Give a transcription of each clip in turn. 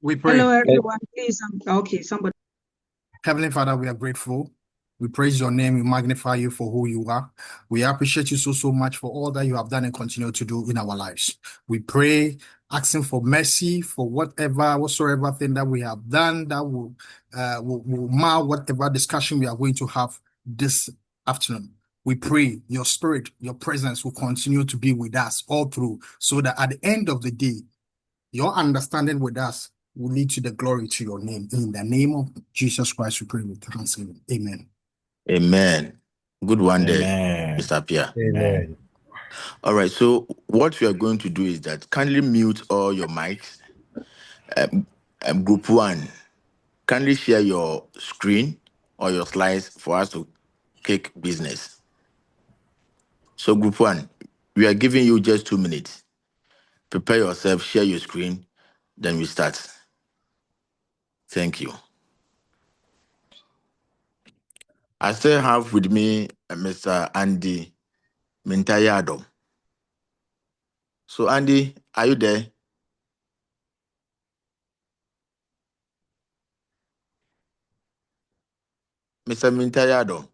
We pray. Hello, everyone. Please, okay, somebody. Heavenly Father, we are grateful. We praise your name. We magnify you for who you are. We appreciate you so much for all that you have done and continue to do in our lives. We pray, asking for mercy for whatsoever thing that we have done that will mar whatever discussion we are going to have this afternoon. We pray your spirit, your presence will continue to be with us all through, so that at the end of the day, your understanding with us will lead to the glory to your name. In the name of Jesus Christ, we pray with thanksgiving. Amen. Amen. Good one there, Amen. Mr. Pierre. Amen. All right, so what we are going to do is that kindly mute all your mics. Group one, kindly share your screen or your slides for us to kick business. So group one, we are giving you just 2 minutes. Prepare yourself, share your screen, then we start. Thank you. I still have with me Mr. Andy Mintayado. So Andy, are you there? Mr. Mintayado.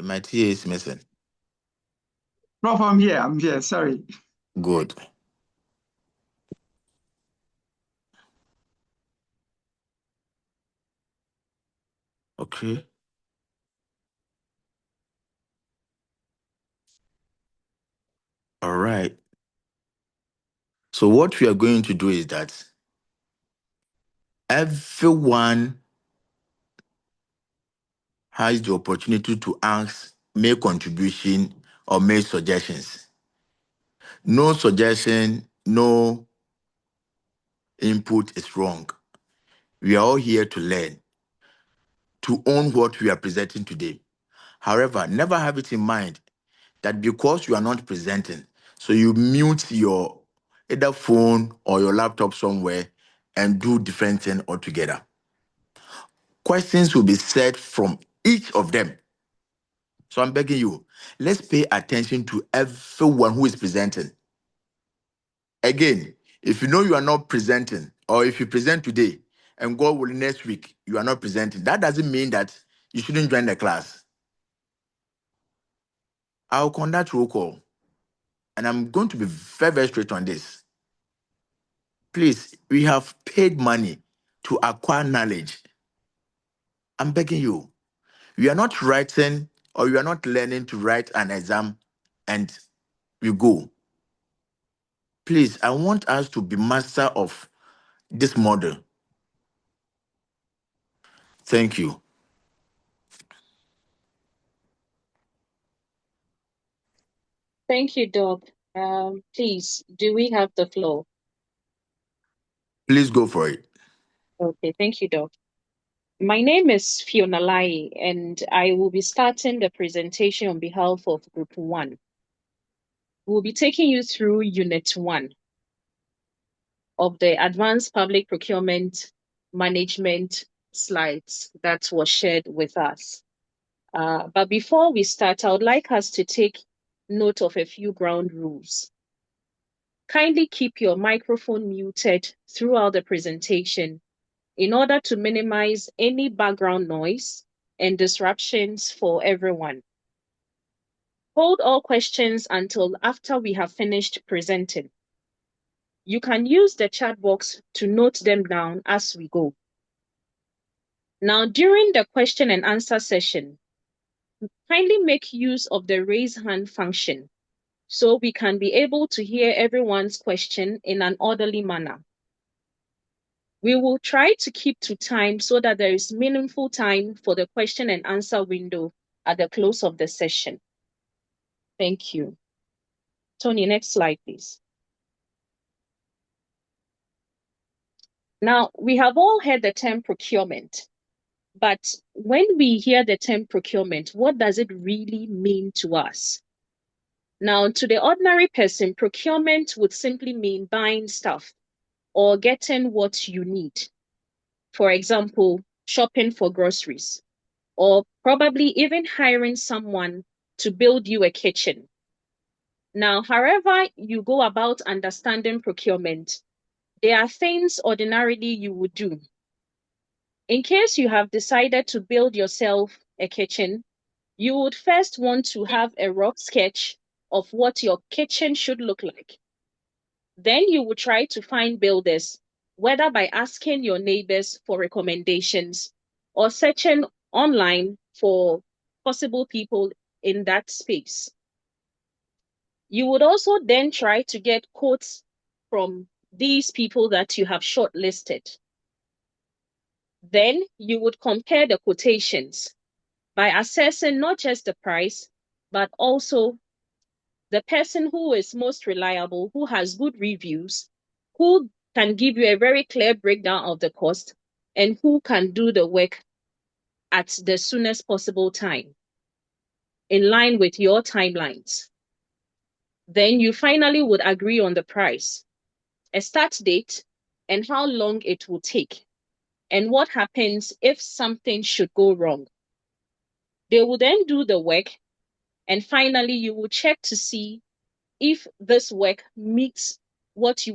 My TA is missing. Prof, I'm here. Sorry. Good. Okay. All right. So what we are going to do is that everyone has the opportunity to ask, make contribution, or make suggestions. No suggestion, no input is wrong. We are all here to learn, to own what we are presenting today. However, never have it in mind that because you are not presenting, so you mute your either phone or your laptop somewhere and do different thing altogether. Questions will be said from each of them. So I'm begging you, let's pay attention to everyone who is presenting. Again, if you know you are not presenting, or if you present today and God will next week, you are not presenting, that doesn't mean that you shouldn't join the class. I'll conduct roll call, and I'm going to be very straight on this. Please, we have paid money to acquire knowledge. I'm begging you. We are not writing, or we are not learning to write an exam and we go. Please, I want us to be master of this model. Thank you. Thank you, Doc. Please, do we have the floor? Please go for it. Okay, thank you, Doc. My name is Fiona Lai, and I will be starting the presentation on behalf of Group 1. We'll be taking you through Unit 1 of the Advanced Public Procurement Management slides that was shared with us. But before we start, I would like us to take note of a few ground rules. Kindly keep your microphone muted throughout the presentation in order to minimize any background noise and disruptions for everyone. Hold all questions until after we have finished presenting. You can use the chat box to note them down as we go. Now, during the question and answer session, kindly make use of the raise hand function so we can be able to hear everyone's question in an orderly manner. We will try to keep to time so that there is meaningful time for the question and answer window at the close of the session. Thank you. Tony, next slide, please. Now, we have all heard the term procurement, but when we hear the term procurement, what does it really mean to us? Now, to the ordinary person, procurement would simply mean buying stuff or getting what you need. For example, shopping for groceries, or probably even hiring someone to build you a kitchen. Now, however you go about understanding procurement, there are things ordinarily you would do. In case you have decided to build yourself a kitchen, you would first want to have a rough sketch of what your kitchen should look like. Then you would try to find builders, whether by asking your neighbors for recommendations or searching online for possible people in that space. You would also then try to get quotes from these people that you have shortlisted. Then you would compare the quotations by assessing not just the price, but also the person who is most reliable, who has good reviews, who can give you a very clear breakdown of the cost, and who can do the work at the soonest possible time, in line with your timelines. Then you finally would agree on the price, a start date, and how long it will take, and what happens if something should go wrong. They will then do the work, and finally you will check to see if this work meets what you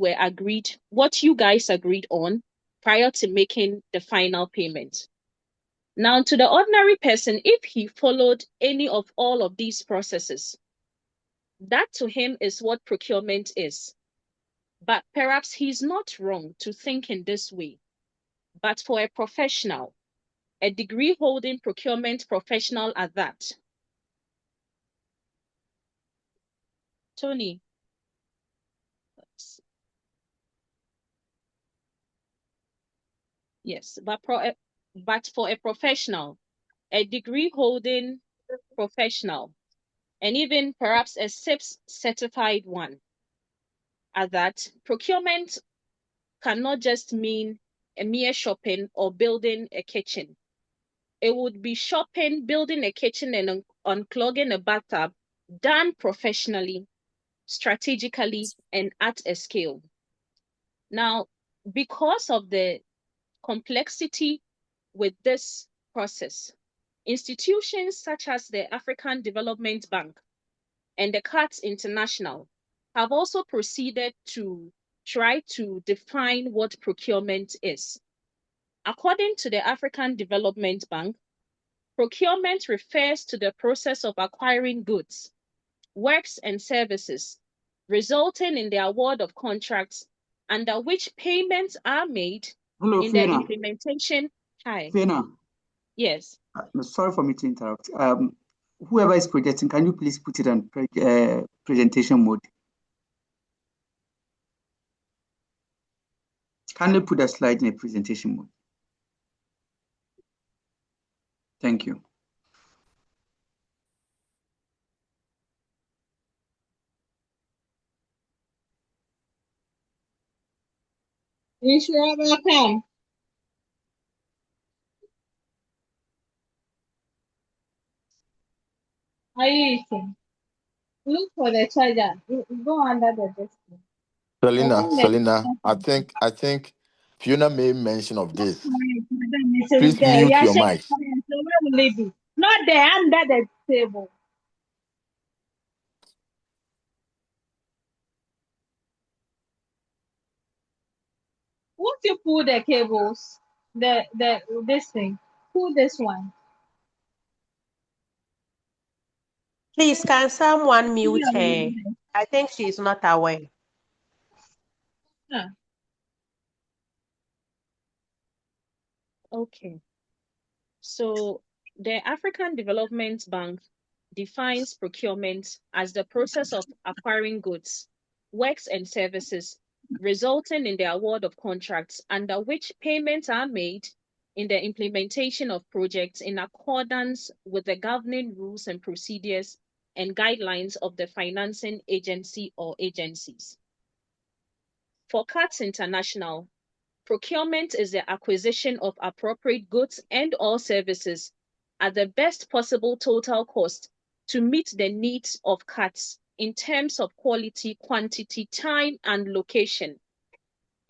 guys agreed on prior to making the final payment. Now, to the ordinary person, if he followed any of all of these processes, that to him is what procurement is. But perhaps he's not wrong to think in this way. But for a professional, a degree holding procurement professional at that, Tony, yes, but for a professional, a degree holding professional, and even perhaps a SIPS certified one, at that, procurement cannot just mean a mere shopping or building a kitchen. It would be shopping, building a kitchen, and unclogging a bathtub done professionally, strategically, and at a scale. Now, because of the complexity with this process, institutions such as the African Development Bank and the CATS International have also proceeded to try to define what procurement is. According to the African Development Bank, procurement refers to the process of acquiring goods, works, and services, resulting in the award of contracts under which payments are made Hello, in the Fiona. implementation. Hi. Fiona, Yes. sorry for me to interrupt. Whoever is projecting, can you please put it on presentation mode? Can you put the slide in a presentation mode? Thank you. You sure about that? Are you eating? Look for the charger. Go under the desk. The one that Selena, I think Fiona made mention of this. Mrs. Please mute your mic. Lady. Not there, under the table. Once you pull the cables, this thing, pull this one. Please, can someone mute her? I think she's not aware. Yeah. Okay. So the African Development Bank defines procurement as the process of acquiring goods, works, and services, resulting in the award of contracts under which payments are made in the implementation of projects in accordance with the governing rules and procedures and guidelines of the financing agency or agencies. For CATS International, procurement is the acquisition of appropriate goods and or services at the best possible total cost to meet the needs of CATS in terms of quality, quantity, time, and location.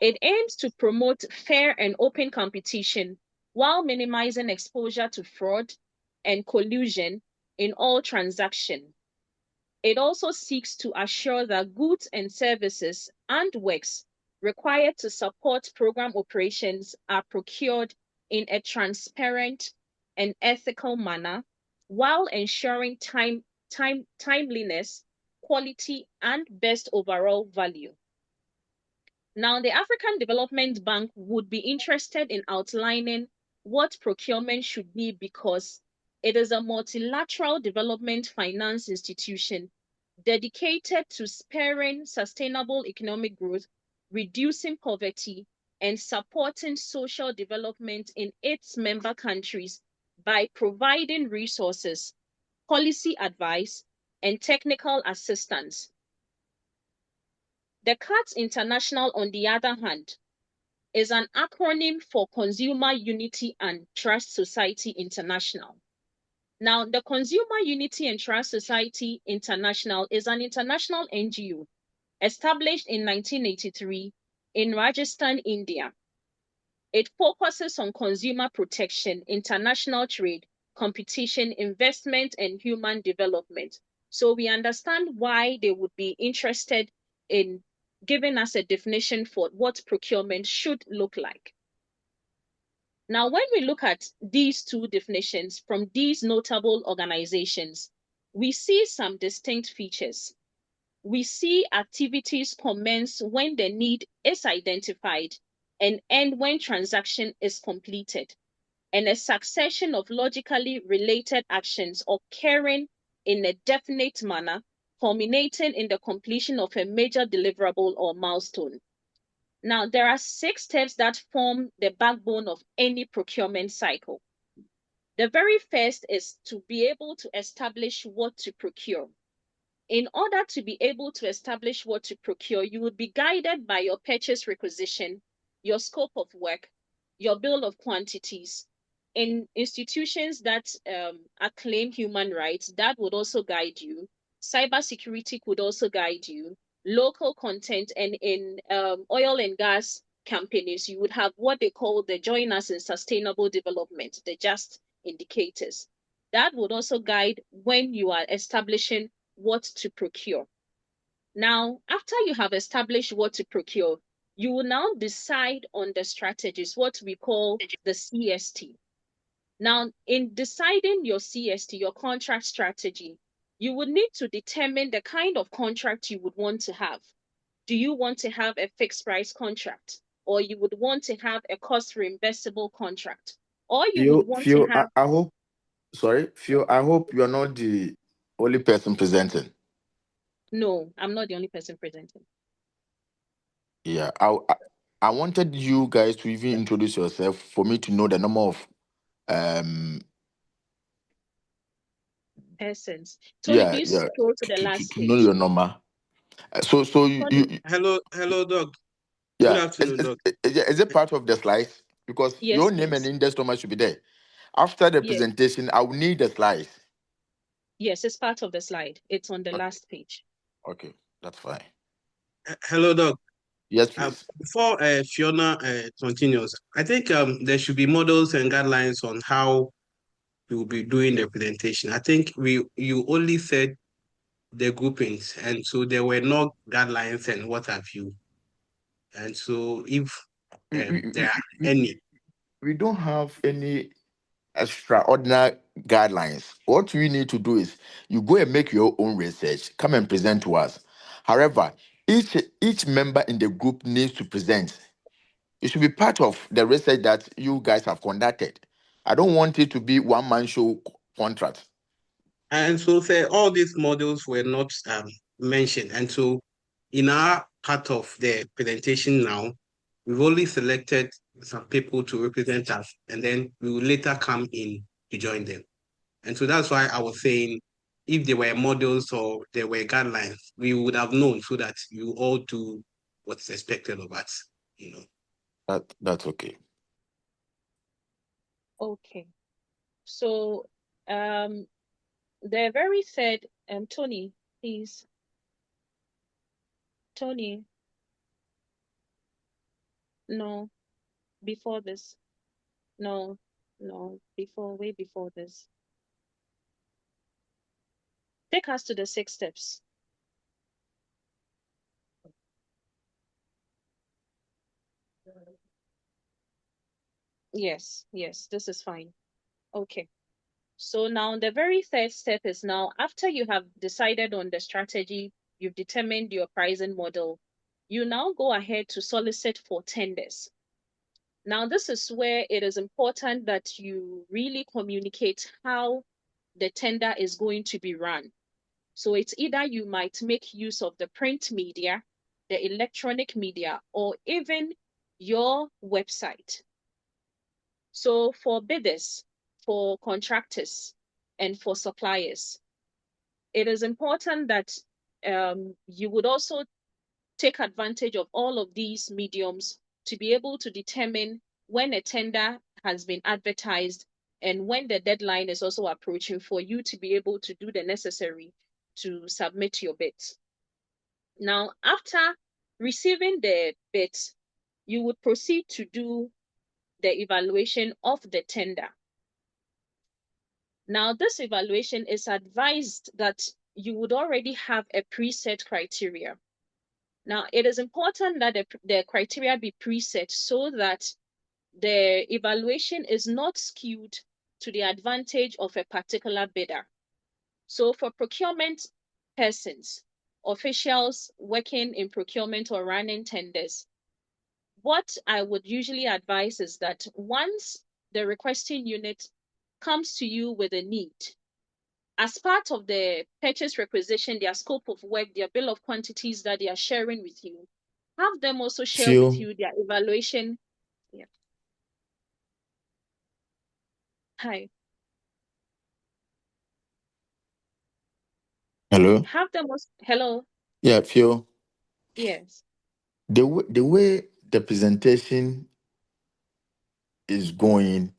It aims to promote fair and open competition while minimizing exposure to fraud and collusion in all transactions. It also seeks to assure that goods and services and works required to support program operations are procured in a transparent and ethical manner while ensuring timeliness, quality, and best overall value. Now, the African Development Bank would be interested in outlining what procurement should be because it is a multilateral development finance institution dedicated to spurring sustainable economic growth, reducing poverty, and supporting social development in its member countries by providing resources, policy advice, and technical assistance. The CATS International, on the other hand, is an acronym for Consumer Unity and Trust Society International. Now, the Consumer Unity and Trust Society International is an international NGO established in 1983 in Rajasthan, India. It focuses on consumer protection, international trade, competition, investment, and human development. So we understand why they would be interested in giving us a definition for what procurement should look like. Now, when we look at these two definitions from these notable organizations, we see some distinct features. We see activities commence when the need is identified and end when transaction is completed, and a succession of logically related actions occurring in a definite manner, culminating in the completion of a major deliverable or milestone. Now, there are 6 steps that form the backbone of any procurement cycle. The very first is to be able to establish what to procure. In order to be able to establish what to procure, you would be guided by your purchase requisition, your scope of work, your bill of quantities. In institutions that acclaim human rights, that would also guide you. Cybersecurity could also guide you. Local content, and in oil and gas companies, you would have what they call the Join Us in Sustainable Development, the JUST indicators. That would also guide when you are establishing what to procure. Now, after you have established what to procure, you will now decide on the strategies, what we call the CST. Now, in deciding your CST, your contract strategy, you would need to determine the kind of contract you would want to have. Do you want to have a fixed price contract, or you would want to have a cost reimbursable contract, or you would want to have... I hope, sorry, Phil, I hope you're not the only person presenting. No, I'm not the only person presenting. Yeah, I wanted you guys to even introduce yourself for me to know the number of Persons. Tony, please scroll to the last to know page. your number. So Hello, Doc. Good yeah, afternoon, Doc. is it part of the slides? Because Yes, your name and please. index number should be there. After the Yes. presentation, I will need the slides. Yes, it's part of the slide. It's on the last page. Okay, that's fine. Hello, Doc. Yes, please. Before Fiona continues, I think there should be models and guidelines on how you will be doing the presentation. I think you only said the groupings, and so there were no guidelines and what have you. And so if there are any. We don't have any extraordinary guidelines. What you need to do is you go and make your own research, come and present to us. However, each member in the group needs to present. It should be part of the research that you guys have conducted. I don't want it to be one man show contract. And so say all these models were not mentioned. And so in our part of the presentation now, we've only selected some people to represent us, and then we will later come in to join them. And so that's why I was saying, if there were models or there were guidelines, we would have known so that you all do what's expected of us, you know. That's okay. Okay. So the very third, Tony, please. Tony. No, before this. No, way before this. take us to the 6 steps. Yes, this is fine. Okay. So now the very third step is now after you have decided on the strategy, you've determined your pricing model, you now go ahead to solicit for tenders. Now, this is where it is important that you really communicate how the tender is going to be run. So it's either you might make use of the print media, the electronic media, or even your website. So for bidders, for contractors, and for suppliers, it is important that you would also take advantage of all of these mediums to be able to determine when a tender has been advertised and when the deadline is also approaching for you to be able to do the necessary to submit your bids. Now, after receiving the bids, you would proceed to do the evaluation of the tender. Now, this evaluation is advised that you would already have a preset criteria. Now, it is important that the criteria be preset so that the evaluation is not skewed to the advantage of a particular bidder. So for procurement persons, officials working in procurement or running tenders, what I would usually advise is that once the requesting unit comes to you with a need, as part of the purchase requisition, their scope of work, their bill of quantities that they are sharing with you, have them also share with you their evaluation. Yeah. Hi. Hello? Have them also, hello. Yeah, Phil. Yes. The way the presentation is going,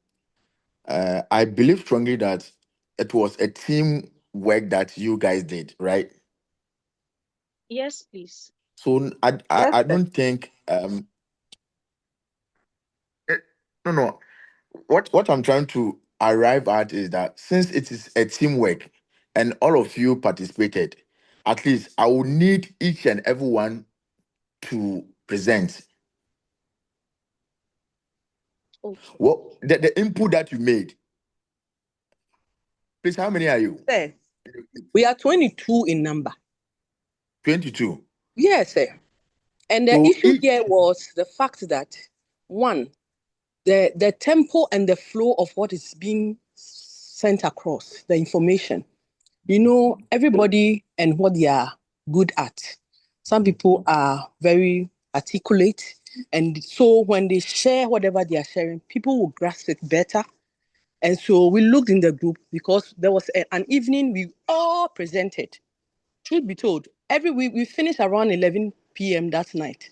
I believe strongly that it was a team work that you guys did, right? Yes, please. So Yes, I sir. don't think no. What I'm trying to arrive at is that since it is a teamwork and all of you participated, at least I will need each and everyone to present Okay. what the input that you made. Please, how many are you? Sir, we are 22 in number. 22. Yes, sir. And the So issue here was the fact that, one, the tempo and the flow of what is being sent across, the information. Everybody and what they are good at. Some people are very articulate. And so when they share whatever they are sharing, people will grasp it better. And so we looked in the group because there was an evening we all presented. Truth be told, every week we finished around 11 p.m. that night.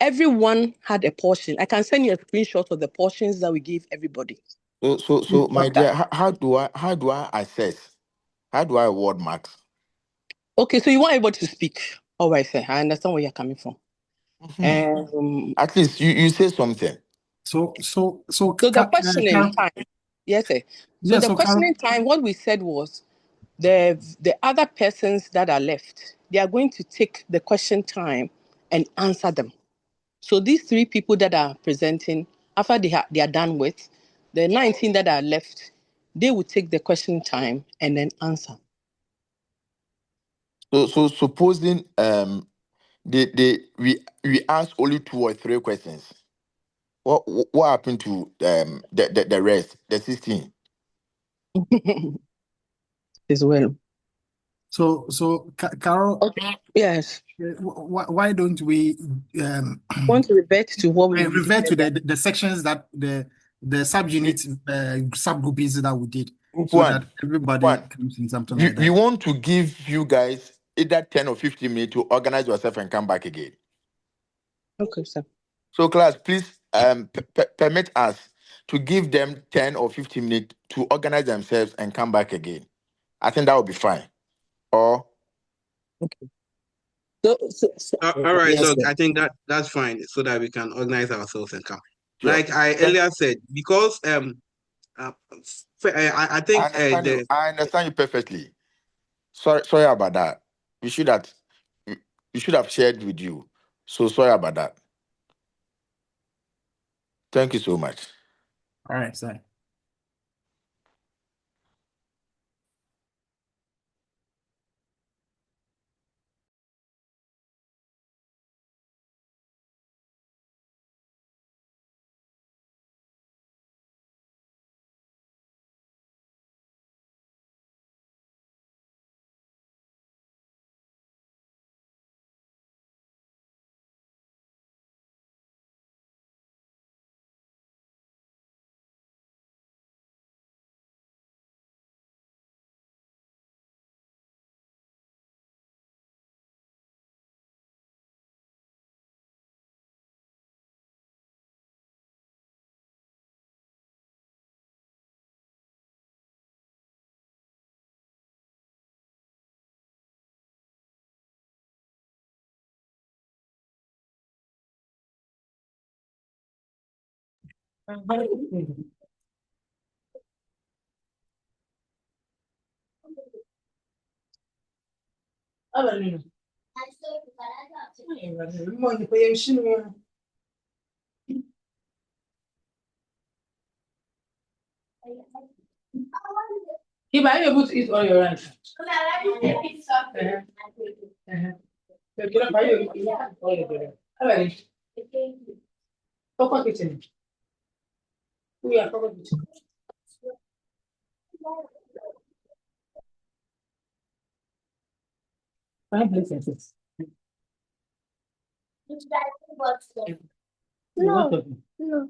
Everyone had a portion. I can send you a screenshot of the portions that we gave everybody. so my dear, how do I assess? How do I award marks? Okay, so you want everybody to speak. All right, sir. I understand where you're coming from. At least you say something. So the questioning time. Yes, sir. So the questioning time, what we said was the other persons that are left, they are going to take the question time and answer them. So these 3 people that are presenting, after they are done with, the 19 that are left, they will take the question time and then answer. So supposing we ask only 2 or 3 questions. What happened to the rest, the 16? As well. So Carol. Okay. Yes. Why don't we want to revert to what we revert to the sections that the subunit subgroups that we did, so that everybody comes in something like that. We want to give you guys either 10 or 15 minutes to organize yourself and come back again. Okay, sir. So class, please permit us to give them 10 or 15 minutes to organize themselves and come back again. I think that would be fine. Or okay. All right, yes, look, sir. I think that's fine so that we can organize ourselves and come. Sure. Like I earlier said, because I think I understand you perfectly. Sorry about that. We should have shared with you. So sorry about that. Thank you so much. All right, sir. If I able to eat all your rice. Cocoa kitchen. We are cocoa kitchen. Five places. No. No.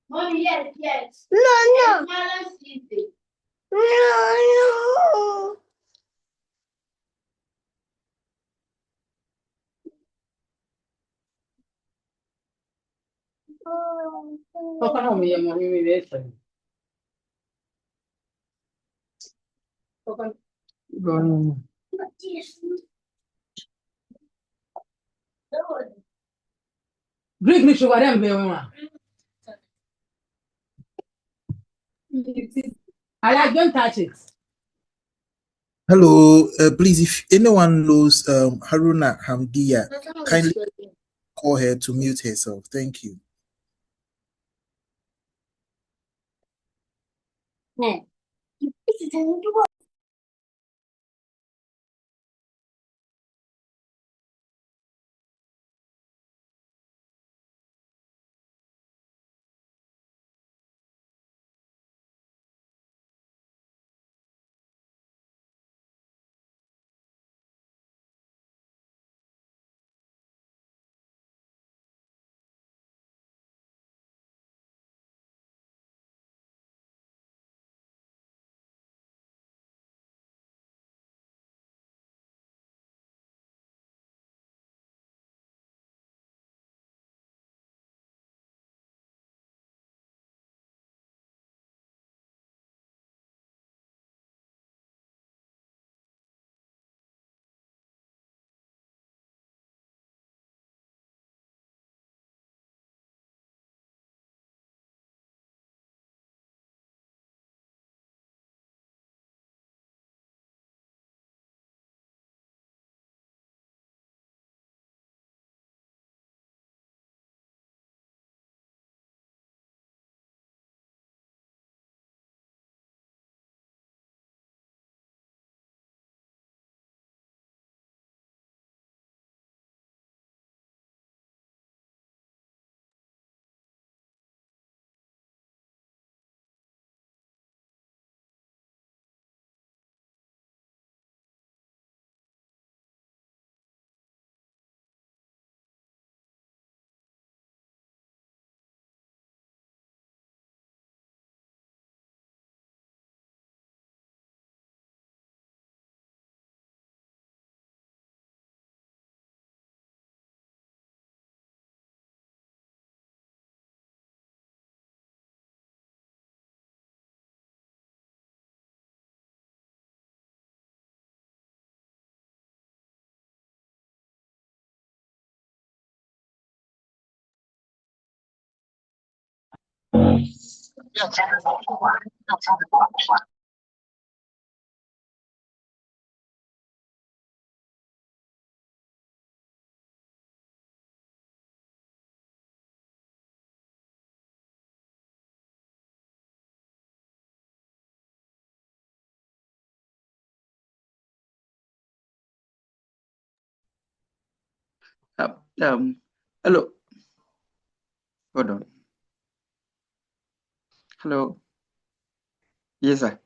Mommy, yes. No. No. Cocoa no me llamo, me ves. Cocoa. Greek sugar them be one. I don't touch it. Hello, please, if anyone knows Haruna Hamdiya, kindly call her to mute herself. Thank you. Hello. Hold on. Hello. Yes, sir.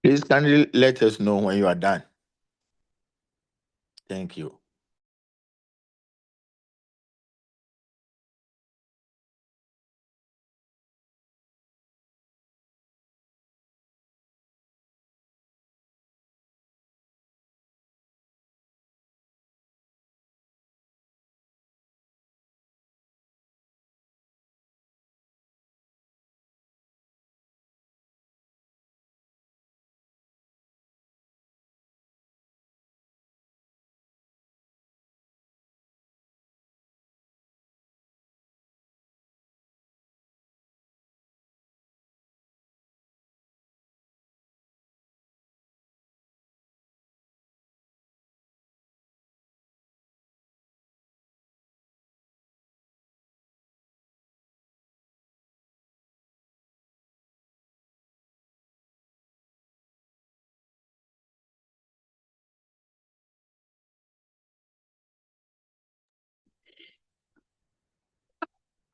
Please kindly let us know when you are done. Thank you.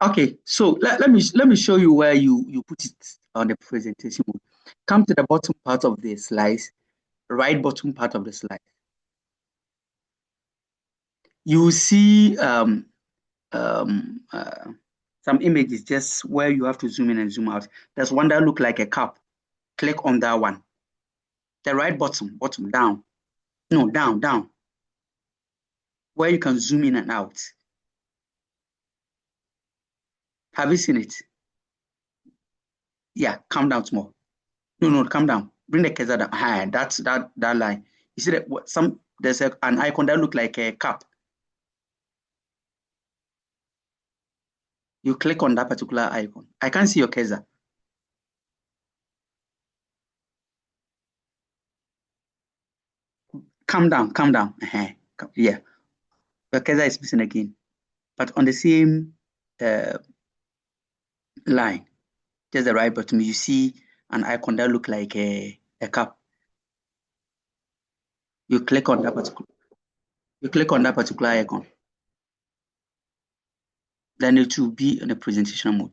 Okay, so let me show you where you put it on the presentation mode. Come to the bottom part of the slides, right bottom part of the slide. You will see some images just where you have to zoom in and zoom out. There's one that look like a cup. Click on that one. The right bottom down. No, down. Where you can zoom in and out. Have you seen it? Yeah, come down small. No, come down. Bring the cursor down. Hi, that's that line. You see that there's an icon that look like a cup. You click on that particular icon. I can't see your cursor. Come down. Yeah, your cursor is missing again. But on the same line, just the right bottom, you see an icon that look like a cup. You click on that particular icon. Then it will be in a presentation mode.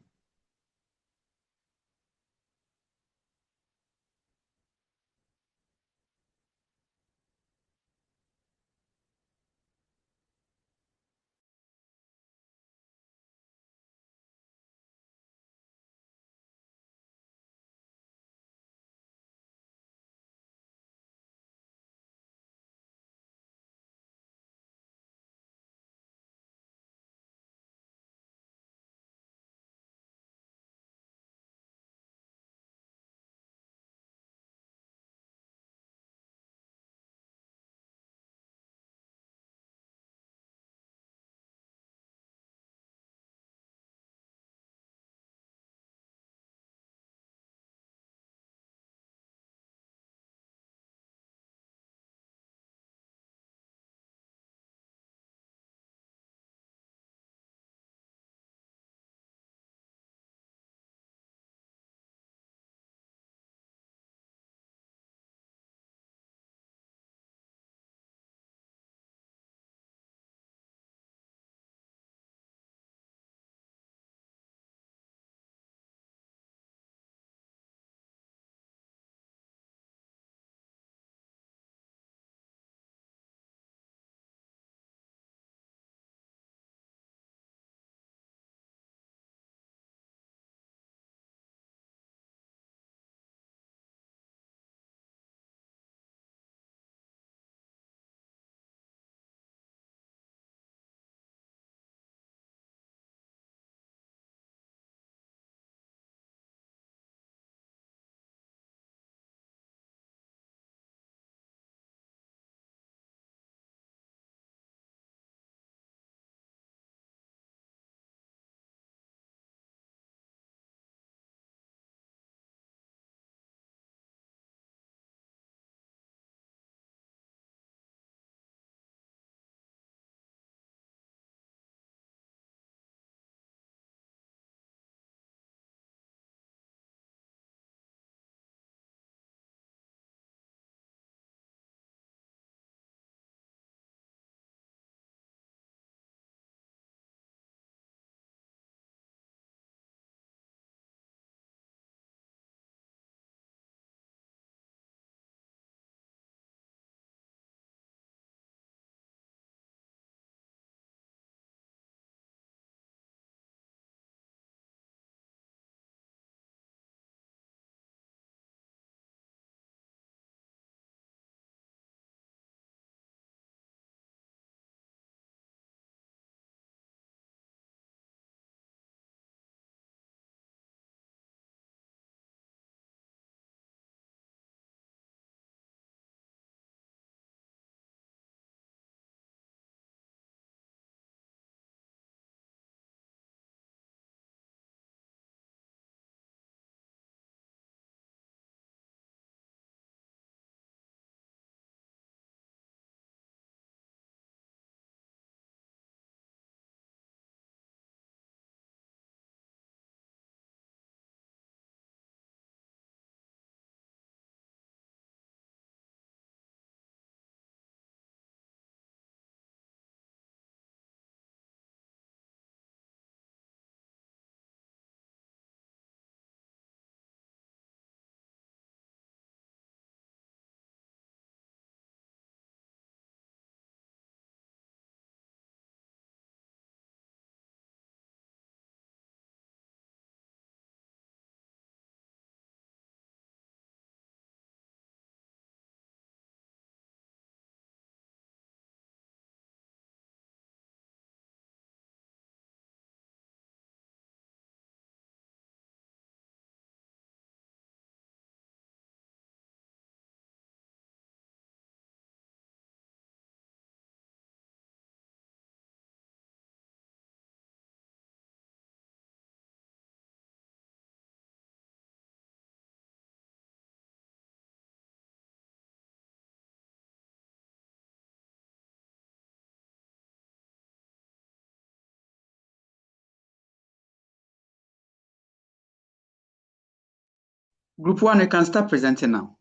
Group 1, you can start presenting now.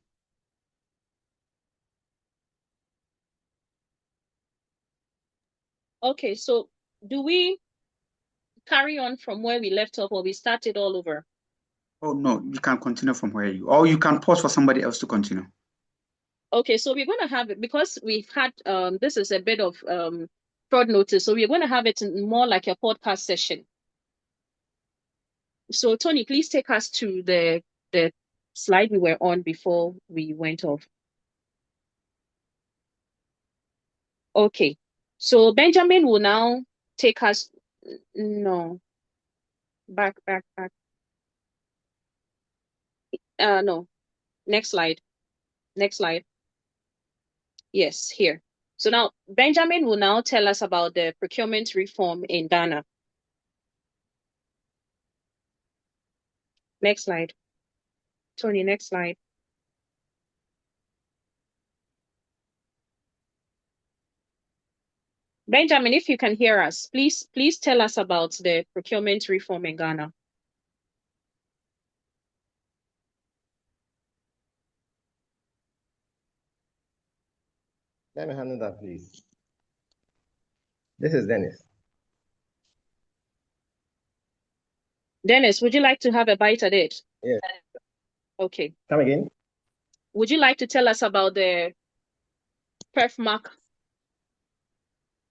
Okay, so do we carry on from where we left off or we start it all over? Oh, no, you can continue from where you, or you can pause for somebody else to continue. Okay, so we're going to have it because we've had, this is a bit of fraud notice. So we're going to have it more like a podcast session. So Tony, please take us to the slide we were on before we went off. Okay, so Benjamin will now take us, no, back. No, next slide. Yes, here. So now Benjamin will now tell us about the procurement reform in Ghana. Next slide. Tony, next slide. Benjamin, if you can hear us, please tell us about the procurement reform in Ghana. Let me handle that, please. This is Dennis. Dennis, would you like to have a bite at it? Yes. Okay. Come again? Would you like to tell us about the PERFMAC?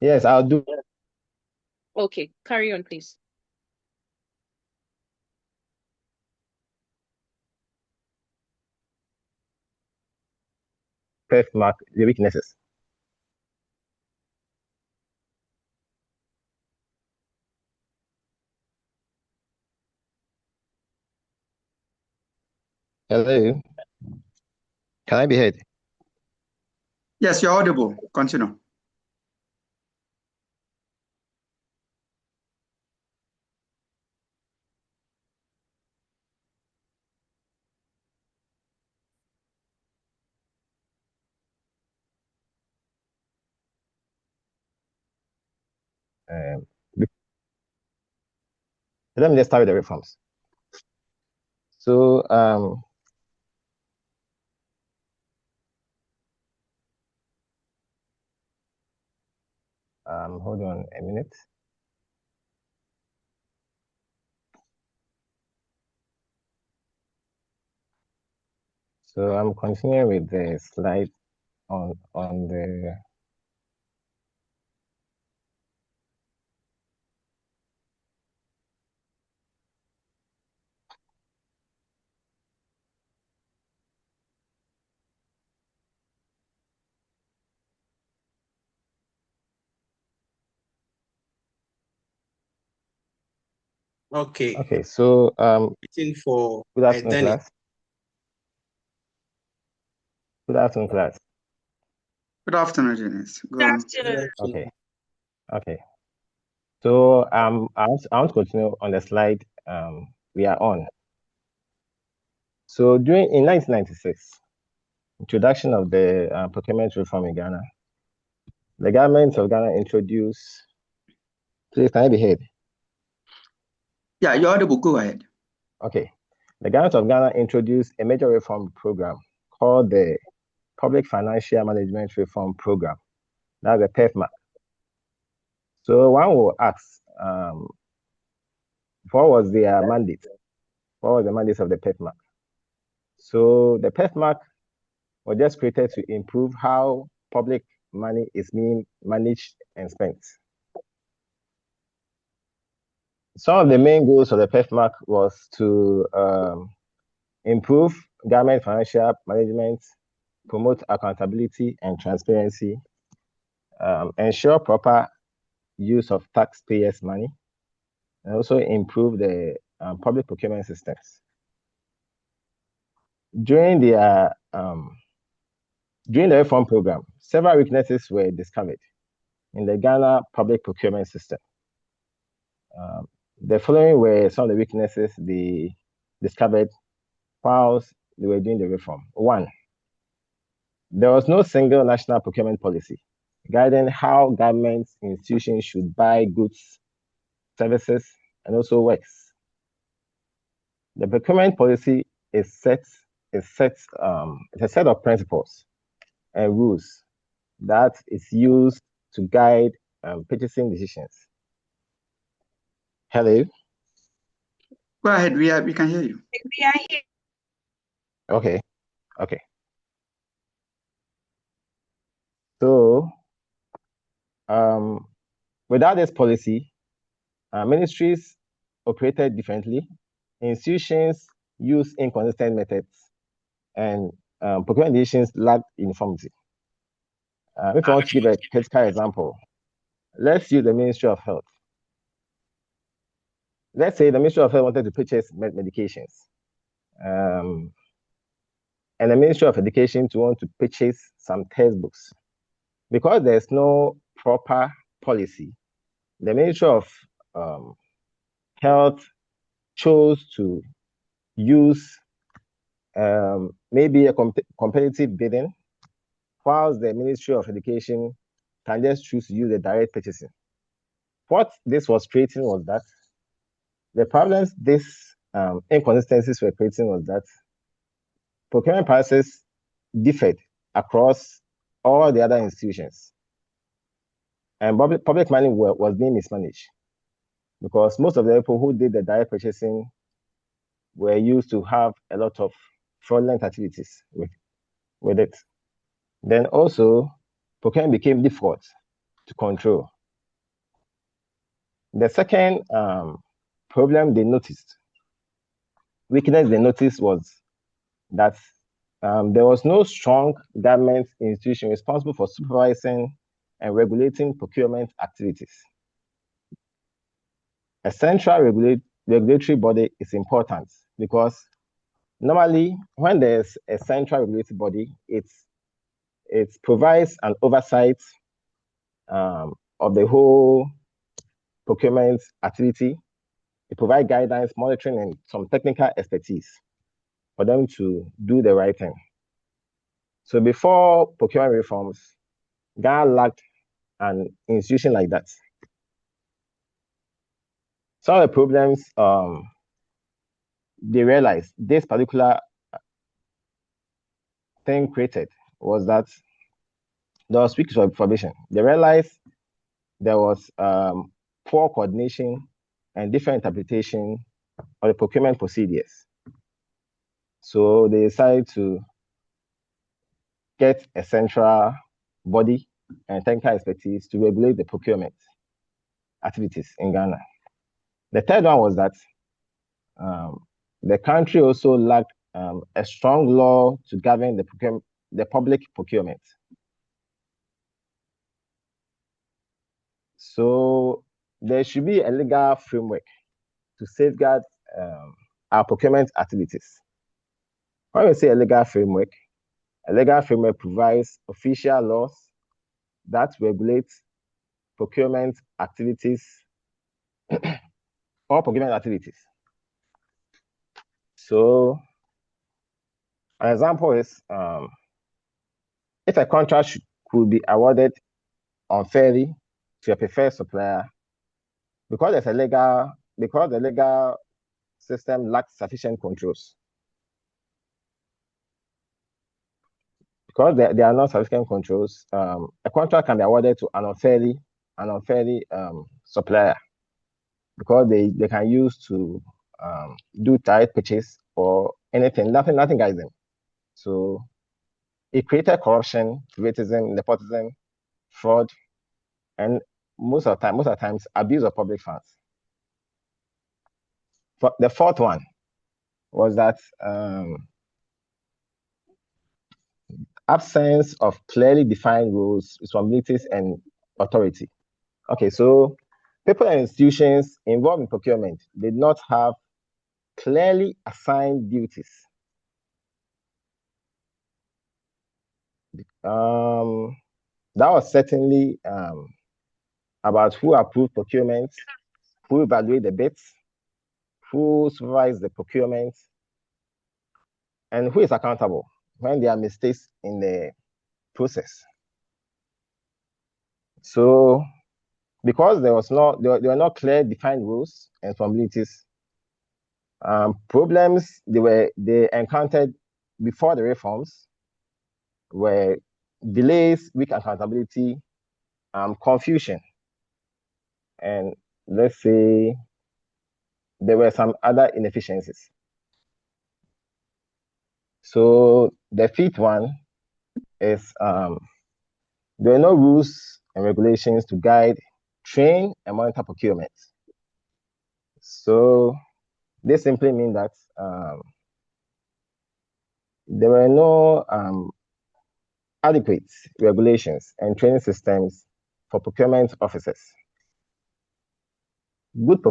Yes, I'll do. Okay, carry on, please. PERFMAC, the weaknesses. Hello? Can I be heard? Yes, you're audible. Continue. Let me just start with the reforms. So, hold on a minute. So I'm continuing with the slide on the Okay. Okay, so Waiting for good afternoon, Dennis. class. Good afternoon, class. Good afternoon, Dennis. Go Good on. afternoon. Okay. So I want to continue on the slide we are on. So in 1996, introduction of the procurement reform in Ghana, the government of Ghana introduced. Please, can I be heard? Yeah, you're audible. Go ahead. Okay. The government of Ghana introduced a major reform program called the Public Financial Management Reform Program. That's the PEFMAC. So one will ask, what was their mandate? What was the mandate of the PEFMAC? So the PEFMAC was just created to improve how public money is being managed and spent. Some of the main goals of the PEFMAC was to improve government financial management, promote accountability and transparency, ensure proper use of taxpayers' money, and also improve the public procurement systems. During the reform program, several weaknesses were discovered in the Ghana public procurement system. The following were some of the weaknesses they discovered whilst they were doing the reform. One, there was no single national procurement policy guiding how government institutions should buy goods, services, and also works. The procurement policy it's a set of principles and rules that is used to guide purchasing decisions. Hello? Go ahead, we can hear you. We are here. Okay. So, without this policy, ministries operated differently, institutions use inconsistent methods, and procurement decisions lack uniformity. If I want to give a critical example, let's use the Ministry of Health. Let's say the Ministry of Health wanted to purchase medications, and the Ministry of Education to want to purchase some textbooks. Because there's no proper policy, the Ministry of Health chose to use maybe a competitive bidding, whilst the Ministry of Education can just choose to use the direct purchasing. What this was creating was that the problems this inconsistencies were creating was that procurement prices differed across all the other institutions, and public money was being mismanaged because most of the people who did the direct purchasing were used to have a lot of fraudulent activities with it. Then also, procurement became difficult to control. The second problem they noticed, weakness they noticed, was that there was no strong government institution responsible for supervising and regulating procurement activities. A central regulatory body is important because normally when there's a central regulatory body, it provides an oversight of the whole procurement activity. It provides guidance, monitoring, and some technical expertise for them to do the right thing. So before procurement reforms, Ghana lacked an institution like that. Some of the problems they realized this particular thing created was that there was weak supervision. They realized there was poor coordination and different interpretation of the procurement procedures. So they decided to get a central body and technical expertise to regulate the procurement activities in Ghana. The third one was that the country also lacked a strong law to govern the public procurement. So there should be a legal framework to safeguard our procurement activities. When we say a legal framework provides official laws that regulate procurement activities or procurement activities. So an example is if a contract could be awarded unfairly to a preferred supplier because the legal system lacks sufficient controls. Because there are not sufficient controls, a contract can be awarded to an unfairly supplier because they can use to do direct purchase or anything. Nothing guides them. So it created corruption, favoritism, nepotism, fraud, and most of the times abuse of public funds. The fourth one was that absence of clearly defined roles, responsibilities, and authority. Okay, so people and institutions involved in procurement did not have clearly assigned duties. That was certainly about who approved procurement, who evaluate the bids, who supervise the procurement, and who is accountable when there are mistakes in the process. So, because there were not clear defined rules and responsibilities, Problems they encountered before the reforms were delays, weak accountability, confusion, and let's say there were some other inefficiencies. So the fifth one is there are no rules and regulations to guide, train, and monitor procurement. So this simply means that there were no adequate regulations and training systems for procurement officers. Good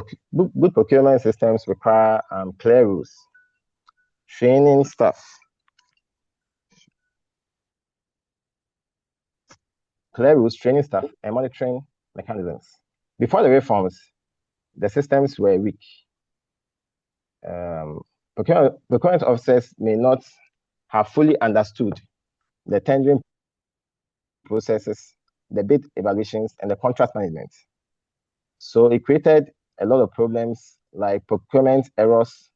procurement systems require clear rules, training staff, and monitoring mechanisms. Before the reforms, the systems were weak. Procurement officers may not have fully understood the tendering processes, the bid evaluations, and the contract management. So it created a lot of problems like procurement errors,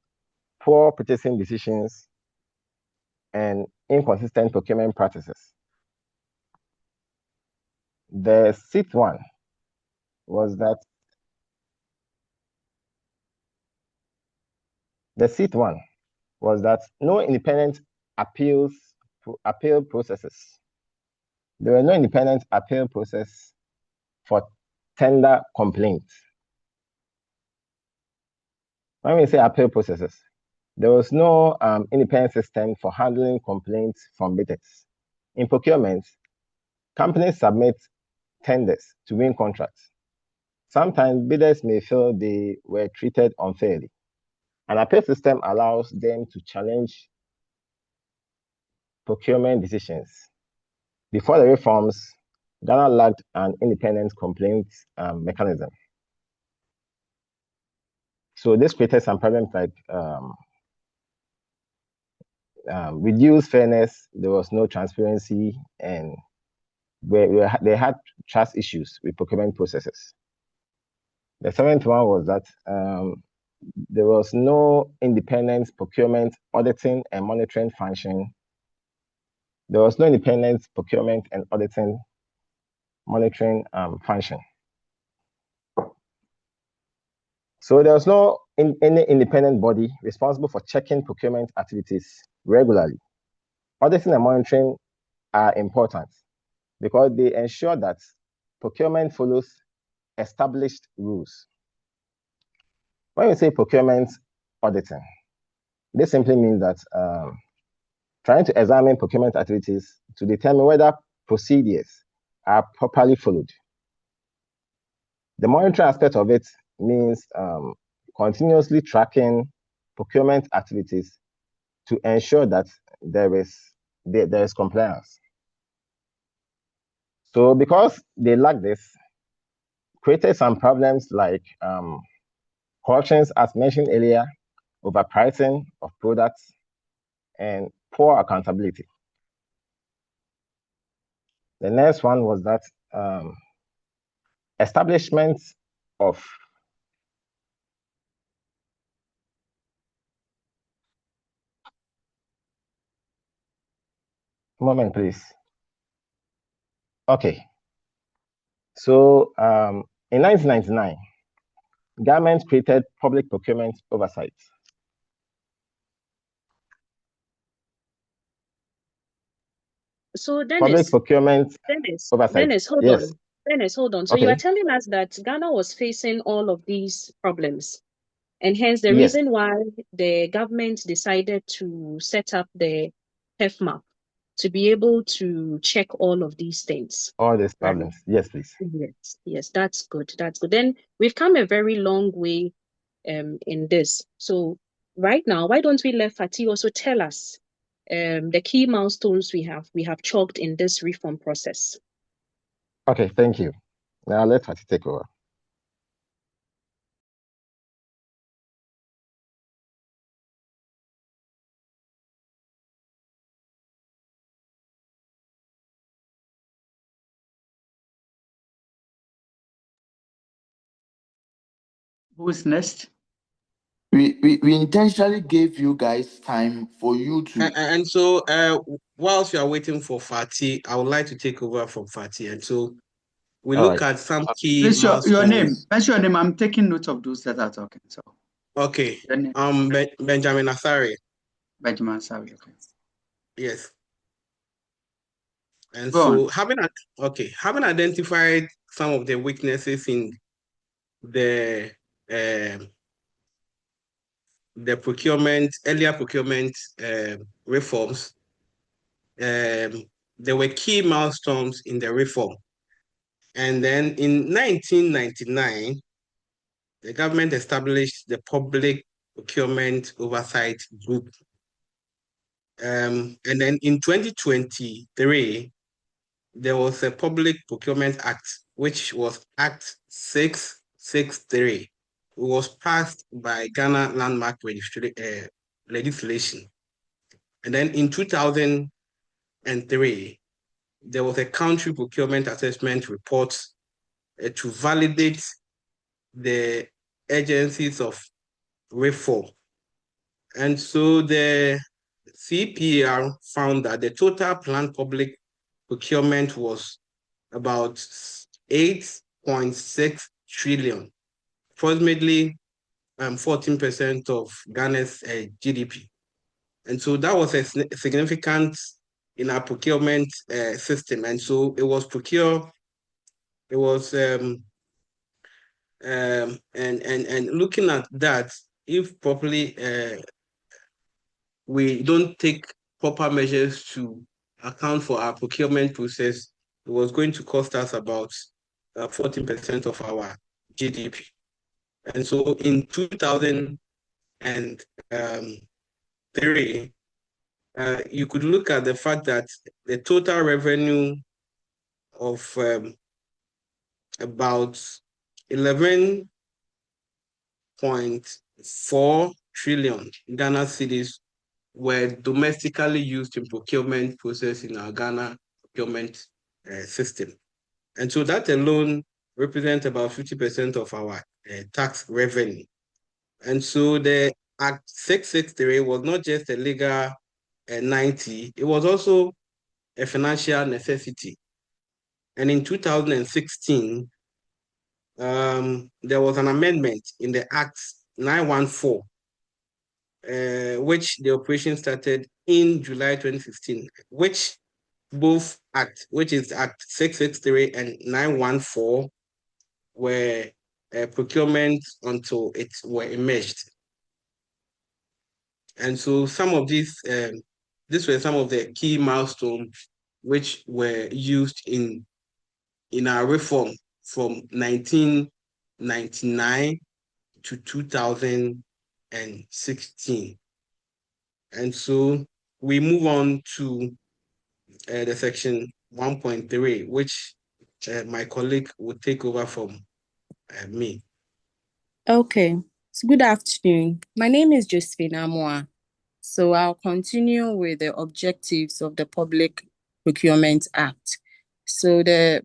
poor purchasing decisions, and inconsistent procurement practices. The sixth one was that no independent appeal processes. There were no independent appeal process for tender complaints. When we say appeal processes, there was no independent system for handling complaints from bidders. In procurement, companies submit tenders to win contracts. Sometimes bidders may feel they were treated unfairly. An appeal system allows them to challenge procurement decisions. Before the reforms, Ghana lacked an independent complaints mechanism. So this created some problems like reduced fairness, there was no transparency, and they had trust issues with procurement processes. The seventh one was that there was no independent procurement auditing and monitoring function. There was no independent procurement and auditing monitoring function. So there was no any independent body responsible for checking procurement activities regularly. Auditing and monitoring are important because they ensure that procurement follows established rules. When we say procurement auditing, this simply means that trying to examine procurement activities to determine whether procedures are properly followed. The monitoring aspect of it means continuously tracking procurement activities to ensure that there is compliance. So because they lack this, created some problems like corruptions, as mentioned earlier, overpricing of products, and poor accountability. The next one was that establishment of moment, please. Okay. So in 1999, government created public procurement oversight. So Public procurement oversight. Dennis, hold Yes. on. Dennis, hold on. So you are telling us that Ghana was facing all of these problems, and hence the Yes. reason why the government decided to set up the PEFMAP to be able to check all of these things. All these Right. problems. Yes, please. Yes, that's good. That's good. Then we've come a very long way in this. So right now, why don't we let Fatih also tell us the key milestones we have chalked in this reform process? Okay, thank you. Now let Fatih take over. Who's next? we intentionally gave you guys time for you to. And so, whilst you are waiting for Fatih, I would like to take over from Fatih. And so, we All look right. at some key Please, your milestones. name. Mention your name. I'm taking note of those that are talking. So, Okay. your name. Benjamin Asari. Benjamin Asari. Okay. Yes. And Go so, on. having identified some of the weaknesses in the earlier procurement reforms, there were key milestones in the reform. And then in 1999, the government established the Public Procurement Oversight Group. And then in 2023, there was a Public Procurement Act, which was Act 663. It was passed by Ghana Landmark legislation. And then in 2003, there was a country procurement assessment report to validate the agencies of reform. And so the CPR found that the total planned public procurement was about 8.6 trillion, approximately 14% of Ghana's GDP. And so that was a significant in our procurement system. And so it was and looking at that, if properly we don't take proper measures to account for our procurement process, it was going to cost us about 14% of our GDP. And so in 2003, you could look at the fact that the total revenue of about 11.4 trillion Ghana cedis were domestically used in procurement process in our Ghana procurement system. And so that alone represents about 50% of our tax revenue. And so the Act 663 was not just a legal 90, it was also a financial necessity. And in 2016, there was an amendment in the Act 914, which the operation started in July 2016, which both Act, which is Act 663 and 914, were procurement until it were emerged. And so some of these were some of the key milestones which were used in our reform from 1999 to 2016. And so we move on to the section 1.3, which my colleague will take over from me. Okay, so good afternoon. My name is Josephine Yamoah. So I'll continue with the objectives of the Public Procurement Act. So the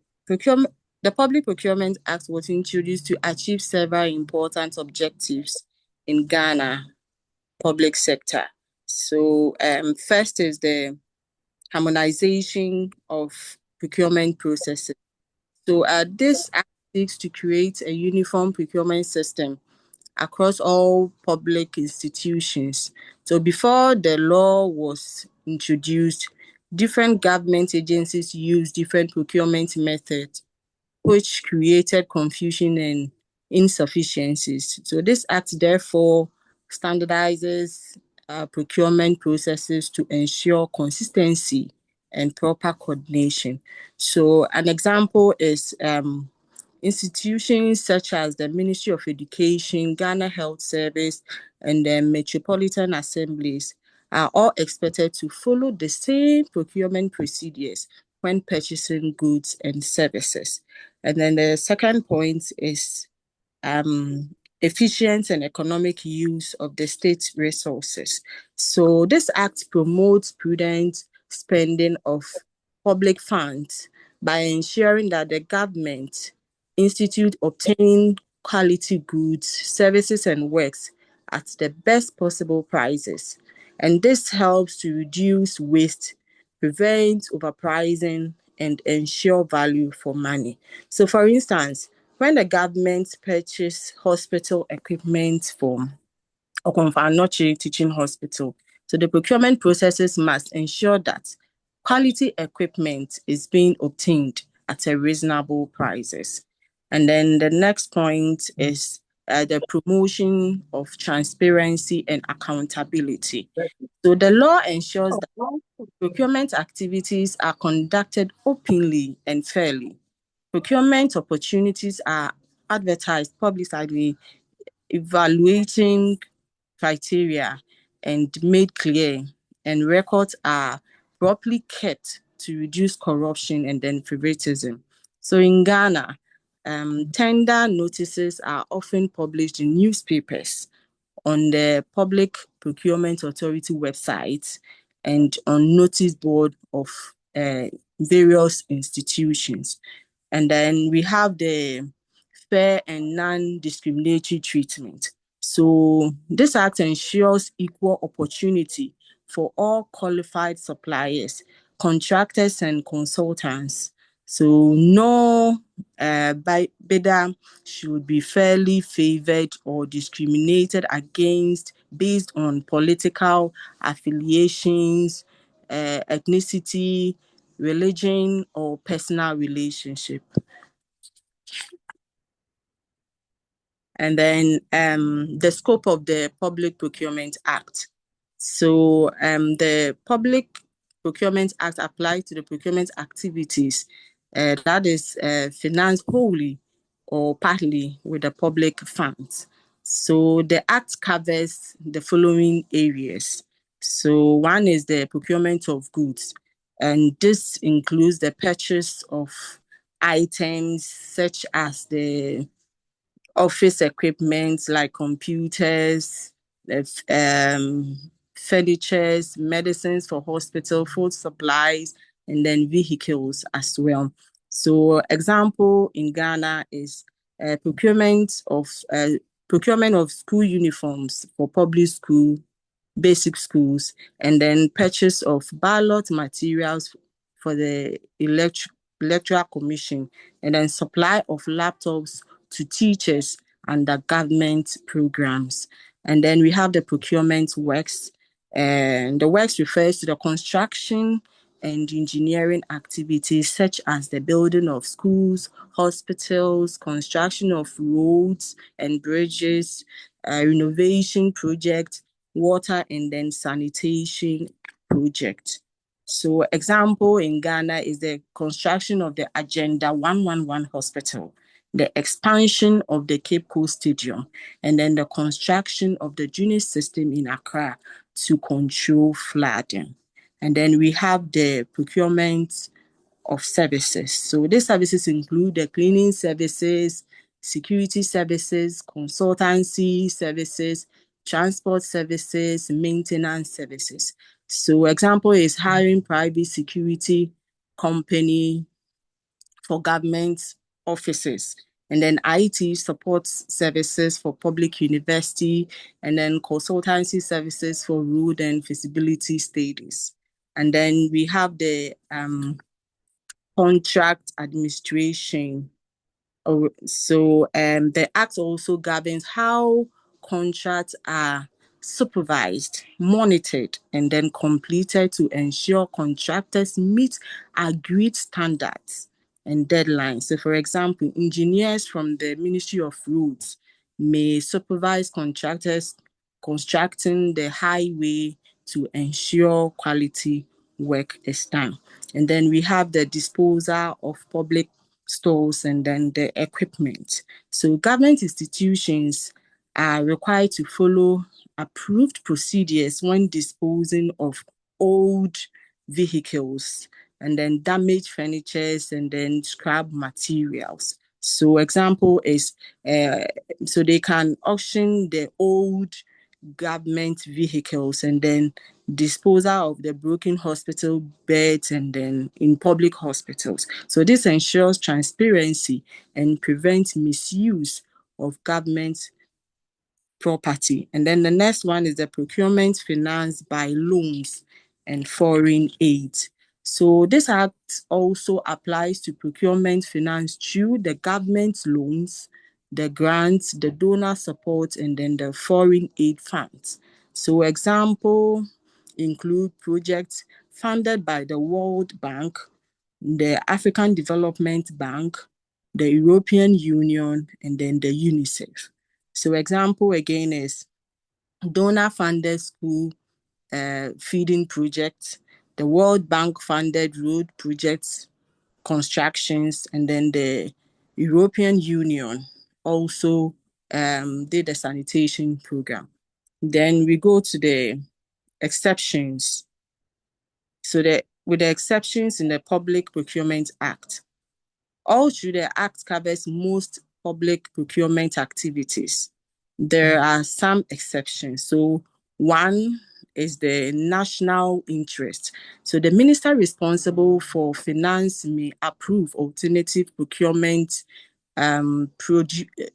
Public Procurement Act was introduced to achieve several important objectives in Ghana public sector. So first is the harmonization of procurement processes. So this act seeks to create a uniform procurement system across all public institutions. So before the law was introduced, different government agencies used different procurement methods, which created confusion and insufficiencies. So this act therefore standardizes procurement processes to ensure consistency and proper coordination. So an example is institutions such as the Ministry of Education, Ghana Health Service, and the Metropolitan Assemblies are all expected to follow the same procurement procedures when purchasing goods and services. And then the second point is efficient and economic use of the state resources. So this act promotes prudent spending of public funds by ensuring that the government institute obtain quality goods, services, and works at the best possible prices. And this helps to reduce waste, prevent overpricing, and ensure value for money. So, for instance, when the government purchase hospital equipment from Okonfa-Anokye Teaching Hospital, so the procurement processes must ensure that quality equipment is being obtained at a reasonable prices. And then the next point is the promotion of transparency and accountability. So the law ensures that procurement activities are conducted openly and fairly. Procurement opportunities are advertised publicly, evaluating criteria and made clear, and records are properly kept to reduce corruption and then favoritism. So in Ghana, tender notices are often published in newspapers, on the Public Procurement Authority website, and on notice board of various institutions. And then we have the fair and non-discriminatory treatment. So this act ensures equal opportunity for all qualified suppliers, contractors, and consultants. So no bidder should be fairly favored or discriminated against based on political affiliations, ethnicity, religion, or personal relationship. And then the scope of the Public Procurement Act. So the Public Procurement Act applies to the procurement activities that is financed wholly or partly with the public funds. So the act covers the following areas. So one is the procurement of goods, and this includes the purchase of items such as the office equipment like computers, furnitures, medicines for hospital, food supplies, and then vehicles as well. So example in Ghana is procurement of school uniforms for public school, basic schools, and then purchase of ballot materials for the electoral commission, and then supply of laptops to teachers under government programs. And then we have the procurement works, and the works refers to the construction and engineering activities such as the building of schools, hospitals, construction of roads and bridges, renovation projects, water and then sanitation project. So example in Ghana is the construction of the Agenda 111 hospital, the expansion of the Cape Coast Stadium, and then the construction of the drainage system in Accra to control flooding. And then we have the procurement of services. So these services include the cleaning services, security services, consultancy services, transport services, maintenance services. So example is hiring private security company for government offices, and then IT support services for public university, and then consultancy services for road and feasibility studies. And then we have the contract administration. So the Act also governs how contracts are supervised, monitored, and then completed to ensure contractors meet agreed standards and deadlines. So, for example, engineers from the Ministry of Roads may supervise contractors constructing the highway to ensure quality work is done. And then we have the disposal of public stores and then the equipment. So government institutions are required to follow approved procedures when disposing of old vehicles and then damaged furnitures and then scrap materials. So example is, so they can auction the old government vehicles and then disposal of the broken hospital beds and then in public hospitals. So this ensures transparency and prevents misuse of government property. And then the next one is the procurement financed by loans and foreign aid. So this act also applies to procurement finance through the government loans, the grants, the donor support, and then the foreign aid funds. So example include projects funded by the World Bank, the African Development Bank, the European Union, and then the UNICEF. So example again is donor-funded school feeding projects, the World Bank funded road projects, constructions, and then the European Union also did a sanitation program. Then we go to the exceptions. So with the exceptions in the Public Procurement Act, all through the Act covers most public procurement activities. There are some exceptions. So one is the national interest. So the minister responsible for finance may approve alternative procurement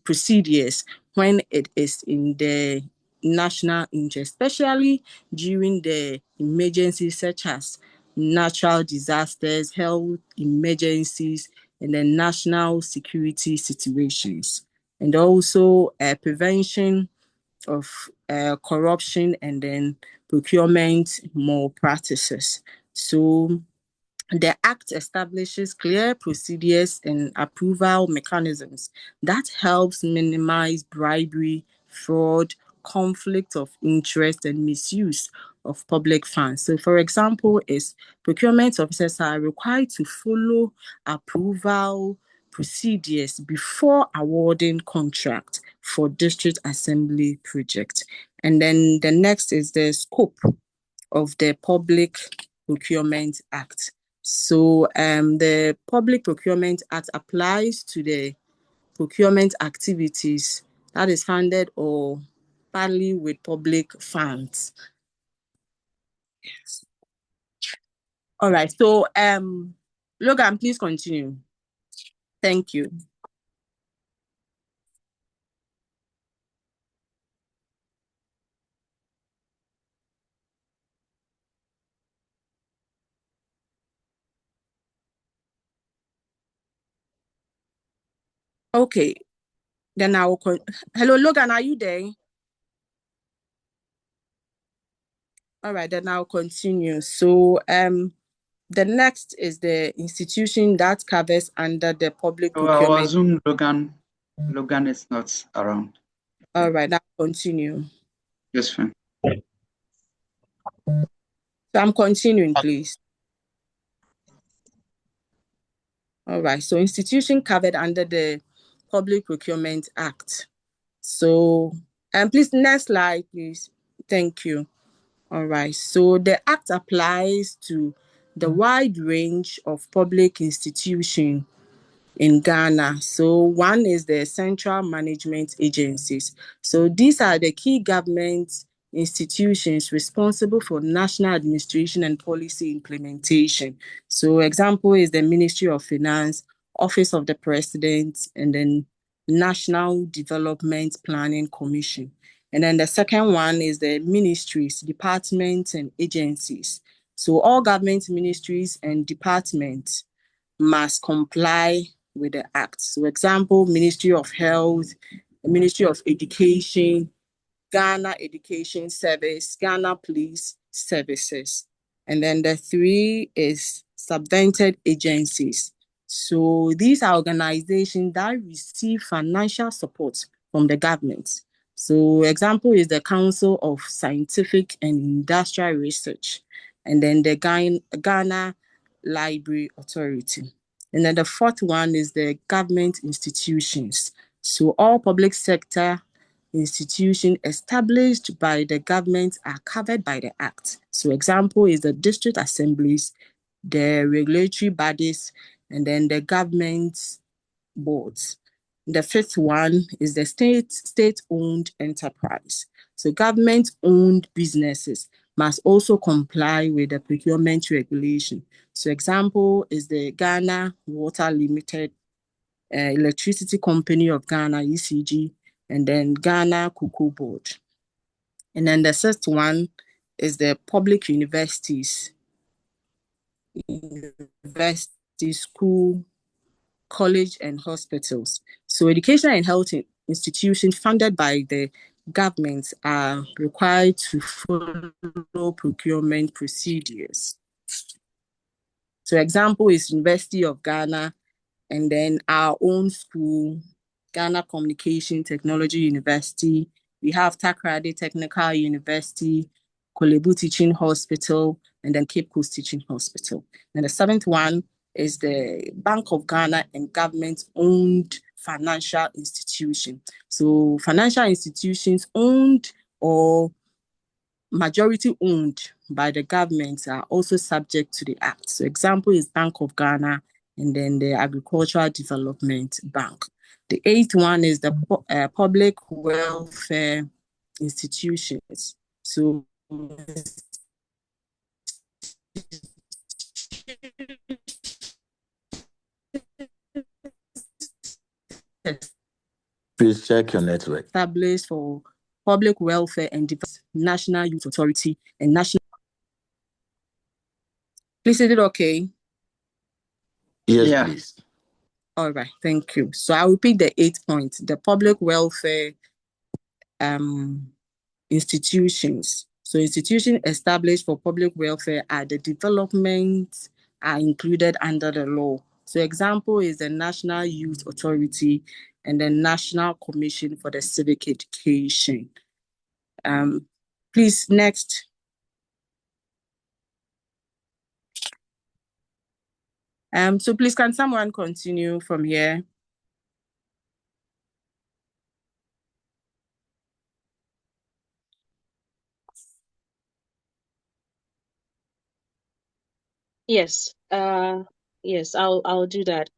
procedures when it is in the national interest, especially during the emergencies such as natural disasters, health emergencies, and then national security situations. And also prevention of corruption and then procurement malpractices. So the Act establishes clear procedures and approval mechanisms that helps minimize bribery, fraud, conflict of interest, and misuse of public funds. So, for example, procurement officers are required to follow approval procedures before awarding contract for district assembly project. And then the next is the scope of the Public Procurement Act. So the Public Procurement Act applies to the procurement activities that is funded or partly with public funds. Yes. All right. So Logan, please continue. Thank you. Okay. Then I will hello, Logan, are you there? All right, then I'll continue. So the next is the institution that covers under the public procurement. I assume Logan is not around. All right, I'll continue. Yes, fine. So I'm continuing, please. All right, so institution covered under the Public Procurement Act. So, please, next slide, please. Thank you. All right, so the Act applies to the wide range of public institutions in Ghana. So one is the central management agencies. So these are the key government institutions responsible for national administration and policy implementation. So example is the Ministry of Finance, Office of the President, and then National Development Planning Commission. And then the second one is the ministries, departments, and agencies. So all government ministries and departments must comply with the Act. So example, Ministry of Health, Ministry of Education, Ghana Education Service, Ghana Police Services. And then the three is subvented agencies. So these are organizations that receive financial support from the government. So example is the Council of Scientific and Industrial Research, and then the Ghana Library Authority. And then the fourth one is the government institutions. So all public sector institutions established by the government are covered by the Act. So example is the district assemblies, the regulatory bodies, and then the government boards. The fifth one is the state-owned enterprise. So government-owned businesses must also comply with the procurement regulation. So example is the Ghana Water Limited, Electricity Company of Ghana, ECG, and then Ghana Cocoa Board. And then the sixth one is the public universities, school, college, and hospitals. So education and health institutions funded by the government are required to follow procurement procedures. So example is University of Ghana, and then our own school, Ghana Communication Technology University. We have Takrady Technical University, Kolebu Teaching Hospital, and then Cape Coast Teaching Hospital. And the seventh one is the Bank of Ghana and government-owned financial institution. So financial institutions owned or majority owned by the government are also subject to the Act. So example is Bank of Ghana and then the Agricultural Development Bank. The eighth one is the public welfare institutions. So Please check your network. Established for public welfare and National Youth Authority and National. Please, is it okay? Yes, please. All right, thank you. So I'll repeat the 8 points. The public welfare institutions. So institutions established for public welfare are the developments are included under the law. So example is the National Youth Authority and the National Commission for the Civic Education. Please, next. So please, can someone continue from here? Yes. Yes, I'll do that.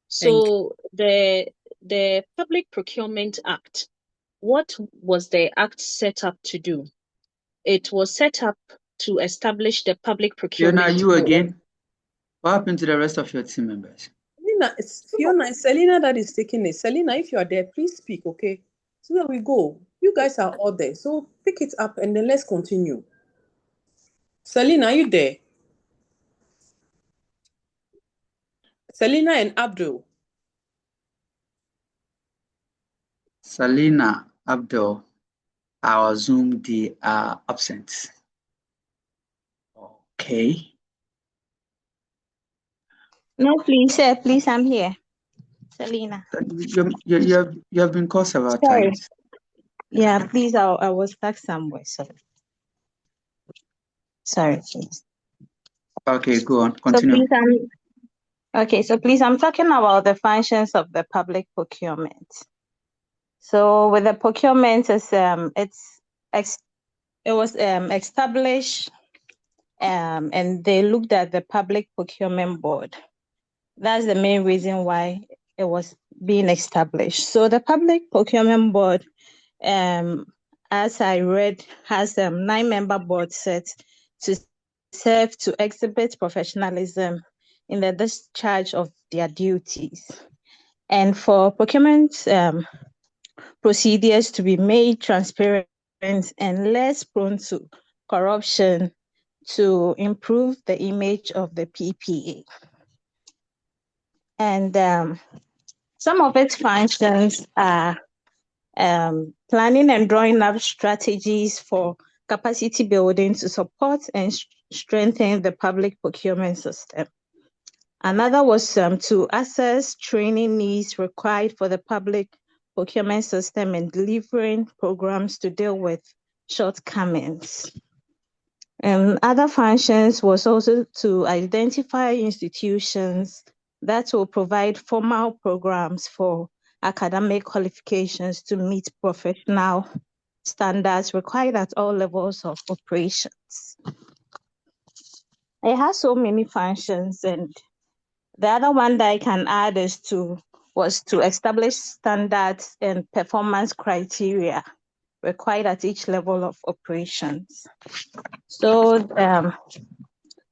So the Public Procurement Act, what was the act set up to do? It was set up to establish the Public Procurement Fiona, you Board. again? What happened to the rest of your team members? Fiona, it's Selena that is taking it. Selena, if you are there, please speak, okay? So there we go. You guys are all there. So pick it up and then let's continue. Selena, are you there? Selena and Abdul. Selena, Abdul, our Zoom, they are absent. Okay. No, please, sir. Please, I'm here. Selena. You have been called several Sorry. times. Yeah, please, I was stuck somewhere. Sorry, please. Okay, go on. Continue. So please, I'm talking about the functions of the public procurement. So with the procurement, it was established, and they looked at the Public Procurement Board. That's the main reason why it was being established. So the Public Procurement Board, as I read, has a 9-member board set to serve to exhibit professionalism in the discharge of their duties, and for procurement procedures to be made transparent and less prone to corruption to improve the image of the PPA. And some of its functions are planning and drawing up strategies for capacity building to support and strengthen the public procurement system. Another was to assess training needs required for the public procurement system and delivering programs to deal with shortcomings. And other functions was also to identify institutions that will provide formal programs for academic qualifications to meet professional standards required at all levels of operations. It has so many functions, and the other one that I can add was to establish standards and performance criteria required at each level of operations. So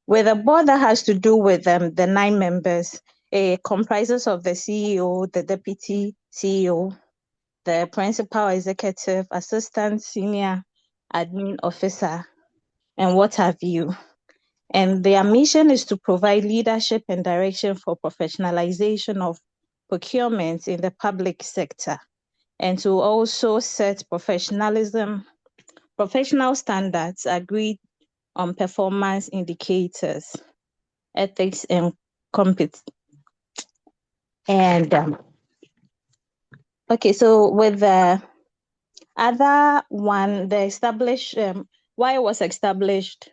with a board that has to do with the 9 members, it comprises of the CEO, the deputy CEO, the principal executive, assistant senior admin officer, and what have you. And their mission is to provide leadership and direction for professionalization of procurement in the public sector, and to also set professional standards agreed on performance indicators, ethics, and competence. And okay, so with the other one, why it was established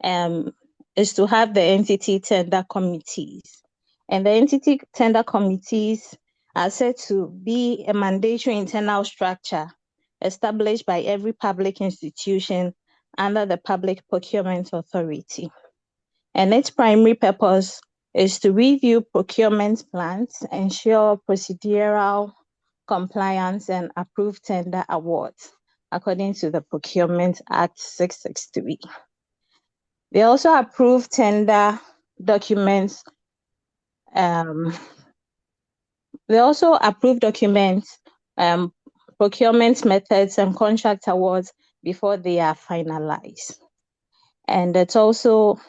is to have the entity tender committees. And the entity tender committees are said to be a mandatory internal structure established by every public institution under the Public Procurement Authority. And its primary purpose is to review procurement plans, ensure procedural compliance, and approve tender awards according to the Procurement Act 663. They also approve tender documents. Procurement methods, and contract awards before they are finalized. And it also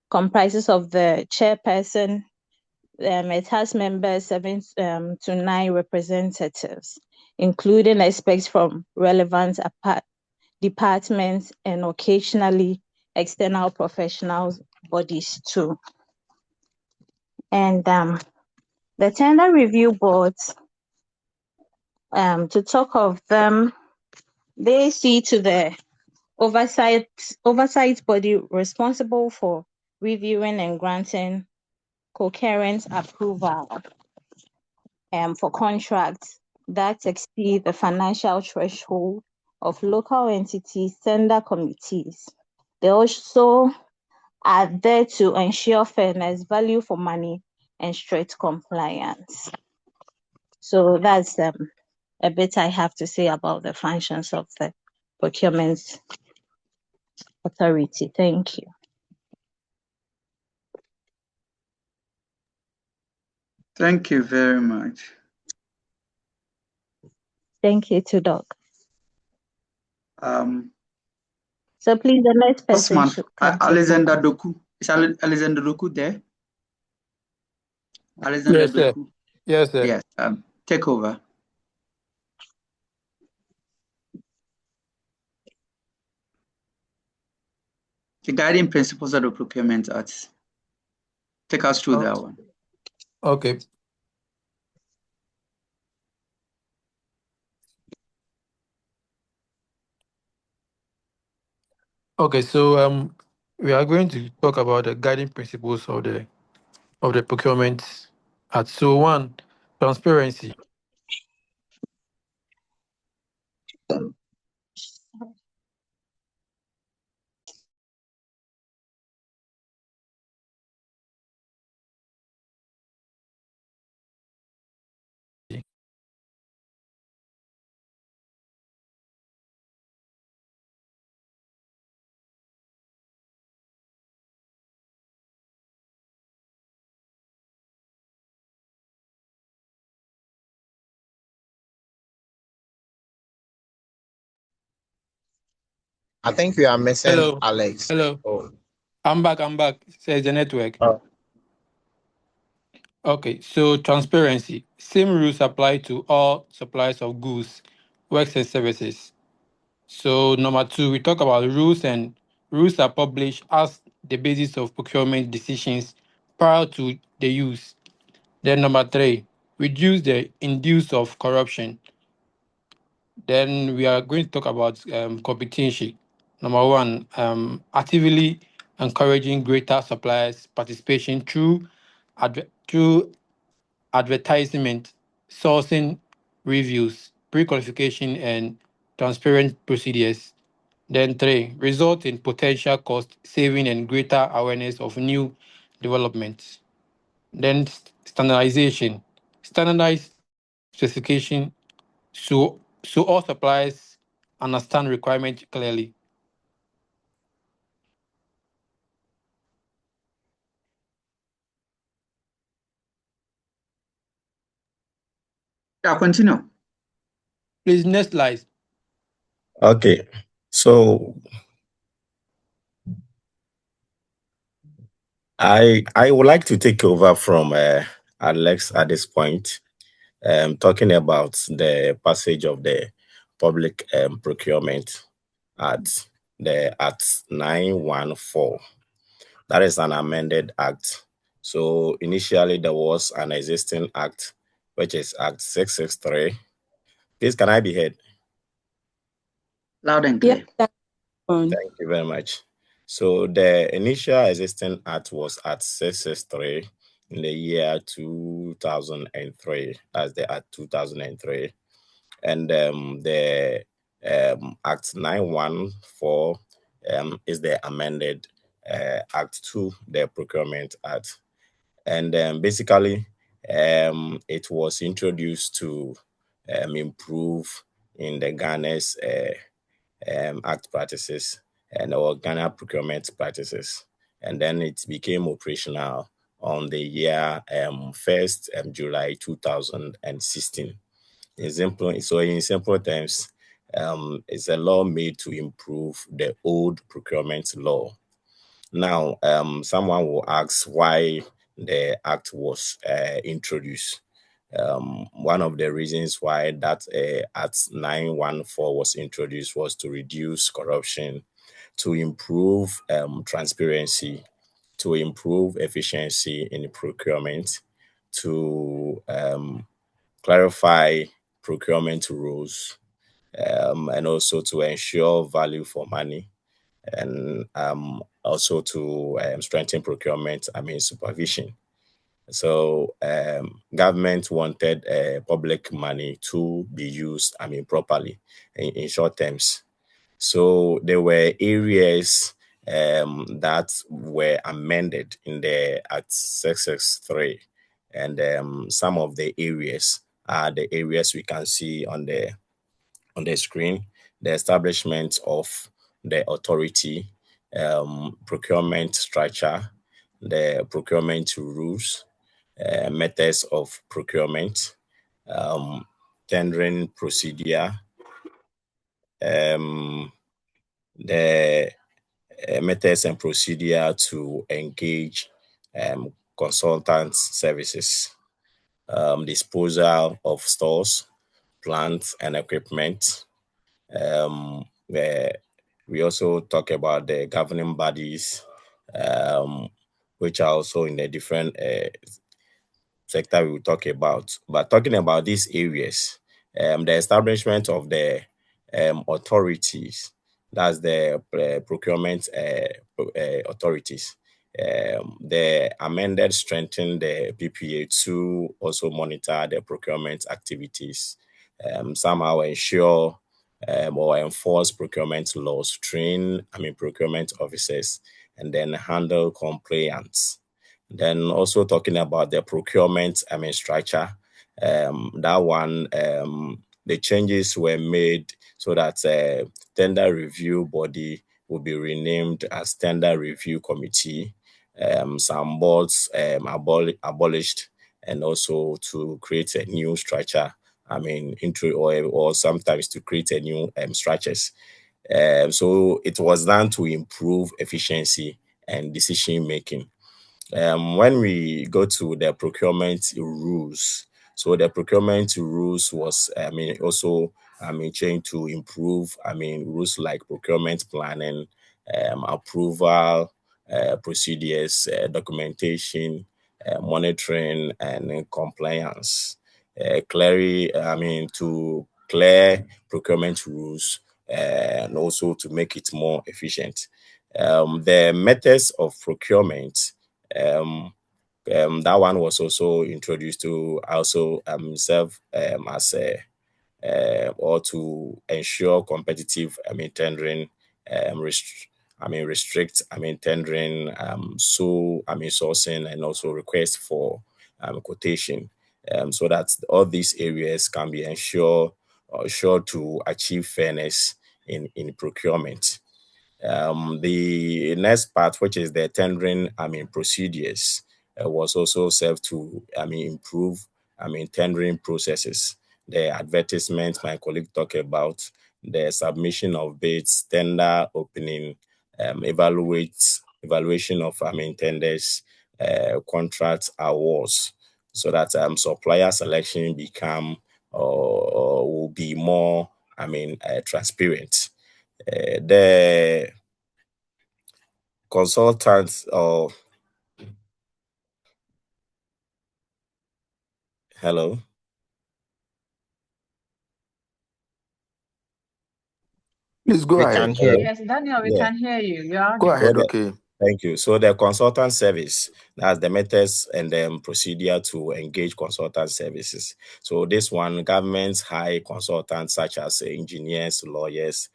comprises of the chairperson. It has members 7 to 9 representatives, including experts from relevant departments and occasionally external professional bodies too. And the tender review boards, to talk of them, they see to the oversight body responsible for reviewing and granting concurrent approval for contracts that exceed the financial threshold of local entities, tender committees. They also are there to ensure fairness, value for money, and strict compliance. So that's a bit I have to say about the functions of the procurement authority. Thank you. Thank you very much. Thank you to Doc. So please, the next person Osman, should come. Alexander Doku. Is Alexander Doku there? Alexander Yes, sir. Doku. Yes, sir. Yes. Take over. The guiding principles of the Procurement Act. Take us through that one. Okay. Okay, so we are going to talk about the guiding principles of the Procurement Act. So 1, transparency. I think we are missing Hello. Alex. Hello. Oh. I'm back. Says the network. Oh. Okay, so transparency. Same rules apply to all suppliers of goods, works, and services. So number 2, we talk about rules, and rules are published as the basis of procurement decisions prior to the use. Then number 3, reduce the induce of corruption. Then we are going to talk about competency. Number 1, actively encouraging greater suppliers' participation through advertisement, sourcing reviews, pre-qualification, and transparent procedures. Then 3, result in potential cost saving and greater awareness of new developments. Then standardization, standardized specification so all suppliers understand requirements clearly. Yeah, continue. Please, next slide. Okay, so I would like to take over from Alex at this point, talking about the passage of the Public Procurement Act, the Act 914. That is an amended act. So initially there was an existing act, which is Act 663. Please, can I be heard? Loud and clear. Yes, Thank you very much. So the initial existing act was at 663 in the year 2003. That's the Act 2003. And the Act 914 is the amended Act 2, the Procurement Act. And basically, it was introduced to improve in the Ghana's act practices and our Ghana procurement practices. And then it became operational on the year 1st July 2016. In simple terms, it's a law made to improve the old procurement law. Now, someone will ask why the act was introduced. One of the reasons why that Act 914 was introduced was to reduce corruption, to improve transparency, to improve efficiency in procurement, to clarify procurement rules, and also to ensure value for money, and also to strengthen procurement, supervision. So government wanted public money to be used, properly in short terms. So there were areas that were amended in the Act 663, and some of the areas are the areas we can see on the screen: the establishment of the authority, procurement structure, the procurement rules, methods of procurement, tendering procedure, the methods and procedure to engage consultant services, disposal of stores, plants, and equipment. We also talk about the governing bodies, which are also in a different sector we will talk about. But talking about these areas, the establishment of the authorities, that's the procurement authorities. The amended strengthened the PPA to also monitor the procurement activities, somehow ensure or enforce procurement laws, train procurement officers, and then handle compliance. Then also talking about the procurement structure, that one, the changes were made so that tender review body will be renamed as tender review committee. Some boards abolished, and also to create a new structure. Or sometimes to create a new structures. So it was done to improve efficiency and decision making. When we go to the procurement rules, so the procurement rules was, also, changed to improve, rules like procurement planning, approval, procedures, documentation, monitoring, and compliance. To clear procurement rules, and also to make it more efficient. The methods of procurement, that one was also introduced to also serve as a or to ensure competitive tendering, restrict tendering, sourcing, and also request for quotation, so that all these areas can be ensured sure to achieve fairness in procurement. The next part, which is the tendering, procedures, was also served to, improve, tendering processes. the advertisement my colleague talked about, the submission of bids, tender opening, evaluation of tenders, contract awards, so that supplier selection become or will be more transparent. The consultants or hello. Please go We ahead. can hear you. Yes, Daniel, we Yeah. can hear you. You're Go audible. ahead, okay. Thank you. So the consultant service, that's the methods and the procedure to engage consultant services. So this one, governments hire consultants such as engineers, lawyers,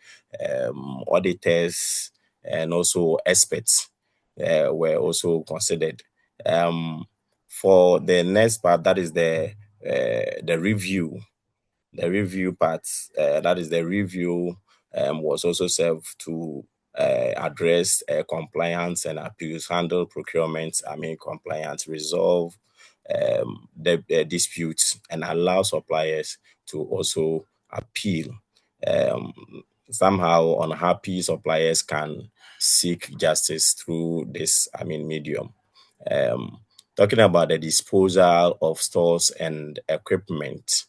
auditors, and also experts were also considered. For the next part, that is the review. The review part, that is the review, was also served to address compliance and appeals, handle procurement, compliance, resolve the disputes, and allow suppliers to also appeal. Um, Somehow, unhappy suppliers can seek justice through this, medium. Um, Talking about the disposal of stores and equipment,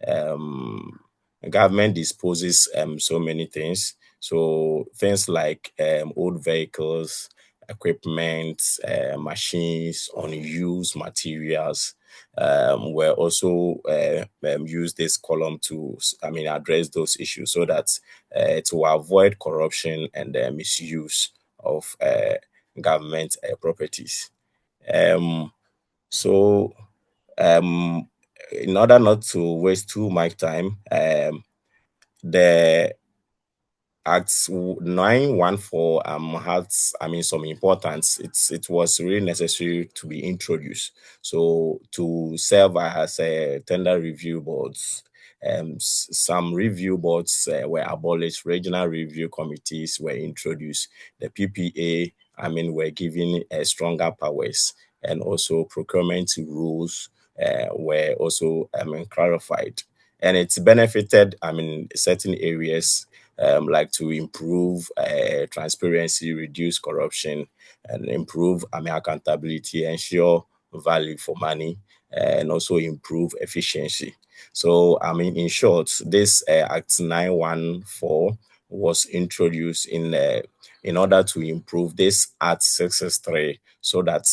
um, government disposes so many things. So things like old vehicles, equipment, machines, unused materials were also use this column to address those issues, so that to avoid corruption and misuse of government properties. So in order not to waste too much time, the Act 914 has some importance. It was really necessary to be introduced. So to serve as a tender review boards, some review boards were abolished. Regional review committees were introduced. The PPA, were given stronger powers, and also procurement rules were also clarified, and it's benefited certain areas, like to improve transparency, reduce corruption, and improve accountability, ensure value for money, and also improve efficiency. So in short, this Act 914 was introduced in order to improve this Act 663, so that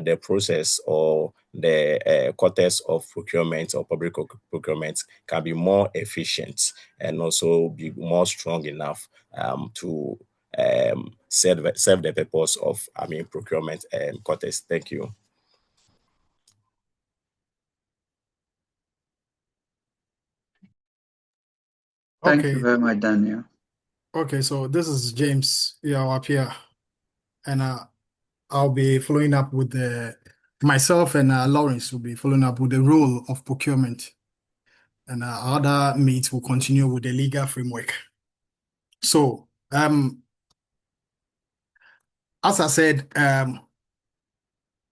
the process or the quarters of procurement or public procurement can be more efficient, and also be more strong enough to serve the purpose of procurement quarters. Thank you. Thank you Okay. very much, Daniel. Okay, so this is James up here, and I'll be following up with myself, and Lawrence will be following up with the role of procurement, and other mates will continue with the legal framework. So, as I said,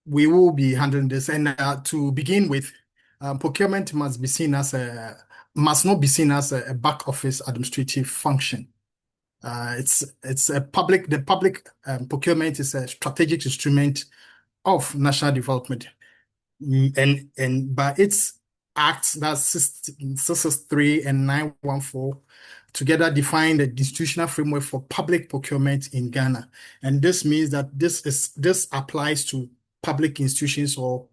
we will be handling this, and to begin with, procurement must not be seen as a back office administrative function. It's a public. The public procurement is a strategic instrument of national development, and by its acts, that's 663 and 914, together define the institutional framework for public procurement in Ghana. And this means that this applies to public institutions or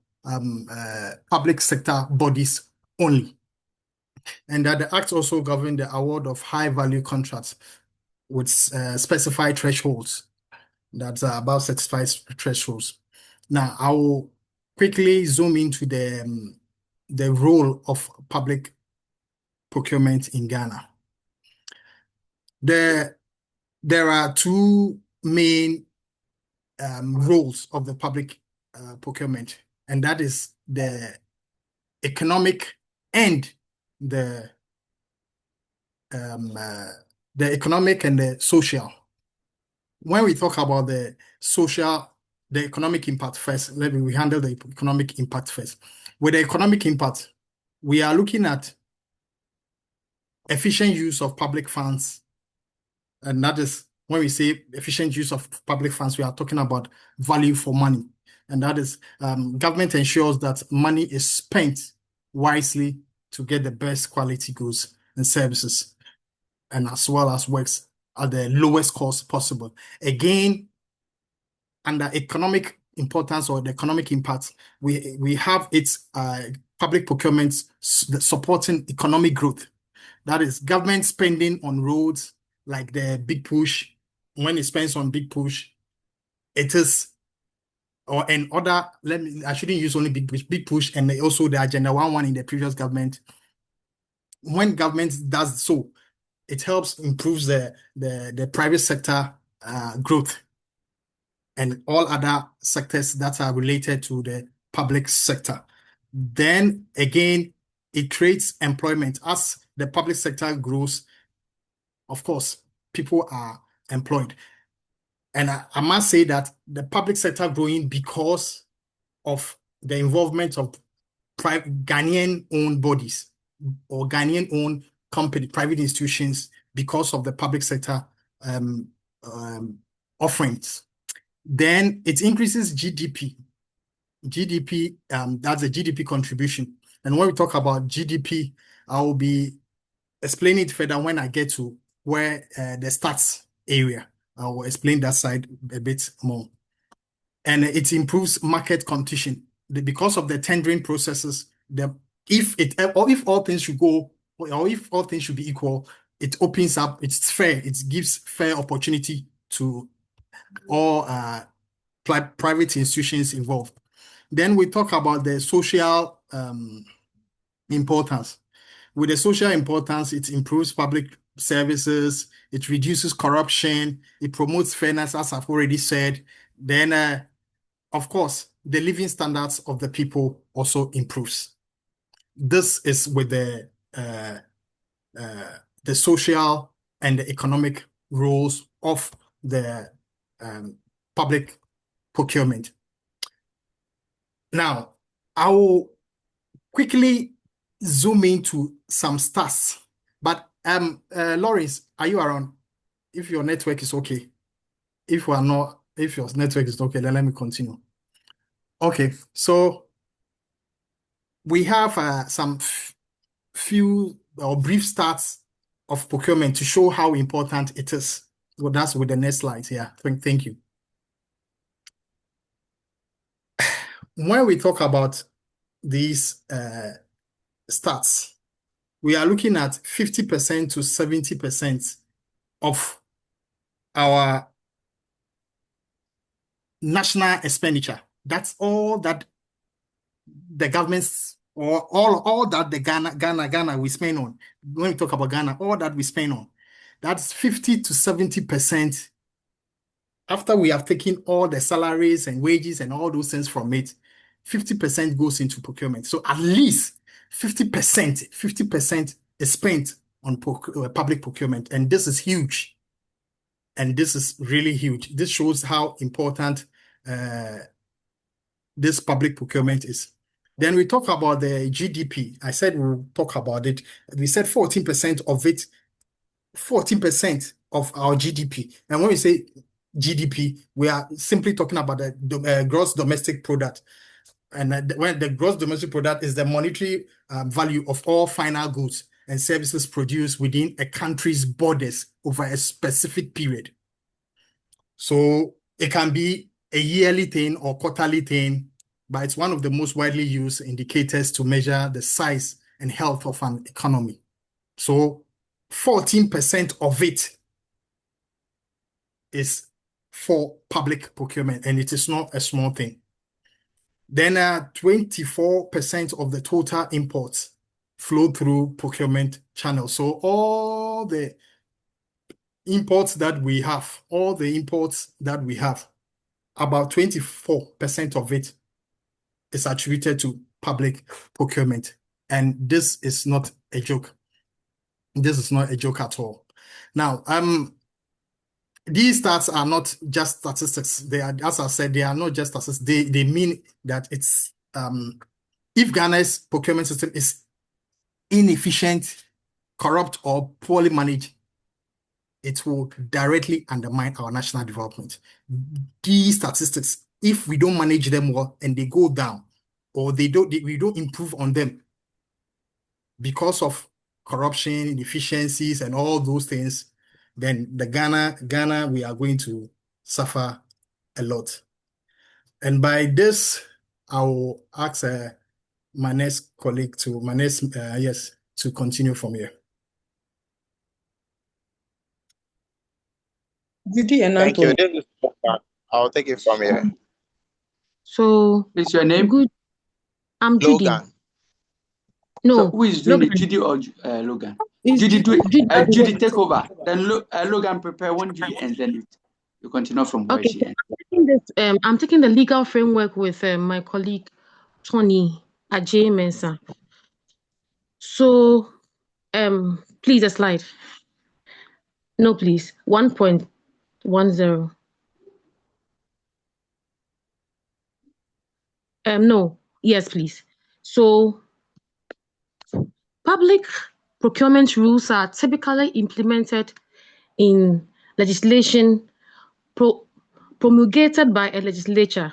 public sector bodies only, and that the act also govern the award of high value contracts with specified thresholds. That's about 65 thresholds. Now, I will quickly zoom into the role of public procurement in Ghana. There are two main roles of the public procurement, and that is the economic and the economic and the social. When we talk about the economic impact first, we handle the economic impact first. With the economic impact, we are looking at efficient use of public funds. And that is, when we say efficient use of public funds, we are talking about value for money. And that is, government ensures that money is spent wisely to get the best quality goods and services, and as well as works at the lowest cost possible. Again, under economic importance or the economic impact, we have its public procurement supporting economic growth. That is government spending on roads, like the big push. When it spends on big push, it is, or an other, I shouldn't use only big push, and also the Agenda 11 in the previous government. When government does so, it helps improves the private sector growth and all other sectors that are related to the public sector. Then again, it creates employment. As the public sector grows, of course, people are employed. And I must say that the public sector growing because of the involvement of Ghanaian-owned bodies or Ghanaian-owned company, private institutions, because of the public sector offerings. Then it increases GDP. GDP, that's a GDP contribution. And when we talk about GDP, I will be explaining it further when I get to where the stats area. I will explain that side a bit more. And it improves market competition. Because of the tendering processes, if all things should go, or if all things should be equal, it opens up, it's fair, it gives fair opportunity to all private institutions involved. Then we talk about the social importance. With the social importance, it improves public services, it reduces corruption, it promotes fairness, as I've already said. Then, of course, the living standards of the people also improves. This is with the social and the economic roles of the public procurement. Now, I will quickly zoom into some stats. But Lawrence, are you around? If your network is okay. If you are not, if your network is okay, then let me continue. Okay, so we have some few or brief stats of procurement to show how important it is. Well, that's with the next slide here. Thank you. When we talk about these stats, we are looking at 50% to 70% of our national expenditure. That's all that the governments, or all that the Ghana we spend on. When we talk about Ghana, all that we spend on, that's 50 to 70%. After we have taken all the salaries and wages and all those things from it, 50% goes into procurement. So at least 50% is spent on public procurement. And this is huge. And this is really huge. This shows how important this public procurement is. Then we talk about the GDP. I said we'll talk about it. We said 14% of it, 14% of our GDP. And when we say GDP, we are simply talking about the gross domestic product. And when the gross domestic product is the monetary value of all final goods and services produced within a country's borders over a specific period. So it can be a yearly thing or quarterly thing, but it's one of the most widely used indicators to measure the size and health of an economy. So 14% of it is for public procurement, and it is not a small thing. Then 24% of the total imports flow through procurement channels. So all the imports that we have, about 24% of it is attributed to public procurement. And this is not a joke. This is not a joke at all. Now, these stats are not just statistics. They are, as I said, they are not just statistics. They mean that it's if Ghana's procurement system is inefficient corrupt or poorly managed, it will directly undermine our national development. These statistics, if we don't manage them well and they go down, or we don't improve on them because of corruption, inefficiencies, and all those things, then the Ghana, we are going to suffer a lot. And by this, I will ask my next colleague to continue from here. Thank you. This is Logan. I'll take it from here. So, what's your name? Good. I'm Judy. Logan. No, So who is doing Logan. it, Judy or Logan? It's Judy, Judy. take over. Then Logan, prepare when Judy ends, then you continue from where she ends. I'm taking the legal framework with my colleague Tony Ajay Mensah. So, please, a slide. No, please. 1.10. No. Yes, please. So, public procurement rules are typically implemented in legislation promulgated by a legislature.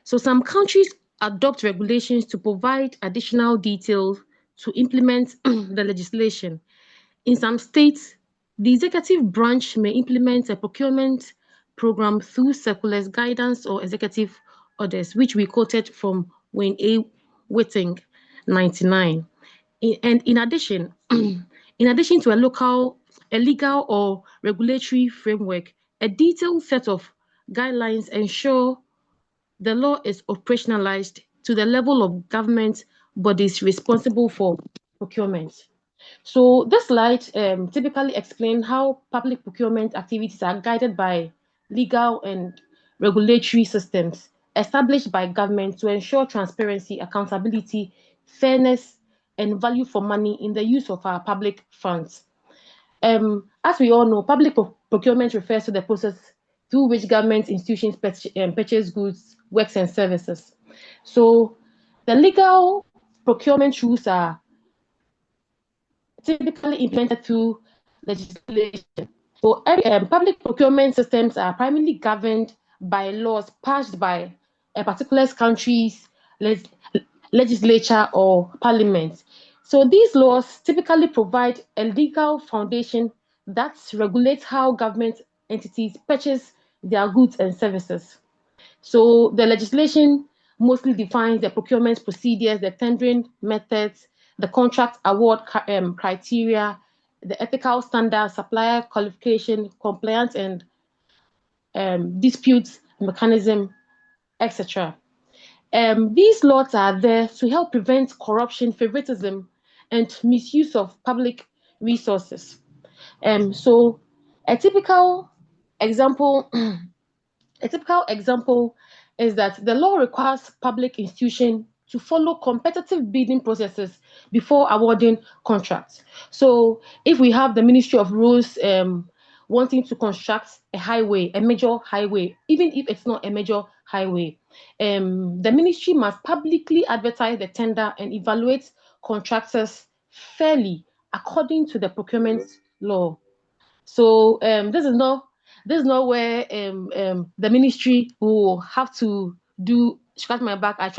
So some countries adopt regulations to provide additional details to implement the legislation. In some states, the executive branch may implement a procurement program through circulars, guidance, or executive orders, which we quoted from Wayne A. Whiting, 99. And in addition, in addition to a legal or regulatory framework, a detailed set of guidelines ensure the law is operationalized to the level of government bodies responsible for procurement. So this slide typically explains how public procurement activities are guided by legal and regulatory systems established by government to ensure transparency, accountability, fairness, and value for money in the use of our public funds. As we all know, public procurement refers to the process through which government institutions purchase goods, works, and services. So the legal procurement rules are typically implemented through legislation. So public procurement systems are primarily governed by laws passed by a particular country's legislature or parliament. So these laws typically provide a legal foundation that regulates how government entities purchase their goods and services. So the legislation mostly defines the procurement procedures, the tendering methods, the contract award criteria, the ethical standards, supplier qualification, compliance, and disputes mechanism, etc. These laws are there to help prevent corruption, favoritism, and misuse of public resources. So a typical example is that the law requires public institutions to follow competitive bidding processes before awarding contracts. So if we have the Ministry of Roads wanting to construct a highway, a major highway, even if it's not a major highway, the ministry must publicly advertise the tender and evaluate contractors fairly according to the procurement law. So this is not where the ministry will have to do scratch my back, I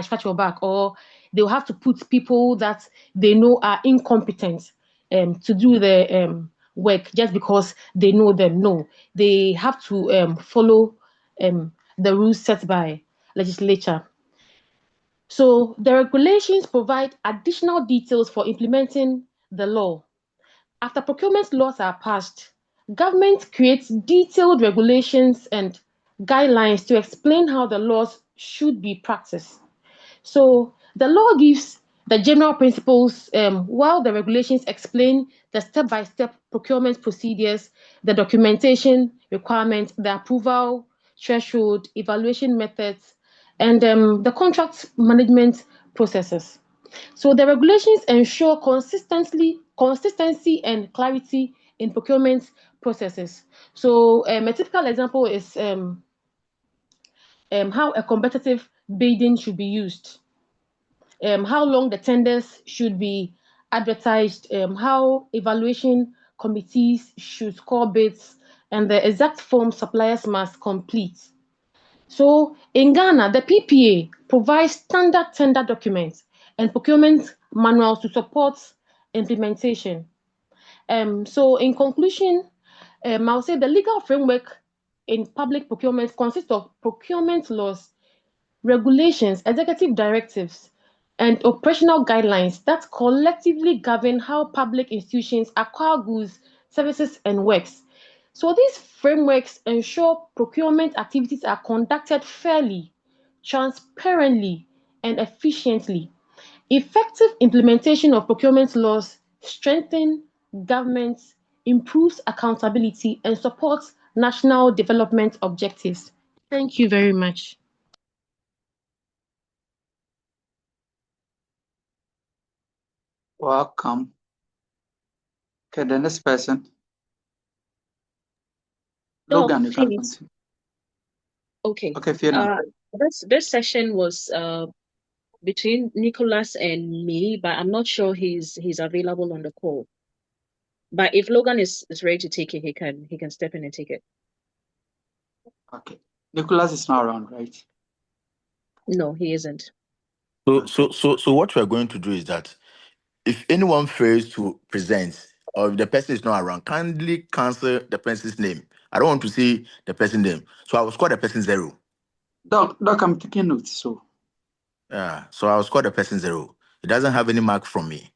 scratch your back, or they will have to put people that they know are incompetent to do the work just because they know them. No, they have to follow the rules set by legislature. So the regulations provide additional details for implementing the law. After procurement laws are passed, government creates detailed regulations and guidelines to explain how the laws should be practiced. So the law gives the general principles while the regulations explain the step-by-step procurement procedures, the documentation requirements, the approval threshold, evaluation methods, and the contract management processes. So the regulations ensure consistency and clarity in procurement processes. So a typical example is how a competitive bidding should be used, how long the tenders should be advertised how evaluation committees should score bids and the exact form suppliers must complete. So in Ghana, the PPA provides standard tender documents and procurement manuals to support implementation. So in conclusion, I'll say the legal framework in public procurement consists of procurement laws, regulations, executive directives, and operational guidelines that collectively govern how public institutions acquire goods, services, and works. So these frameworks ensure procurement activities are conducted fairly, transparently, and efficiently. Effective implementation of procurement laws strengthen government, improves accountability, and supports national development objectives. Thank you very much. Welcome. Okay, the next person. Logan, you can continue. Okay. Okay, Fiona. This session was between Nicholas and me, but I'm not sure he's available on the call. But if Logan is ready to take it, he can step in and take it. Okay. Nicholas is not around, right? No, he isn't. So what we're going to do is that if anyone fails to present or if the person is not around, kindly cancel the person's name. I don't want to see the person's name. So I will score the person 0. Doc, I'm taking notes, so. Yeah, so I will score the person 0. It doesn't have any mark from me.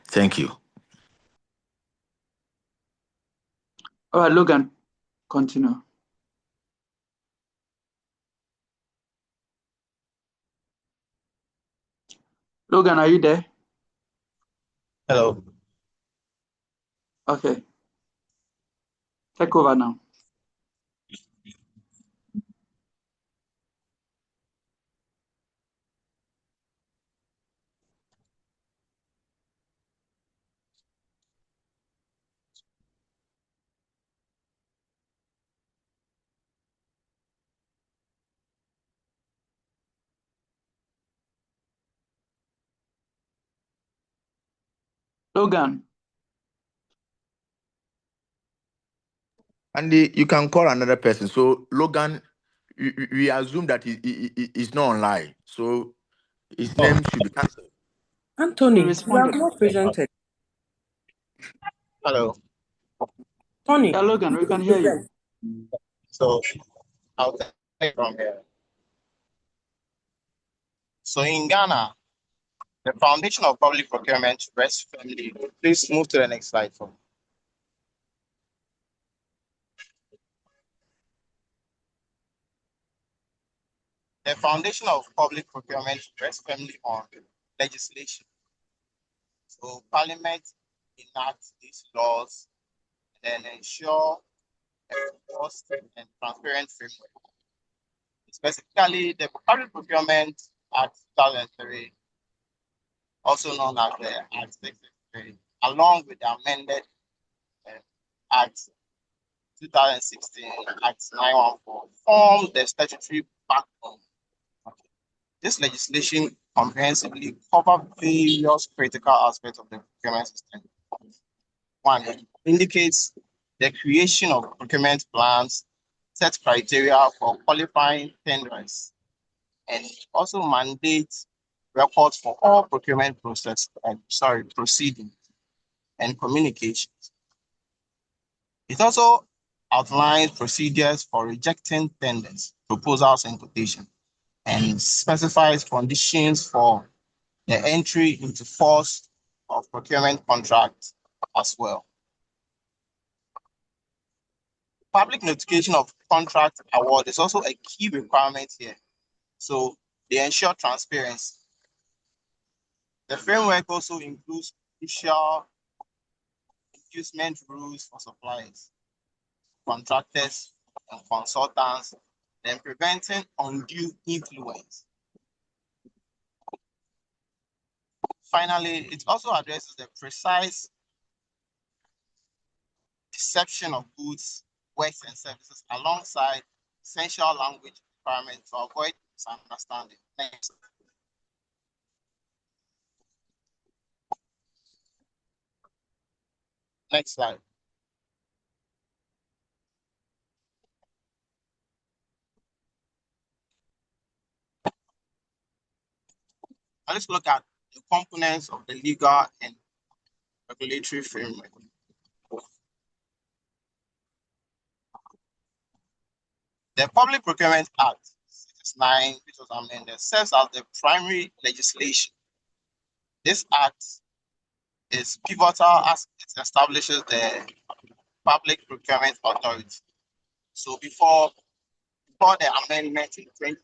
Thank you. All right, Logan, continue. Logan, are you there? Hello. Okay. Take over now. Logan. Andy, you can call another person. So Logan, we assume that he's not online. So his name should be cancelled. Anthony, you have not presented. Hello. Tony. Yeah, Logan, we can hear you. So I'll take from here. So in Ghana, the foundation of public procurement rests firmly. Please move to the next slide for me. The foundation of public procurement rests firmly on legislation. So Parliament enacts these laws and then ensure a robust and transparent framework. Specifically, the Public Procurement Act 2003, also known as the Act 63, along with the amended Act 2016, Act 914, form the statutory backbone. This legislation comprehensively covers various critical aspects of the procurement system. One, it indicates the creation of procurement plans, set criteria for qualifying tenders, and also mandates records for all procurement proceedings and communications. It also outlines procedures for rejecting tenders, proposals, and quotation, and specifies conditions for the entry into force of procurement contracts as well. Public notification of contract award is also a key requirement here. So they ensure transparency. The framework also includes crucial inducement rules for suppliers, contractors, and consultants, and preventing undue influence. Finally, it also addresses the precise deception of goods, works, and services alongside essential language requirements to avoid misunderstanding. Next. Next slide. Now let's look at the components of the legal and regulatory framework. The Public Procurement Act 69, which was amended, serves as the primary legislation. This act is pivotal as it establishes the Public Procurement Authority. So before the amendment in 20,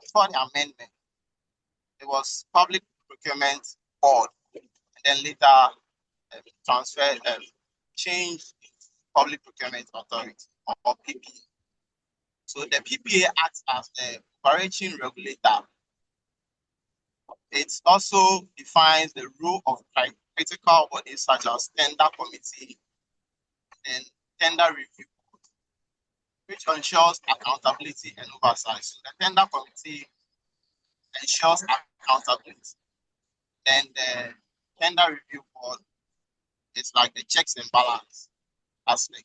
before the amendment, it was Public Procurement Board, and then later transferred, changed Public Procurement Authority or PPA. So the PPA acts as the operating regulator. It also defines the role of critical bodies such as tender committee and tender review, which ensures accountability and oversight. So the tender committee ensures accountability. Then the tender review board is like the checks and balance aspect.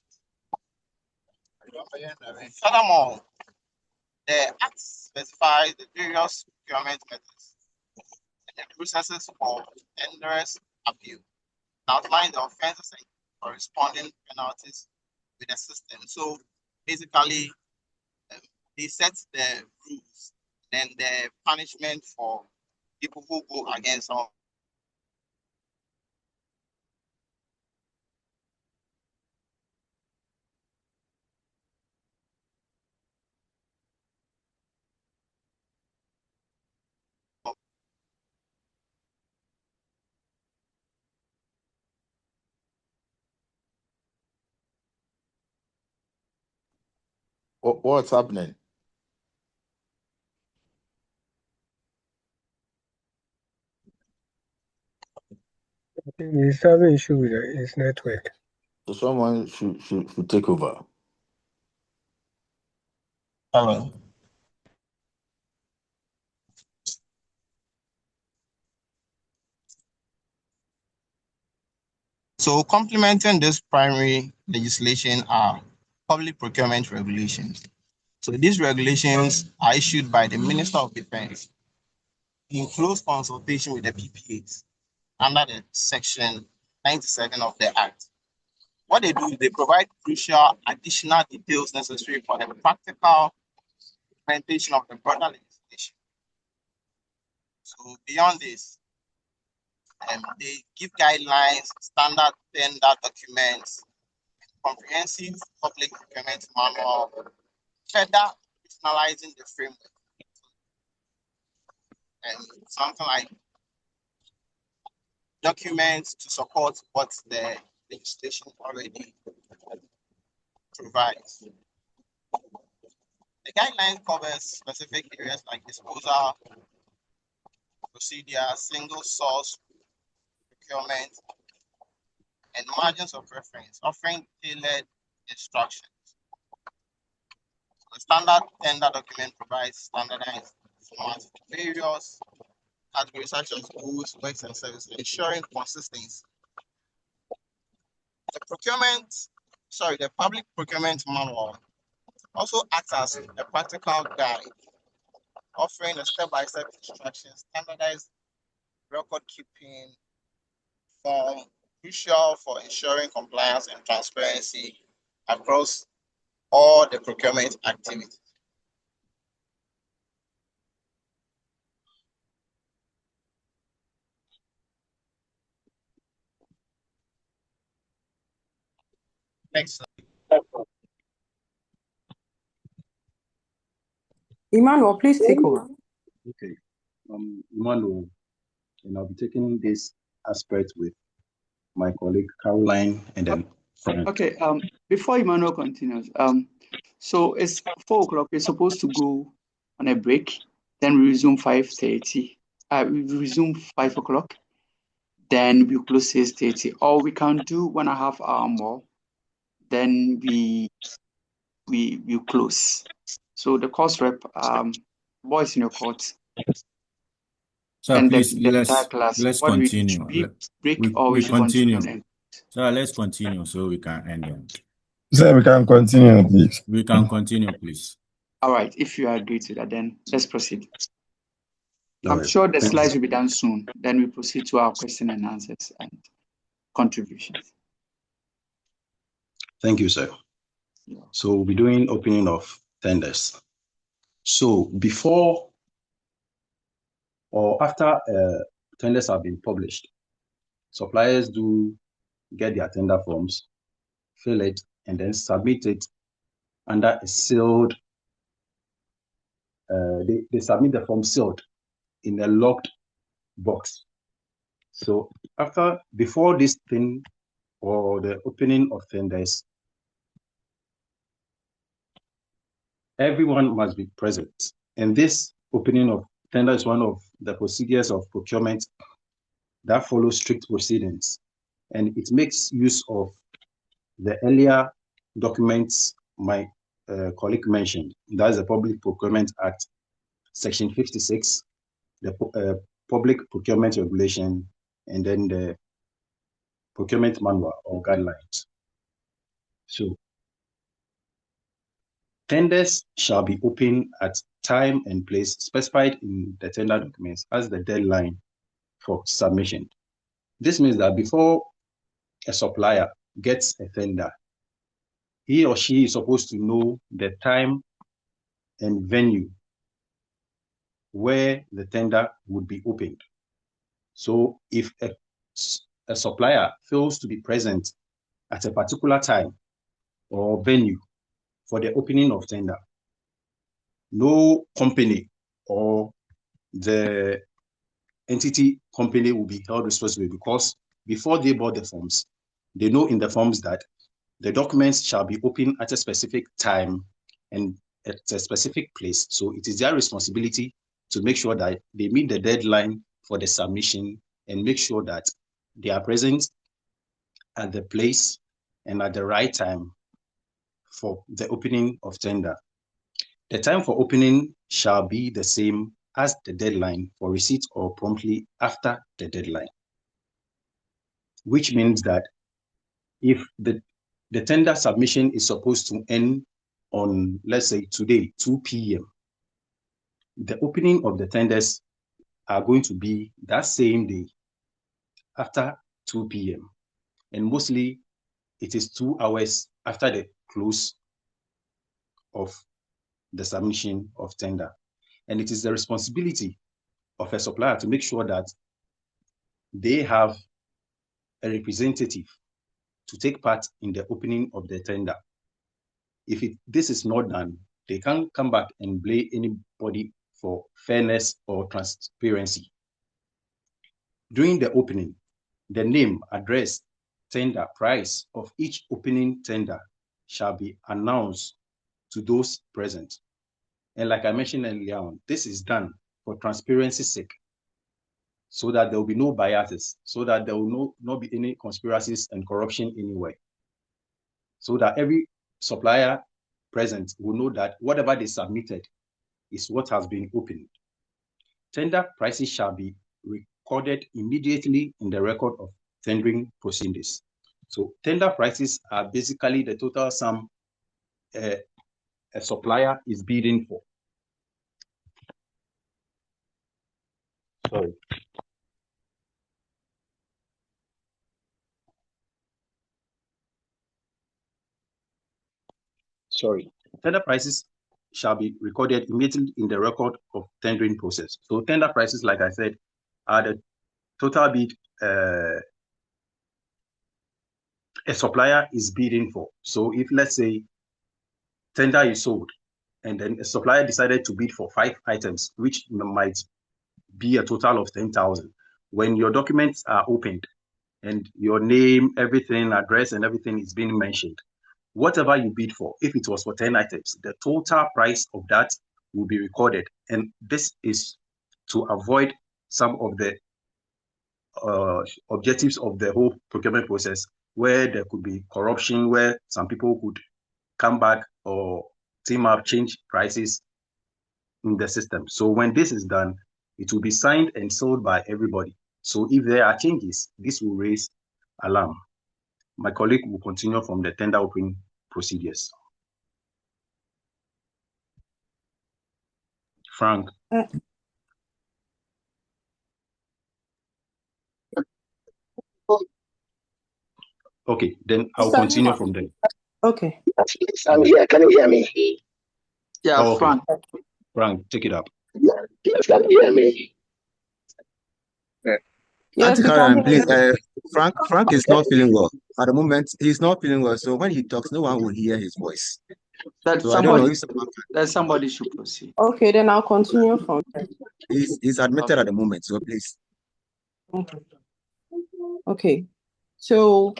Furthermore, the Act specifies the various procurement methods and the processes for tender's appeal, outline the offenses and corresponding penalties with the system. So basically, they set the rules and the punishment for people who go against some. What's happening? I think he's having issue with his network. So someone should take over. Hello. So complementing this primary legislation are public procurement regulations. So these regulations are issued by the Minister of Defense in close consultation with the PPAs under the Section 97 of the Act. What they do is they provide crucial additional details necessary for the practical implementation of the broader legislation. So beyond this, they give guidelines, standard tender documents, comprehensive public procurement manual, further personalizing the framework, and something like documents to support what the legislation already provides. The guideline covers specific areas like disposal, procedure, single source procurement, and margins of reference, offering tailored instructions. The standard tender document provides standardized formats for various categories such as goods, works, and services, ensuring consistency. The public procurement manual also acts as a practical guide, offering a step-by-step instructions, standardized record keeping form, crucial for ensuring compliance and transparency across all the procurement activities. Next slide. Emmanuel, please take over. Okay, Emmanuel, and I'll be taking this aspect with my colleague Caroline and then Frank. Okay, before Emmanuel continues, so it's 4 o'clock. We're supposed to go on a break, then we resume 5:30. We resume 5 o'clock, then we close 6:30. Or we can do 1.5 hour more, then we close. So the course rep, boys in your court. So and please the entire let's class. let's What continue. should we break or we should continue. continue? So let's continue so we can end it. Sir, we can continue, please. We can continue, please. All right. If you agree to that, then let's proceed. All I'm right. sure the Thank slides will be done soon. Then we proceed to our question and answers and contributions. Thank you, sir. Yeah. So we'll be doing opening of tenders. So before or after tenders have been published, suppliers do get their tender forms, fill it, and then submit it under a sealed. They submit the form sealed in a locked box. So before this thing or the opening of tenders, everyone must be present. And this opening of tender is one of the procedures of procurement that follows strict proceedings. And it makes use of the earlier documents my colleague mentioned. That's the Public Procurement Act, Section 56, the Public Procurement Regulation, and then the Procurement Manual or Guidelines. So tenders shall be open at time and place specified in the tender documents as the deadline for submission. This means that before a supplier gets a tender, he or she is supposed to know the time and venue where the tender would be opened. So if a supplier fails to be present at a particular time or venue for the opening of tender, no company or the entity company will be held responsible, because before they bought the forms, they know in the forms that the documents shall be open at a specific time and at a specific place. So it is their responsibility to make sure that they meet the deadline for the submission and make sure that they are present at the place and at the right time for the opening of tender. The time for opening shall be the same as the deadline for receipt or promptly after the deadline, which means that if the tender submission is supposed to end on, let's say today, 2 p.m., the opening of the tenders are going to be that same day after 2 p.m. And mostly it is 2 hours after the close of the submission of tender. And it is the responsibility of a supplier to make sure that they have a representative to take part in the opening of the tender. If this is not done, they can't come back and blame anybody for fairness or transparency. During the opening, the name, address, tender, price of each opening tender shall be announced to those present. And like I mentioned earlier on, this is done for transparency's sake, so that there will be no biases, so that there will not be any conspiracies and corruption anywhere, so that every supplier present will know that whatever they submitted is what has been opened. Tender prices shall be recorded immediately in the record of tendering proceedings. So tender prices are basically the total sum a supplier is bidding for. Tender prices shall be recorded immediately in the record of tendering process. So tender prices, like I said, are the total bid a supplier is bidding for. So if, let's say, tender is sold and then a supplier decided to bid for 5 items, which might be a total of 10,000. When your documents are opened and your name, everything, address, and everything is being mentioned, whatever you bid for, if it was for 10 items, the total price of that will be recorded. And this is to avoid some of the objectives of the whole procurement process, where there could be corruption, where some people could come back or team up, change prices in the system. So when this is done, it will be signed and sold by everybody. So if there are changes, this will raise alarm. My colleague will continue from the tender opening procedures. Frank. Okay, then I'll continue from there. Okay. I'm here. Can you hear me? Yeah, Oh, okay. Frank. Frank, take it up. Yes, can you hear me? Yes, Auntie we Caroline, can hear please. you. Frank is not feeling well at the moment. He's not feeling well, so when he talks, no one will hear his voice. That So I don't know somebody, if someone that somebody should proceed. Okay, then I'll continue from there. he's admitted at the moment. So please. Okay. So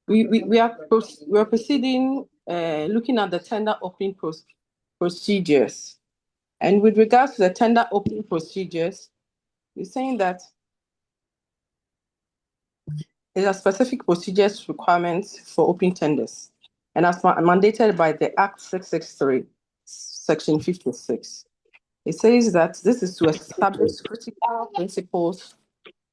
we are proceeding, looking at the tender opening procedures. And with regards to the tender opening procedures, we're saying that there are specific procedures requirements for open tenders, and as mandated by the Act 663, Section 56. It says that this is to establish critical principles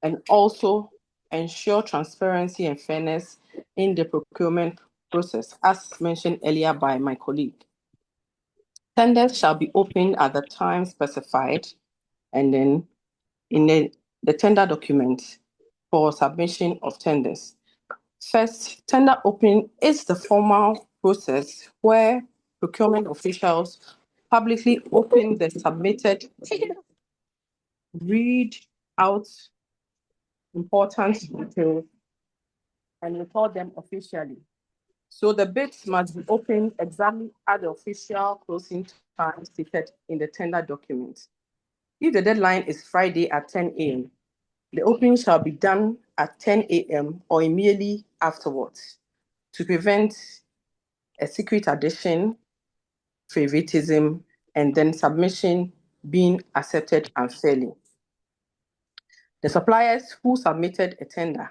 and also ensure transparency and fairness in the procurement process, as mentioned earlier by my colleague. Tenders shall be opened at the time specified, and then in the tender document for submission of tenders. First, tender opening is the formal process where procurement officials publicly open the submitted, read out important details, and report them officially. So the bids must be opened exactly at the official closing time stated in the tender document. If the deadline is Friday at 10 a.m., the opening shall be done at 10 a.m. or immediately afterwards to prevent a secret addition, favoritism, and then submission being accepted unfairly. The suppliers who submitted a tender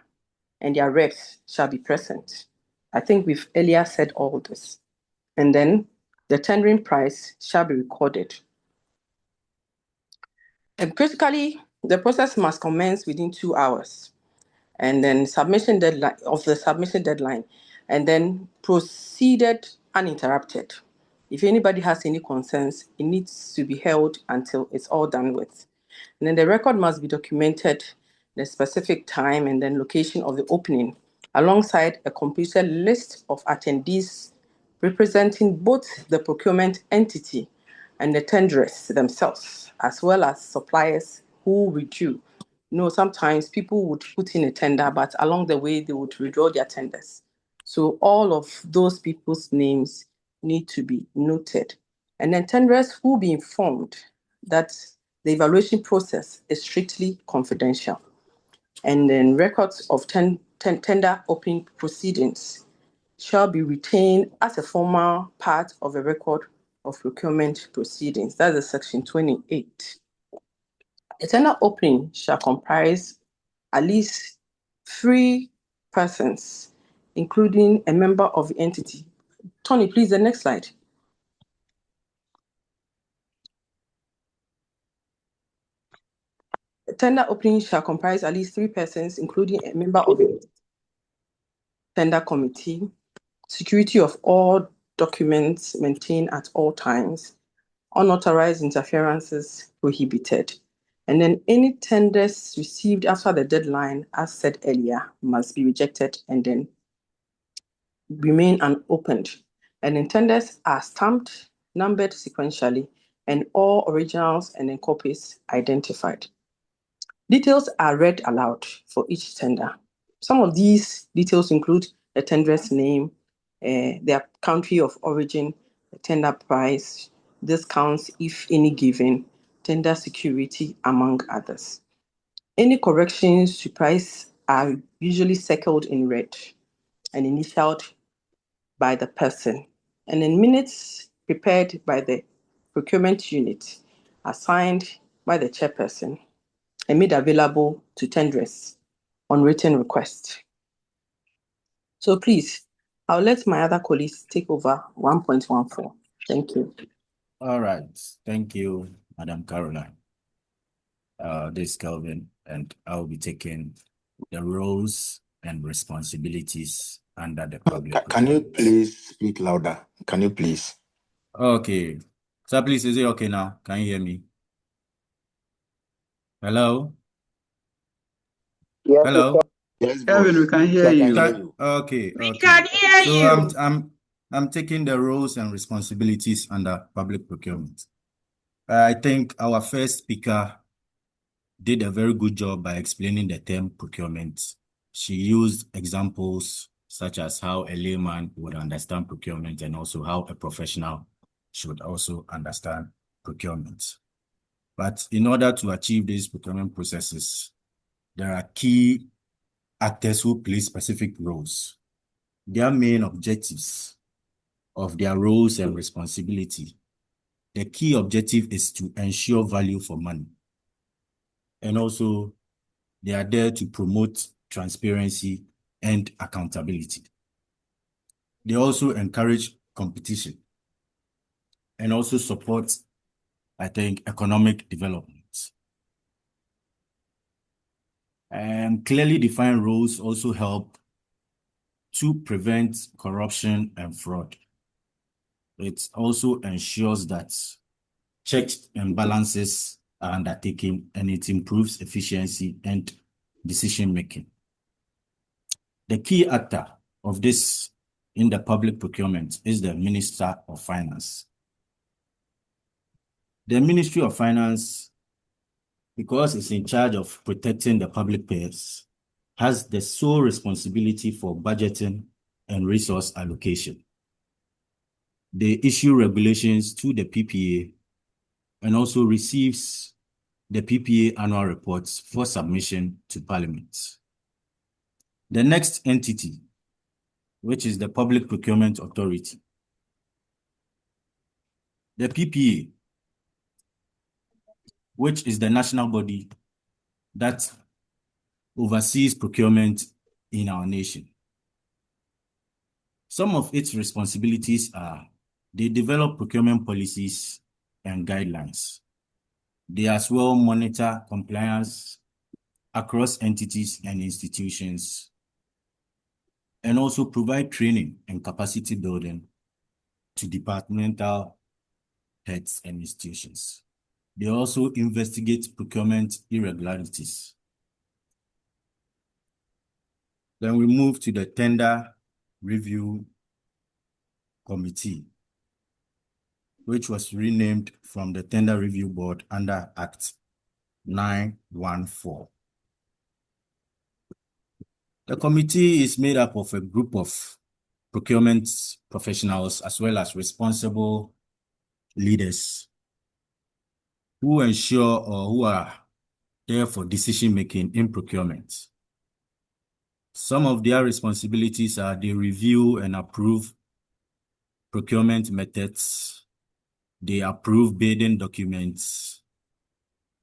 and their reps shall be present. I think we've earlier said all this. And then the tendering price shall be recorded. And critically, the process must commence within 2 hours. And then submission deadline, and then proceeded uninterrupted. If anybody has any concerns, it needs to be held until it's all done with. And then the record must be documented, the specific time and then location of the opening, alongside a completed list of attendees representing both the procurement entity and the tenderers themselves, as well as suppliers who withdrew. Sometimes people would put in a tender, but along the way, they would withdraw their tenders. So all of those people's names need to be noted. And then tenderers will be informed that the evaluation process is strictly confidential. And then records of tender opening proceedings shall be retained as a formal part of the record of procurement proceedings. That's the Section 28. A tender opening shall comprise at least 3 persons, including a member of the entity. Tony, please, the next slide. A tender opening shall comprise at least 3 persons, including a member of the tender committee, security of all documents maintained at all times, unauthorized interferences prohibited. And then any tenders received after the deadline, as said earlier, must be rejected and then remain unopened. And then tenders are stamped, numbered sequentially, and all originals and then copies identified. Details are read aloud for each tender. Some of these details include the tender's name, their country of origin, the tender price, discounts if any given, tender security, among others. Any corrections to price are usually circled in red and initialed by the person. And then minutes prepared by the procurement unit are signed by the chairperson and made available to tenderers on written request. So please, I'll let my other colleagues take over 1.14. Thank you. All right. Thank you, Madam Caroline. This is Kelvin, and I'll be taking the roles and responsibilities under the public Can you procurement. please speak louder? Can you please? Okay. So please, is it okay now? Can you hear me? Hello? Yes, we Hello? Yes, Kevin, we boss. can hear I can you. hear you. Okay, We okay. can hear So you. I'm taking the roles and responsibilities under public procurement. I think our first speaker did a very good job by explaining the term procurement. She used examples such as how a layman would understand procurement and also how a professional should also understand procurement. But in order to achieve these procurement processes, there are key actors who play specific roles. Their main objectives of their roles and responsibility. The key objective is to ensure value for money. And also, they are there to promote transparency and accountability. They also encourage competition and also support, I think, economic development. And clearly defined roles also help to prevent corruption and fraud. It also ensures that checks and balances are undertaken and it improves efficiency and decision making. The key actor of this in the public procurement is the Minister of Finance. The Ministry of Finance, because it's in charge of protecting the public purse, has the sole responsibility for budgeting and resource allocation. They issue regulations to the PPA and also receives the PPA annual reports for submission to Parliament. The next entity, which is the Public Procurement Authority, the PPA, which is the national body that oversees procurement in our nation. Some of its responsibilities are they develop procurement policies and guidelines. They as well monitor compliance across entities and institutions, and also provide training and capacity building to departmental heads and institutions. They also investigate procurement irregularities. Then we move to the Tender Review Committee, which was renamed from the Tender Review Board under Act 914. The committee is made up of a group of procurement professionals as well as responsible leaders who ensure or who are there for decision-making in procurement. Some of their responsibilities are they review and approve procurement methods, they approve bidding documents,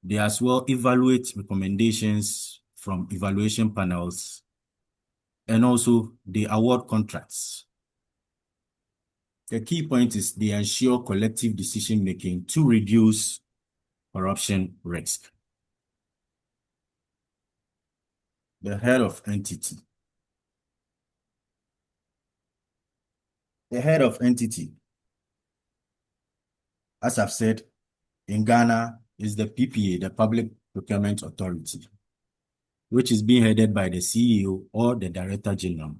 they as well evaluate recommendations from evaluation panels, and also they award contracts. The key point is they ensure collective decision-making to reduce corruption risk. The head of entity. The head of entity, as I've said, in Ghana is the PPA, the Public Procurement Authority, which is being headed by the CEO or the Director General.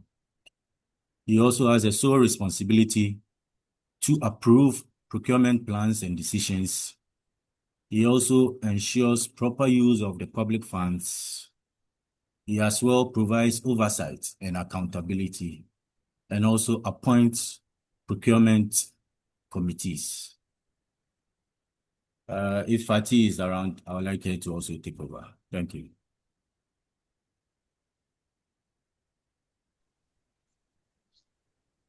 He also has a sole responsibility to approve procurement plans and decisions. He also ensures proper use of the public funds. He as well provides oversight and accountability, and also appoints procurement committees. If Fatih is around, I would like her to also take over. Thank you.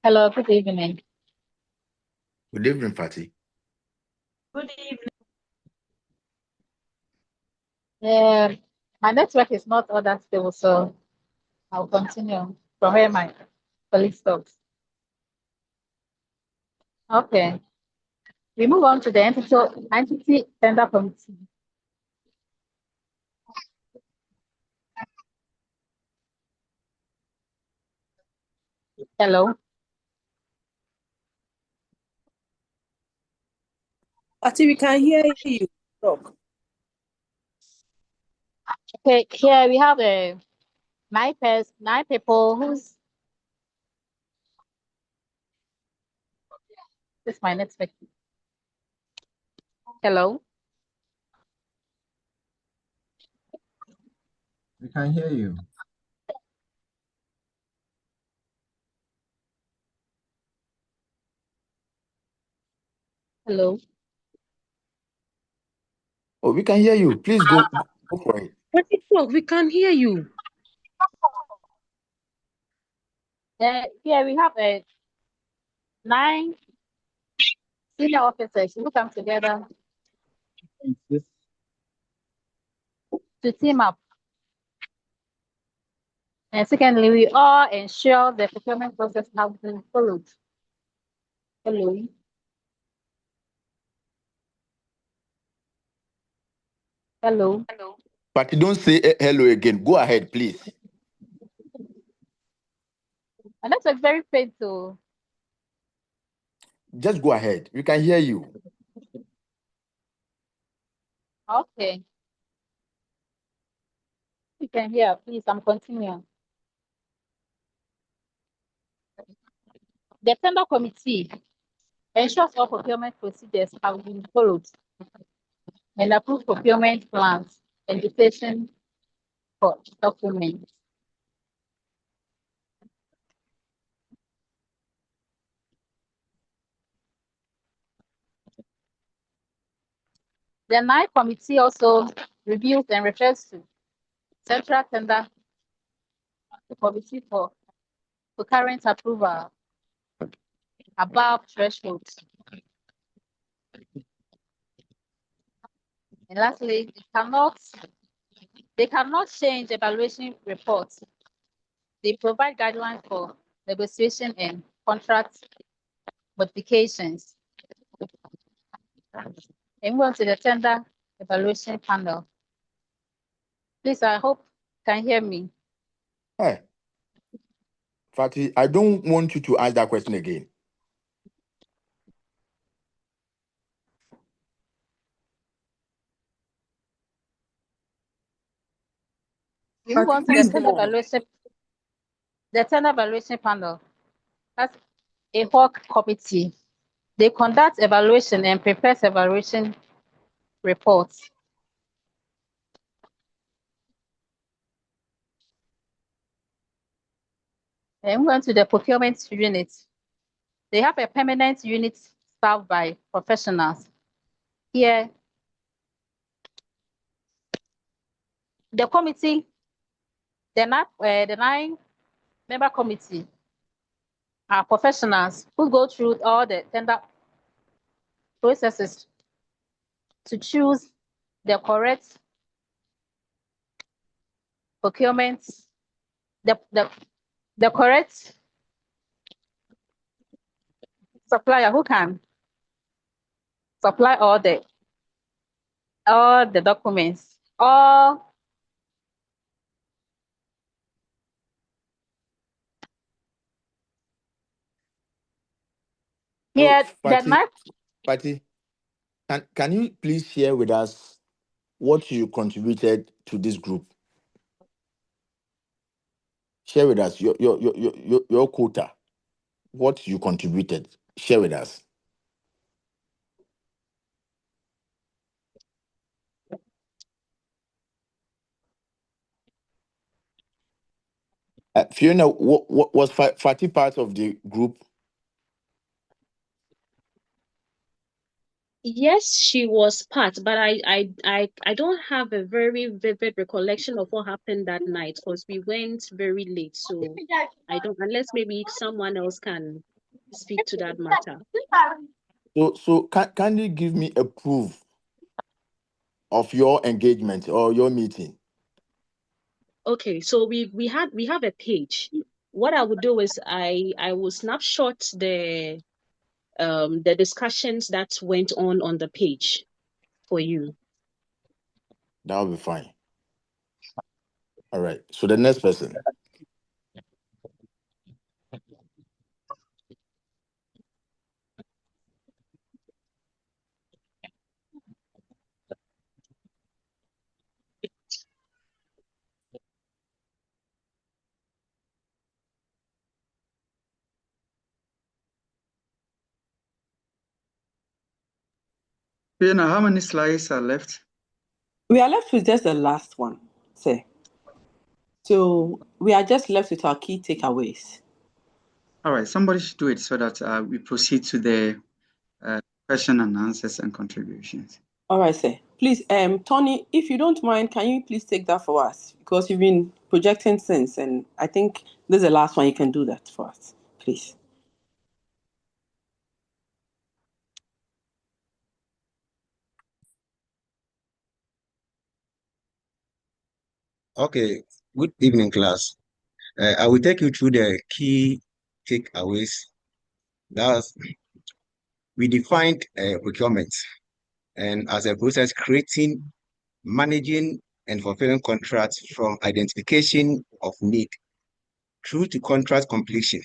Hello, good evening. Good evening, Fatih. Good evening. My network is not all that stable, so I'll continue from where my colleague stops. Okay. We move on to the entity tender committee. Hello. Ati, we can hear you. Talk. Okay, here we have nine people who's this is my network. Hello. We can hear you. Hello. Oh, we can hear you. Please go for it. But look, we can hear you. Here we have 9 senior officers who come together to team up. And secondly, we all ensure the procurement process has been followed. Hello. Hello. But you don't say hello again. Go ahead, please. And that's a very painful. Just go ahead. We can hear you. Okay. You can hear, please. I'm continuing. The tender committee ensures all procurement procedures have been followed and approve procurement plans and decision for documents. The NIE committee also reviews and refers to central tender committee for current approval above thresholds. And lastly, they cannot change evaluation reports. They provide guidelines for negotiation and contract modifications. And move on to the tender evaluation panel. Please, I hope you can hear me. Hey, Fatih, I don't want you to ask that question again. We move on to the tender evaluation panel. That's a HOC committee. They conduct evaluation and prepare evaluation reports. And move on to the procurement unit. They have a permanent unit staffed by professionals. Here, the committee, the 9-member committee are professionals who go through all the tender processes to choose the correct procurement, the correct supplier who can supply all the documents, all here. Fatih, can you please share with us what you contributed to this group? Share with us your quota, what you contributed. Share with us. Fiona, what was Fatih part of the group? Yes, she was part, but I don't have a very vivid recollection of what happened that night because we went very late. So I don't, unless maybe someone else can speak to that matter. So can you give me a proof of your engagement or your meeting? Okay, so we have a page. What I would do is I will snapshot the discussions that went on the page for you. That'll be fine. All right. So the next person. Fiona, how many slides are left? We are left with just the last one, sir. So we are just left with our key takeaways. All right, somebody should do it so that we proceed to the question and answers and contributions. All right, sir. Please, Tony, if you don't mind, can you please take that for us? Because you've been projecting since, and I think this is the last one. You can do that for us, please. Okay, good evening, class. I will take you through the key takeaways. That's we defined procurement and as a process creating, managing, and fulfilling contracts from identification of need through to contract completion.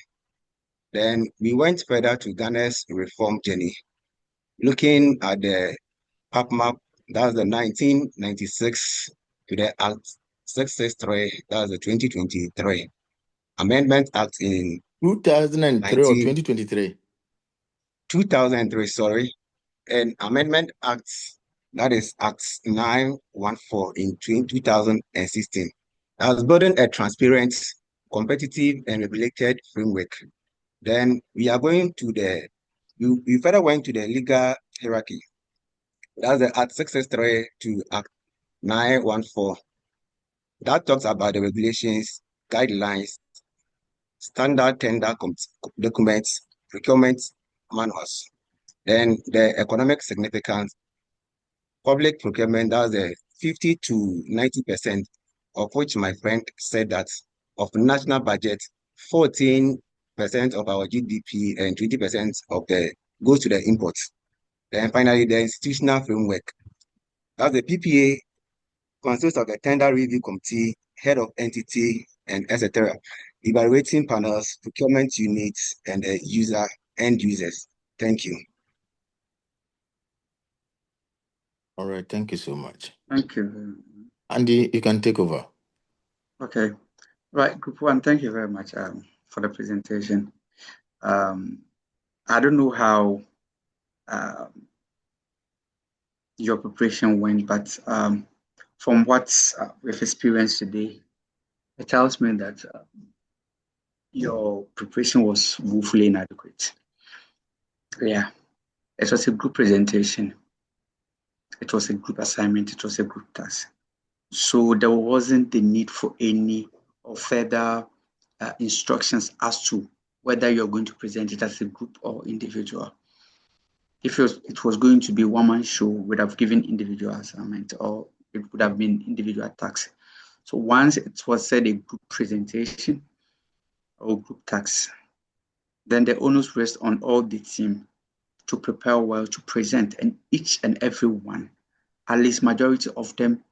Then we went further to Ghana's reform journey, looking at the PAP map, that's the 1996 to the Act 663, that's the 2023 Amendment Act in 2003 or 2023? 2003, sorry, and Amendment Act, that is Act 914 in 2016. That's building a transparent, competitive, and regulated framework. Then we are going to we further went to the legal hierarchy. That's the Act 663 to Act 914. That talks about the regulations, guidelines, standard tender documents, procurement manuals. Then the economic significance, public procurement, that's the 50 to 90%, of which my friend said that of national budget, 14% of our GDP and 20% of the goes to the imports. Then finally, the institutional framework. That's the PPA consists of a tender review committee, head of entity, and etc. Evaluating panels, procurement units, and the end users. Thank you. All right, thank you so much. Thank you. Andy, you can take over. Okay. Right, Group 1, thank you very much for the presentation. I don't know how your preparation went, but from what we've experienced today, it tells me that your preparation was woefully inadequate. Yeah, it was a group presentation. It was a group assignment. It was a group task. So there wasn't the need for any or further instructions as to whether you're going to present it as a group or individual. If it was going to be one-man show, we would have given individual assignment or it would have been individual tasks. So once it was said a group presentation or group tasks, then the onus rests on all the team to prepare well to present, and each and every one, at least majority of them,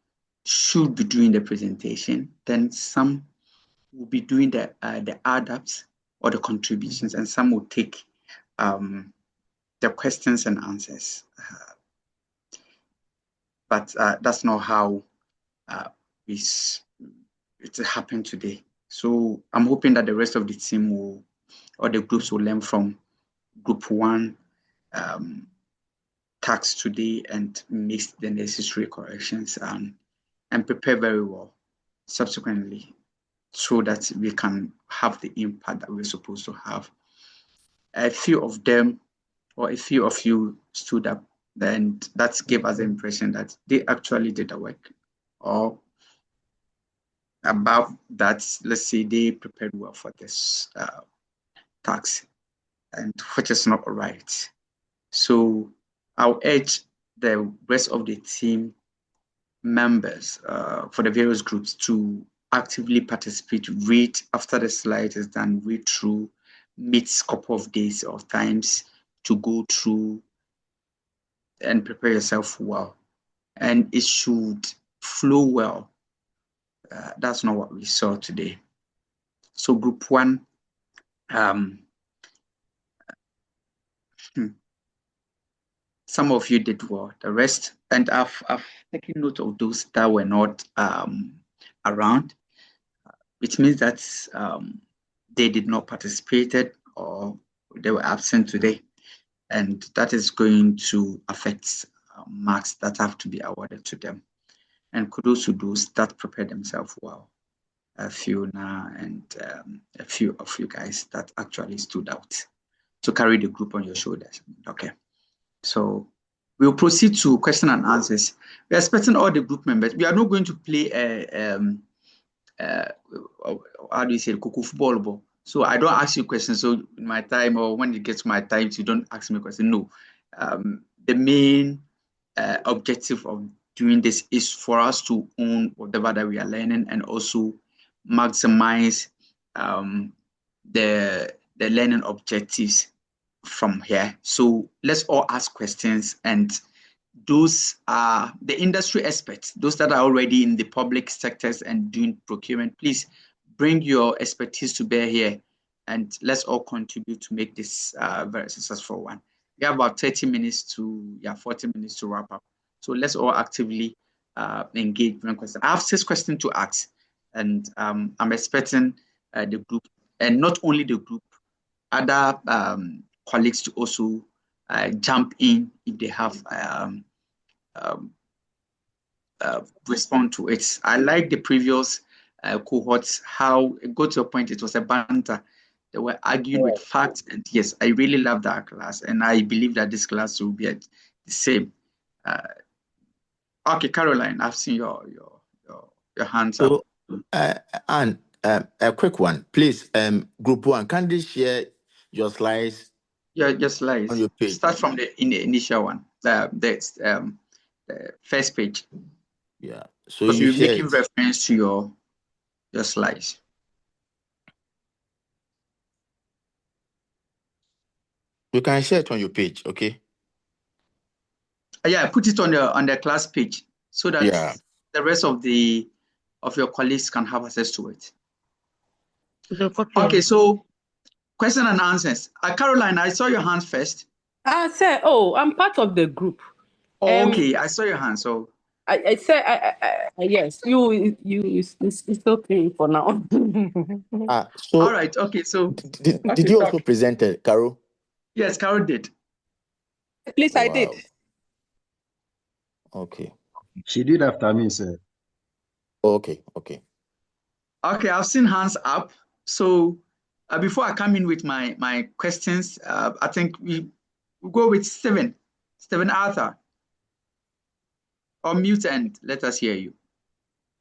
should be doing the presentation. Then some will be doing the add-ups or the contributions, and some will take the questions and answers. But that's not how it happened today. So I'm hoping that the rest of the team or the groups will learn from Group 1 task today and make the necessary corrections and prepare very well subsequently so that we can have the impact that we're supposed to have. A few of them or a few of you stood up, and that gave us the impression that they actually did the work, or above that, let's say they prepared well for this task, and which is not right. So I'll urge the rest of the team members for the various groups to actively participate, read after the slide is done, read through, meet a couple of days or times to go through and prepare yourself well. And it should flow well. That's not what we saw today. So Group 1, some of you did well, the rest, and I've taken note of those that were not around, which means that they did not participate or they were absent today, and that is going to affect marks that have to be awarded to them. And kudos to those that prepared themselves well. Fiona and a few of you guys that actually stood out to carry the group on your shoulders. Okay, so we'll proceed to question and answers. We are expecting all the group members. We are not going to play how do you say, cuckoo football ball. So I don't ask you questions. So in my time, or when it gets my time, you don't ask me questions. No, the main objective of doing this is for us to own whatever that we are learning and also maximize the learning objectives from here. So let's all ask questions, and those are the industry experts, those that are already in the public sectors and doing procurement. Please bring your expertise to bear here, and let's all contribute to make this very successful one. We have about 30 minutes to 40 minutes to wrap up. So let's all actively engage in questions. I have 6 questions to ask, and I'm expecting the group, and not only the group, other colleagues to also jump in if they have respond to it. I like the previous cohorts, how it got to a point, it was a banter. They were arguing with facts, and yes, I really love that class, and I believe that this class will be the same. Okay, Caroline, I've seen your hands up. And a quick one, please. Group 1, can you share your slides? Yeah, your slides on your page. Start from the initial one, the first page. Yeah. So you're making reference to your slides. You can share it on your page, okay? Yeah, put it on the class page so that the rest of your colleagues can have access to it. Okay, so question and answers. Caroline, I saw your hands first. Sir, I'm part of the group. Oh, okay, I saw your hand. So I said, yes, it's okay for now. So all right, okay. So did you also present it, Carol? Yes, Carol did. Please, I did. Okay. She did after me, sir. Okay. Okay, I've seen hands up. So before I come in with my questions, I think we go with Stephen Arthur. Unmute and let us hear you.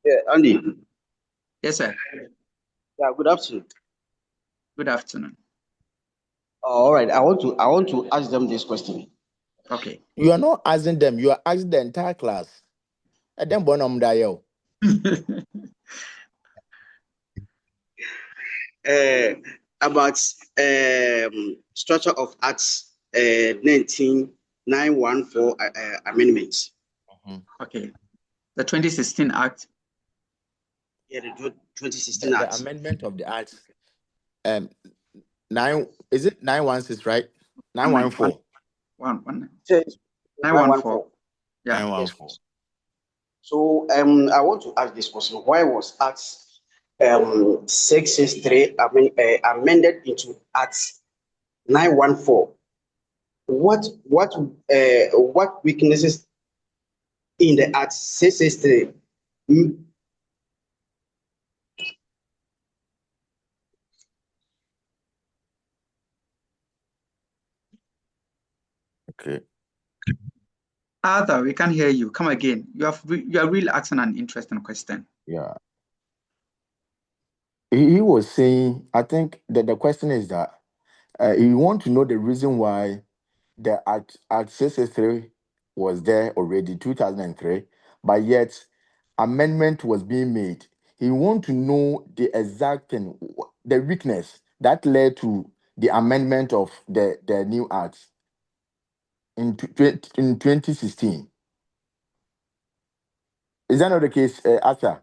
Yeah, Andy. Yes, sir. Yeah, good afternoon. Good afternoon. All right, I want to ask them this question. Okay. You are not asking them, you are asking the entire class. And then about Structure of Acts 19914 amendments. Okay. The 2016 Act. Yeah, the 2016 Act. The amendment of the Act. 916, right? 914. 914. Yeah. 914. Yes. So I want to ask this question: why was Act 663 amended into Act 914? What weaknesses in the Act 663? Okay. Arthur, we can hear you. Come again. You are really asking an interesting question. Yeah. He was saying, I think that the question is that he want to know the reason why the Act 663 was there already, 2003, but yet amendment was being made. He want to know the exact thing, the weakness that led to the amendment of the new Act in 2016. Is that not the case, Arthur?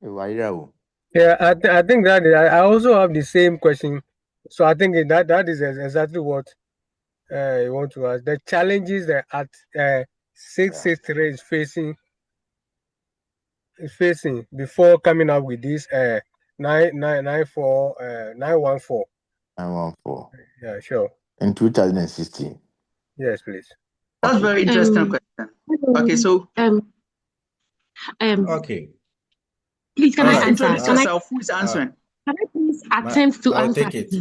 Yeah, I think that I also have the same question. So I think that is exactly what you want to ask. The challenges that at 663 is facing before coming up with this 914. 914. Yeah, sure. In 2016. Yes, please. That's Okay. very interesting question. Okay, so Okay. Please, can All I right. answer? introduce Can I yourself. Who is answering? can I please attempt to I'll answer? take it.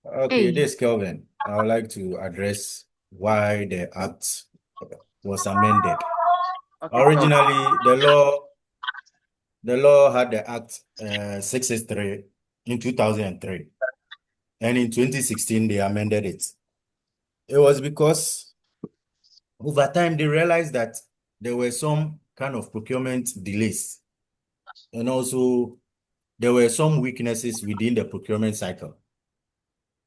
Okay, Hey, this is Kelvin. I would like to address why the act was amended. Okay, Originally, the law had the Act 663 in 2003, and in 2016 they amended it. It was because over time they realized that there were some kind of procurement delays, and also there were some weaknesses within the procurement cycle.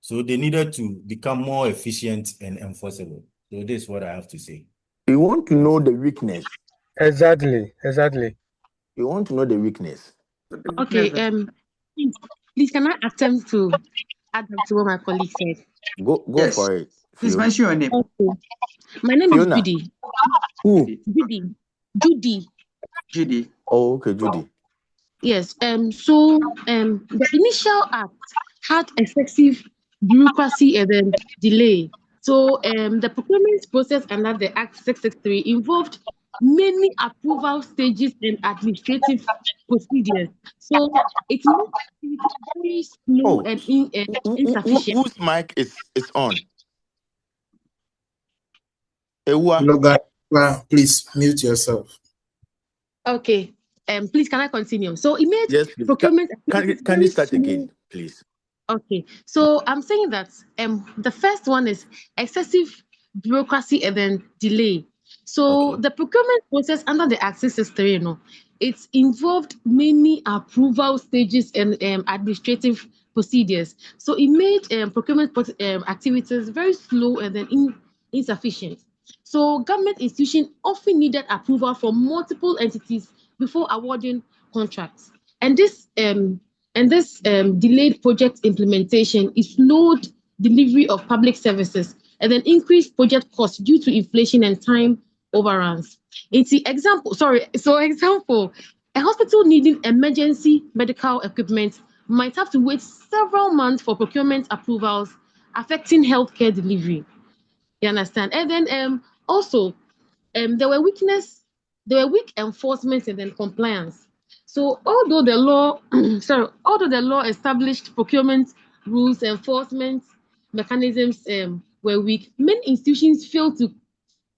So they needed to become more efficient and enforceable. So this is what I have to say. You want to know the weakness. Exactly. You want to know the weakness. okay. Please, can I attempt to add up to what my colleague said? Go yes. for it, Please Phil. mention your name. Okay. My name is Fiona. Judy. Who? Judy. Judy. Oh, okay, Judy. Yes. So the initial act had excessive bureaucracy and then delay. So the procurement process under the Act 663 involved many approval stages and administrative procedures. So it made it very slow Oh, and insufficient. whose mic is on? Ewa. No, guys, please mute yourself. Okay. Please, can I continue? So it made Yes, please. procurement Can you very start slow. again, please? Okay, so I'm saying that the first one is excessive bureaucracy and then delay. So Okay. the procurement process under the Act 663, it's involved many approval stages and administrative procedures. So it made procurement activities very slow and then insufficient. So government institutions often needed approval from multiple entities before awarding contracts, and this delayed project implementation is slowed delivery of public services and then increased project costs due to inflation and time overruns. Example, a hospital needing emergency medical equipment might have to wait several months for procurement approvals, affecting healthcare delivery. You understand? And then also there were weak enforcement and then compliance. So although the law although the law established procurement rules, enforcement mechanisms were weak, many institutions failed to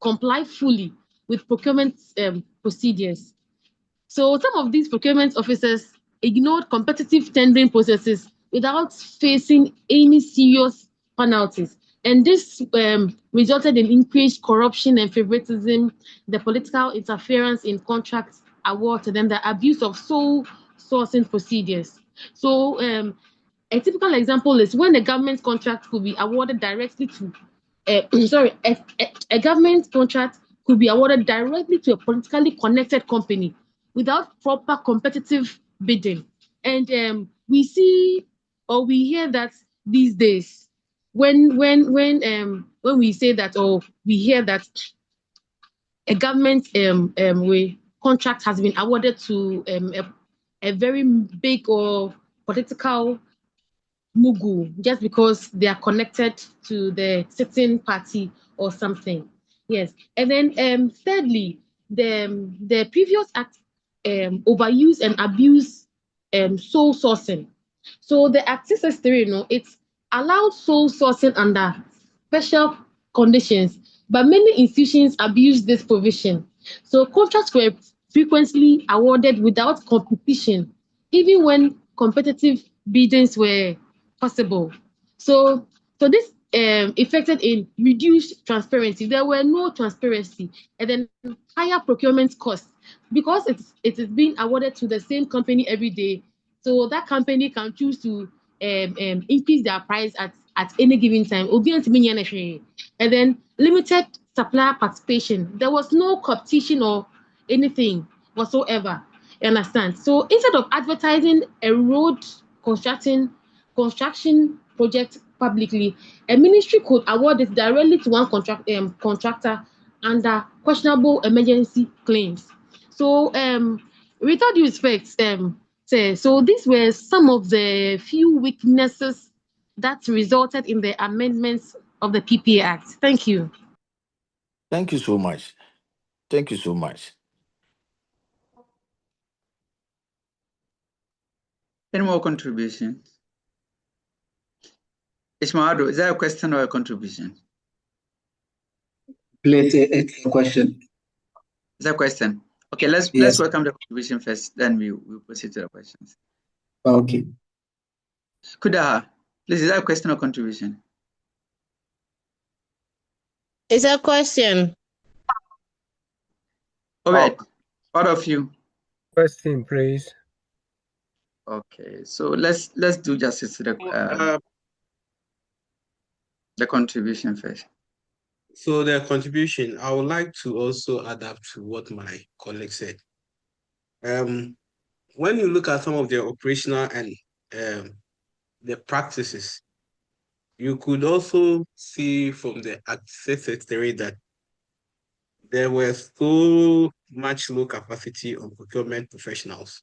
comply fully with procurement procedures. So some of these procurement officers ignored competitive tendering processes without facing any serious penalties. And this resulted in increased corruption and favoritism, the political interference in contract awards, and then the abuse of sole sourcing procedures. So a typical example is when a government contract could be awarded directly to a government contract could be awarded directly to a politically connected company without proper competitive bidding. And we see or we hear that these days when we say that, or we hear that a government contract has been awarded to a very big or political mugu just because they are connected to the certain party or something. Yes. And then thirdly, the previous act overuse and abuse sole sourcing. So the Act 663, it's allowed sole sourcing under special conditions, but many institutions abuse this provision. So contracts were frequently awarded without competition, even when competitive biddings were possible. So this affected in reduced transparency. There were no transparency, and then higher procurement costs because it is being awarded to the same company every day. So that company can choose to increase their price at any given time. And then limited supplier participation. There was no competition or anything whatsoever. You understand? So instead of advertising a road construction project publicly, a ministry could award it directly to one contractor under questionable emergency claims. So with all due respect, so these were some of the few weaknesses that resulted in the amendments of the PPA Act. Thank you. Thank you so much. Thank you so much. Any more contributions? Ishmael, is that a question or a contribution? Please, it's a question. Is that a question? Okay, let's Yes. welcome the contribution first, then we'll proceed to the questions. Okay. Kudaha, please, is that a question or contribution? It's a question. Obed, part of you. Question, please. Okay, so let's do justice to the contribution first. So the contribution, I would like to also adapt to what my colleague said. When you look at some of the operational and the practices, you could also see from the access secretary that there was so much low capacity on procurement professionals.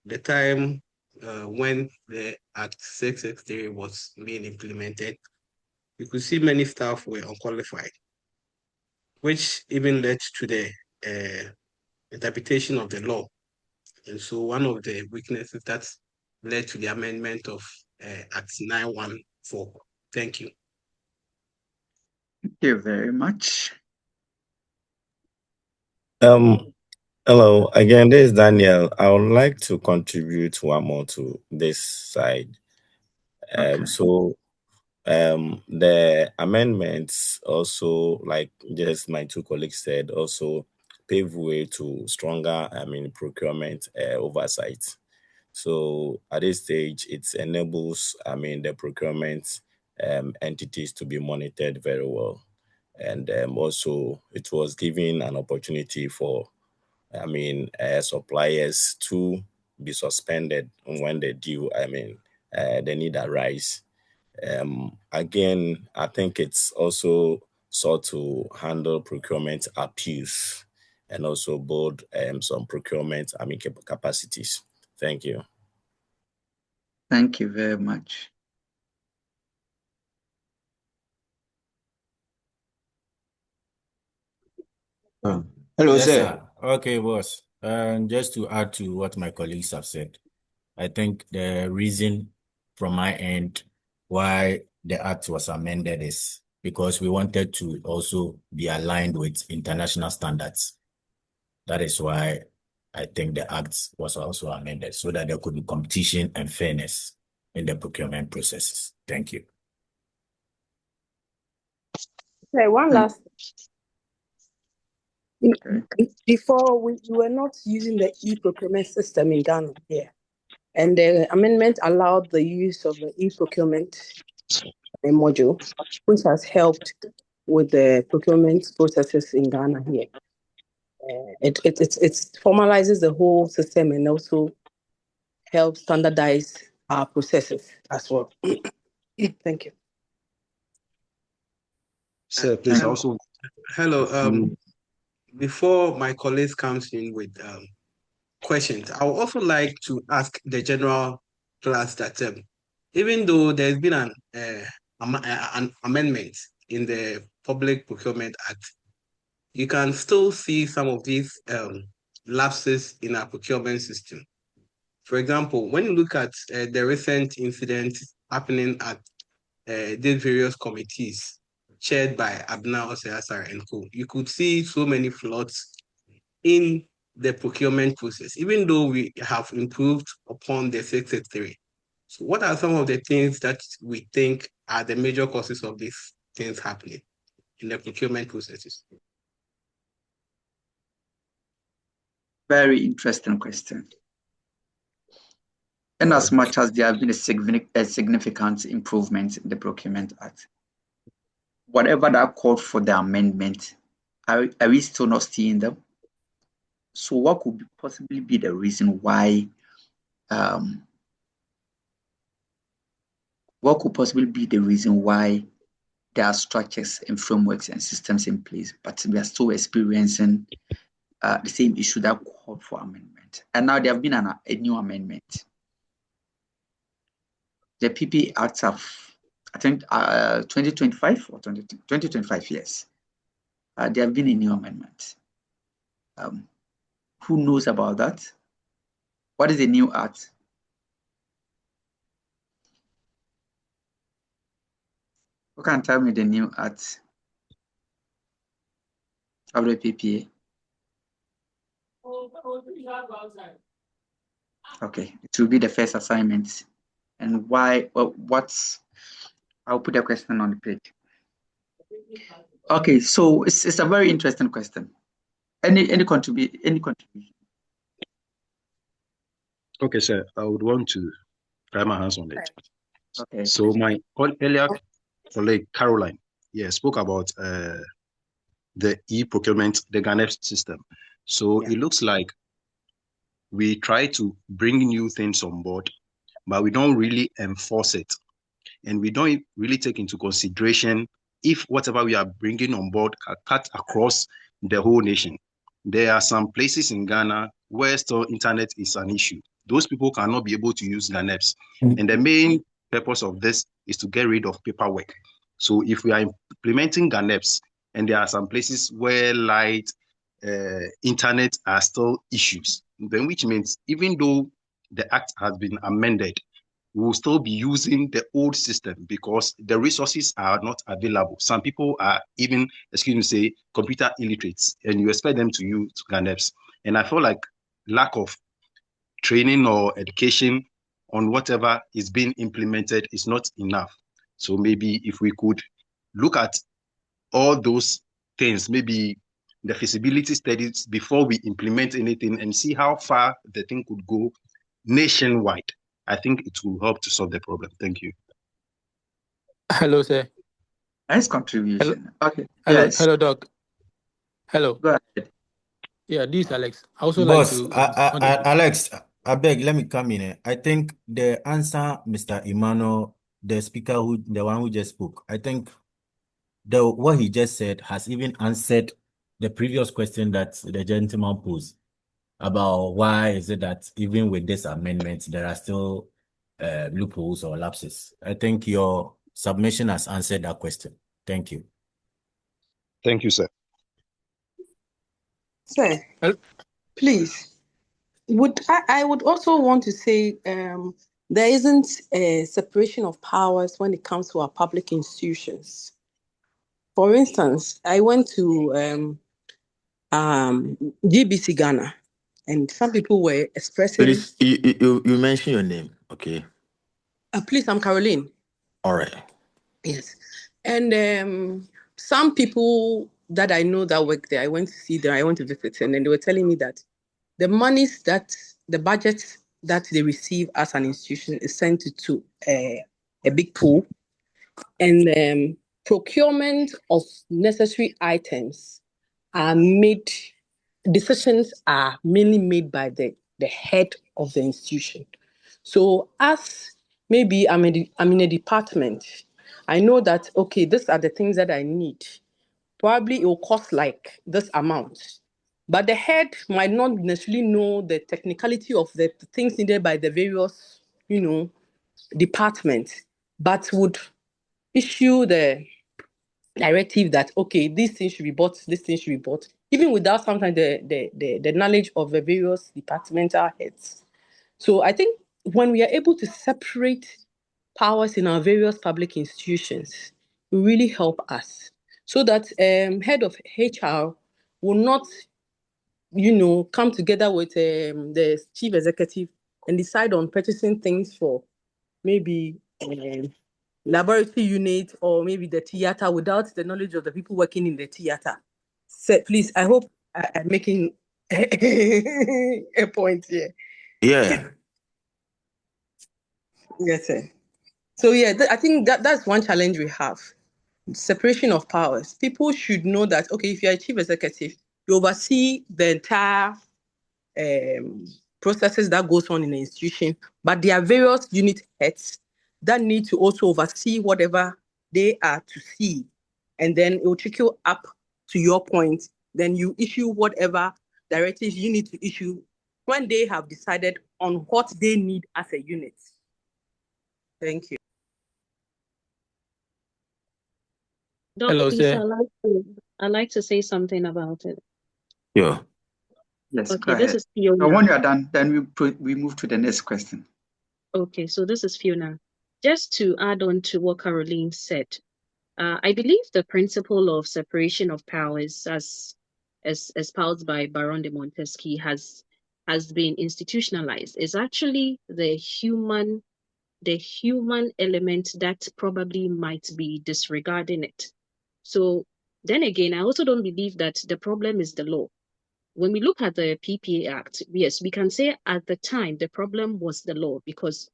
The time when the access secretary was being implemented, you could see many staff were unqualified, which even led to the interpretation of the law. And so one of the weaknesses that led to the amendment of Act 914. Thank you. Thank you very much. Hello again. This is Daniel. I would like to contribute one more to this side. The amendments also, like just my two colleagues said, also pave way to stronger, procurement oversight. So at this stage, it enables, the procurement entities to be monitored very well. And also it was giving an opportunity for, suppliers to be suspended when they do, the need arise. Again, I think it's also sought to handle procurement abuse and also build some procurement capacities. Thank you. Thank you very much. Hello, Yes, sir. sir. Okay, boss. Just to add to what my colleagues have said, I think the reason from my end why the act was amended is because we wanted to also be aligned with international standards. That is why I think the act was also amended so that there could be competition and fairness in the procurement processes. Thank you. Okay, one last. Before we were not using the e-procurement system in Ghana here, and the amendment allowed the use of the e-procurement module, which has helped with the procurement processes in Ghana here. It formalizes the whole system and also helps standardize our processes as well. Thank you. Sir, please also. Hello. Before my colleagues comes in with questions, I would also like to ask the general class that even though there's been an amendment in the Public Procurement Act, you can still see some of these lapses in our procurement system. For example, when you look at the recent incidents happening at these various committees chaired by Abna Oseasar and co, you could see so many flaws in the procurement process, even though we have improved upon the secretary. So what are some of the things that we think are the major causes of these things happening in the procurement processes? Very interesting question. And as much as there have been a significant improvement in the Procurement Act, whatever that called for the amendment, are we still not seeing them? So what could possibly be the reason why there are structures and frameworks and systems in place, but we are still experiencing the same issue that called for amendment? And now there have been a new amendment. The PP Act of, I think, 2025 or 2025, yes. there have been a new amendment. Who knows about that? What is the new act? Who can tell me the new act of the PPA? Okay, it will be the first assignment. And why? Well, I'll put a question on the page. Okay, so it's a very interesting question. Any contribution? Okay, sir. I would want to try my hands on it. Okay. So my earlier colleague Caroline, spoke about the e-procurement, the GANEP system. So it looks like we try to bring new things on board, but we don't really enforce it. And we don't really take into consideration if whatever we are bringing on board can cut across the whole nation. There are some places in Ghana where still internet is an issue. Those people cannot be able to use GANEPs. And the main purpose of this is to get rid of paperwork. So if we are implementing GANEPs and there are some places where light, internet are still issues, then which means even though the act has been amended, we will still be using the old system because the resources are not available. Some people are even, computer illiterates, and you expect them to use GANEPs. And I feel like lack of training or education on whatever is being implemented is not enough. So maybe if we could look at all those things, maybe the feasibility studies before we implement anything and see how far the thing could go nationwide, I think it will help to solve the problem. Thank you. Hello, sir. Nice contribution. Hello. Okay. Hello, Yes. hello, Doc. Hello. Go ahead. Yeah, this is Alex. I also Boss, like to. Alex, I beg, let me come in. I think the answer, Mr. Emmanuel, the one who just spoke, I think what he just said has even answered the previous question that the gentleman posed about why is it that even with this amendment, there are still loopholes or lapses. I think your submission has answered that question. Thank you. Thank you, sir. Sir, please, I would also want to say there isn't a separation of powers when it comes to our public institutions. For instance, I went to GBC Ghana, and some people were expressing. Please, you mention your name, okay? Please, I'm Caroline. All right. Yes, and some people that I know that work there, I went to see them, I went to visit, and then they were telling me that the budget that they receive as an institution is sent to a big pool, and procurement of necessary items decisions are mainly made by the head of the institution. So as maybe I'm in a department, I know that, okay, these are the things that I need. Probably it will cost like this amount. But the head might not necessarily know the technicality of the things needed by the various, departments, but would issue the directive that, okay, this thing should be bought, this thing should be bought, even without sometimes the knowledge of the various departmental heads. So I think when we are able to separate powers in our various public institutions, will really help us so that head of HR will not, come together with the chief executive and decide on purchasing things for maybe laboratory unit or maybe the theater without the knowledge of the people working in the theater. So please, I hope I'm making a point here. Yeah. Yes, sir. So yeah, I think that's one challenge we have. Separation of powers. People should know that, okay, if you're a chief executive, you oversee the entire processes that goes on in the institution, but there are various unit heads that need to also oversee whatever they are to see. And then it will trickle up to your point. Then you issue whatever directives you need to issue when they have decided on what they need as a unit. Thank you. Hello, sir. I'd like to say something about it. Yeah. Yes, Okay, go this ahead. is Fiona. So when you are done, then we move to the next question. Okay, so this is Fiona. Just to add on to what Caroline said, I believe the principle of separation of powers, as espoused by Baron de Montesquieu, has been institutionalized. Is actually the human element that probably might be disregarding it. So then again, I also don't believe that the problem is the law. When we look at the PPA Act, yes, we can say at the time the problem was the law, because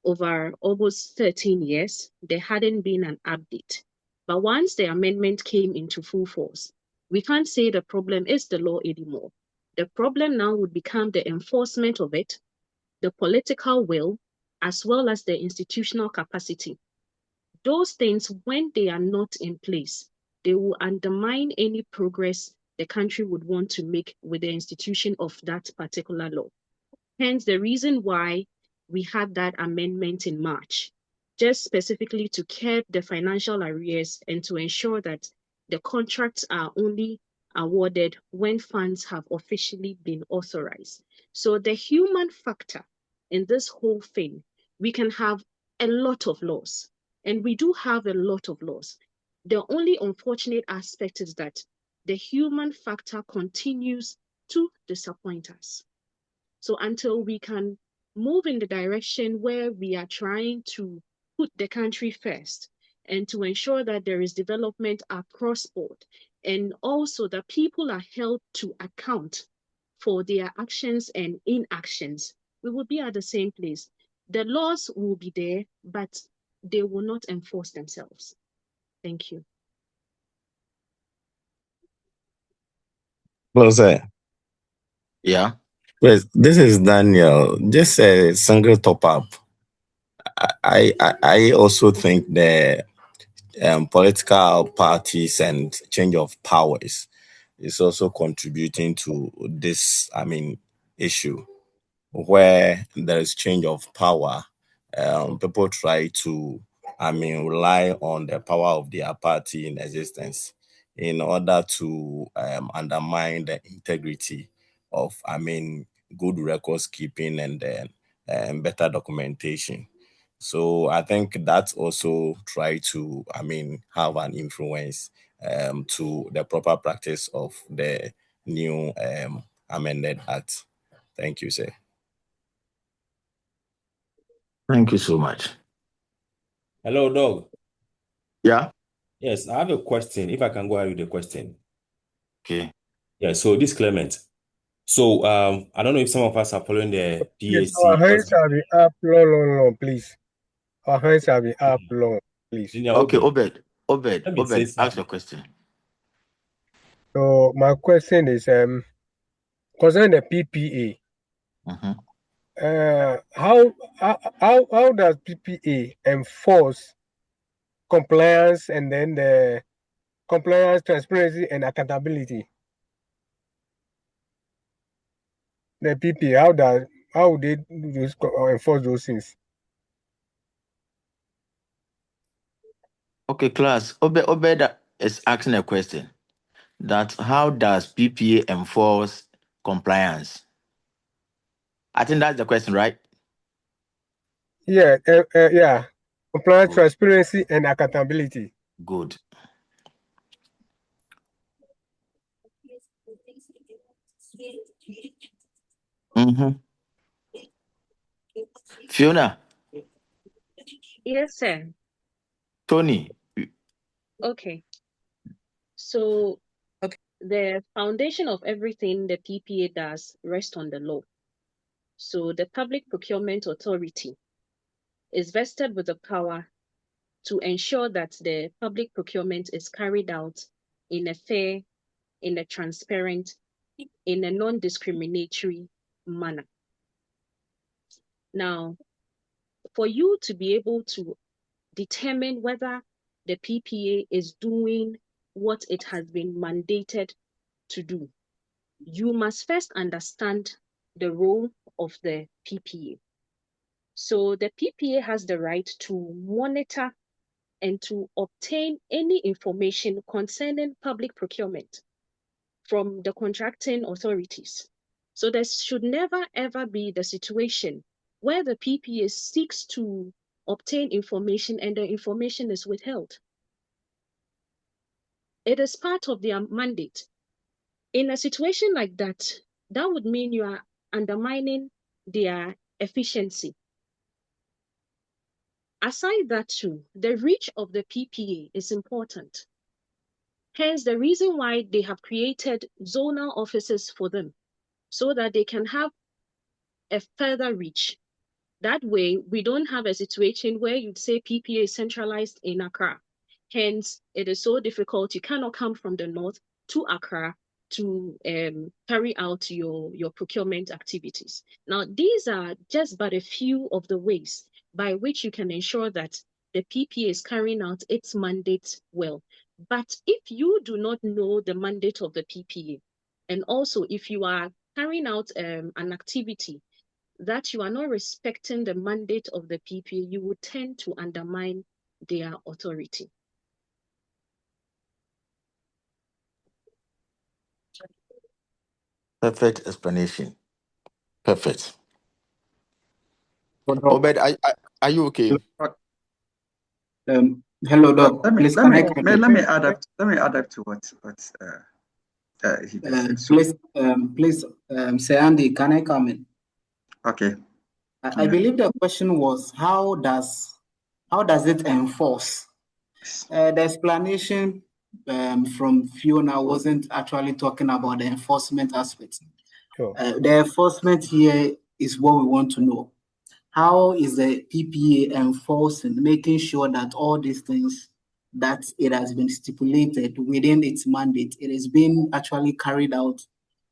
over almost 13 years, there hadn't been an update. But once the amendment came into full force, we can't say the problem is the law anymore. The problem now would become the enforcement of it, the political will, as well as the institutional capacity. Those things, when they are not in place, they will undermine any progress the country would want to make with the institution of that particular law. Hence, the reason why we had that amendment in March, just specifically to curb the financial arrears and to ensure that the contracts are only awarded when funds have officially been authorized. So the human factor in this whole thing, we can have a lot of laws, and we do have a lot of laws. The only unfortunate aspect is that the human factor continues to disappoint us. So until we can move in the direction where we are trying to put the country first and to ensure that there is development across board, and also that people are held to account for their actions and inactions, we will be at the same place. The laws will be there, but they will not enforce themselves. Thank you. Closer. Yeah. Yes, this is Daniel. Just a single top up. I also think the political parties and change of powers is also contributing to this, issue where there is change of power. People try to, rely on the power of their party in existence in order to undermine the integrity of, good records keeping and then better documentation. So I think that's also try to, have an influence to the proper practice of the new amended act. Thank you, sir. Thank you so much. Hello, Doug. Yeah. Yes, I have a question. If I can go ahead with the question. Okay. Yeah, so this Clement. So I don't know if some of us are following the Please, PAC. our hands shall be up long, please. Our hands shall be up long, please. Okay, Obed, ask your question. So my question is concerning the PPA. How does PPA enforce compliance and then the compliance, transparency, and accountability? The PPA, how would they enforce those things? Okay, class. Obed is asking a question. That how does PPA enforce compliance? I think that's the question, right? Yeah, yeah. Compliance, transparency, and accountability. Good. Mm-hmm. Fiona. Yes, sir. Tony. Okay. So the foundation of everything the PPA does rests on the law. So the Public Procurement Authority is vested with the power to ensure that the public procurement is carried out in a fair, in a transparent, in a non-discriminatory manner. Now, for you to be able to determine whether the PPA is doing what it has been mandated to do, you must first understand the role of the PPA. So the PPA has the right to monitor and to obtain any information concerning public procurement from the contracting authorities. So there should never ever be the situation where the PPA seeks to obtain information and the information is withheld. It is part of their mandate. In a situation like that, that would mean you are undermining their efficiency. Aside that too, the reach of the PPA is important. Hence, the reason why they have created zonal offices for them, so that they can have a further reach. That way, we don't have a situation where you'd say PPA is centralized in Accra. Hence, it is so difficult. You cannot come from the north to Accra to carry out your procurement activities. Now, these are just but a few of the ways by which you can ensure that the PPA is carrying out its mandate well. But if you do not know the mandate of the PPA, and also if you are carrying out an activity that you are not respecting the mandate of the PPA, you would tend to undermine their authority. Perfect explanation. Perfect. Doc. Obed, are you okay? Hello, Doc. Please, can I come in? let me add up to what he just said. Please, Sir Andy, can I come in? Okay. I believe the question was how does it enforce? The explanation from Fiona wasn't actually talking about the enforcement aspect. Sure. The enforcement here is what we want to know. How is the PPA enforcing, making sure that all these things that it has been stipulated within its mandate, it is being actually carried out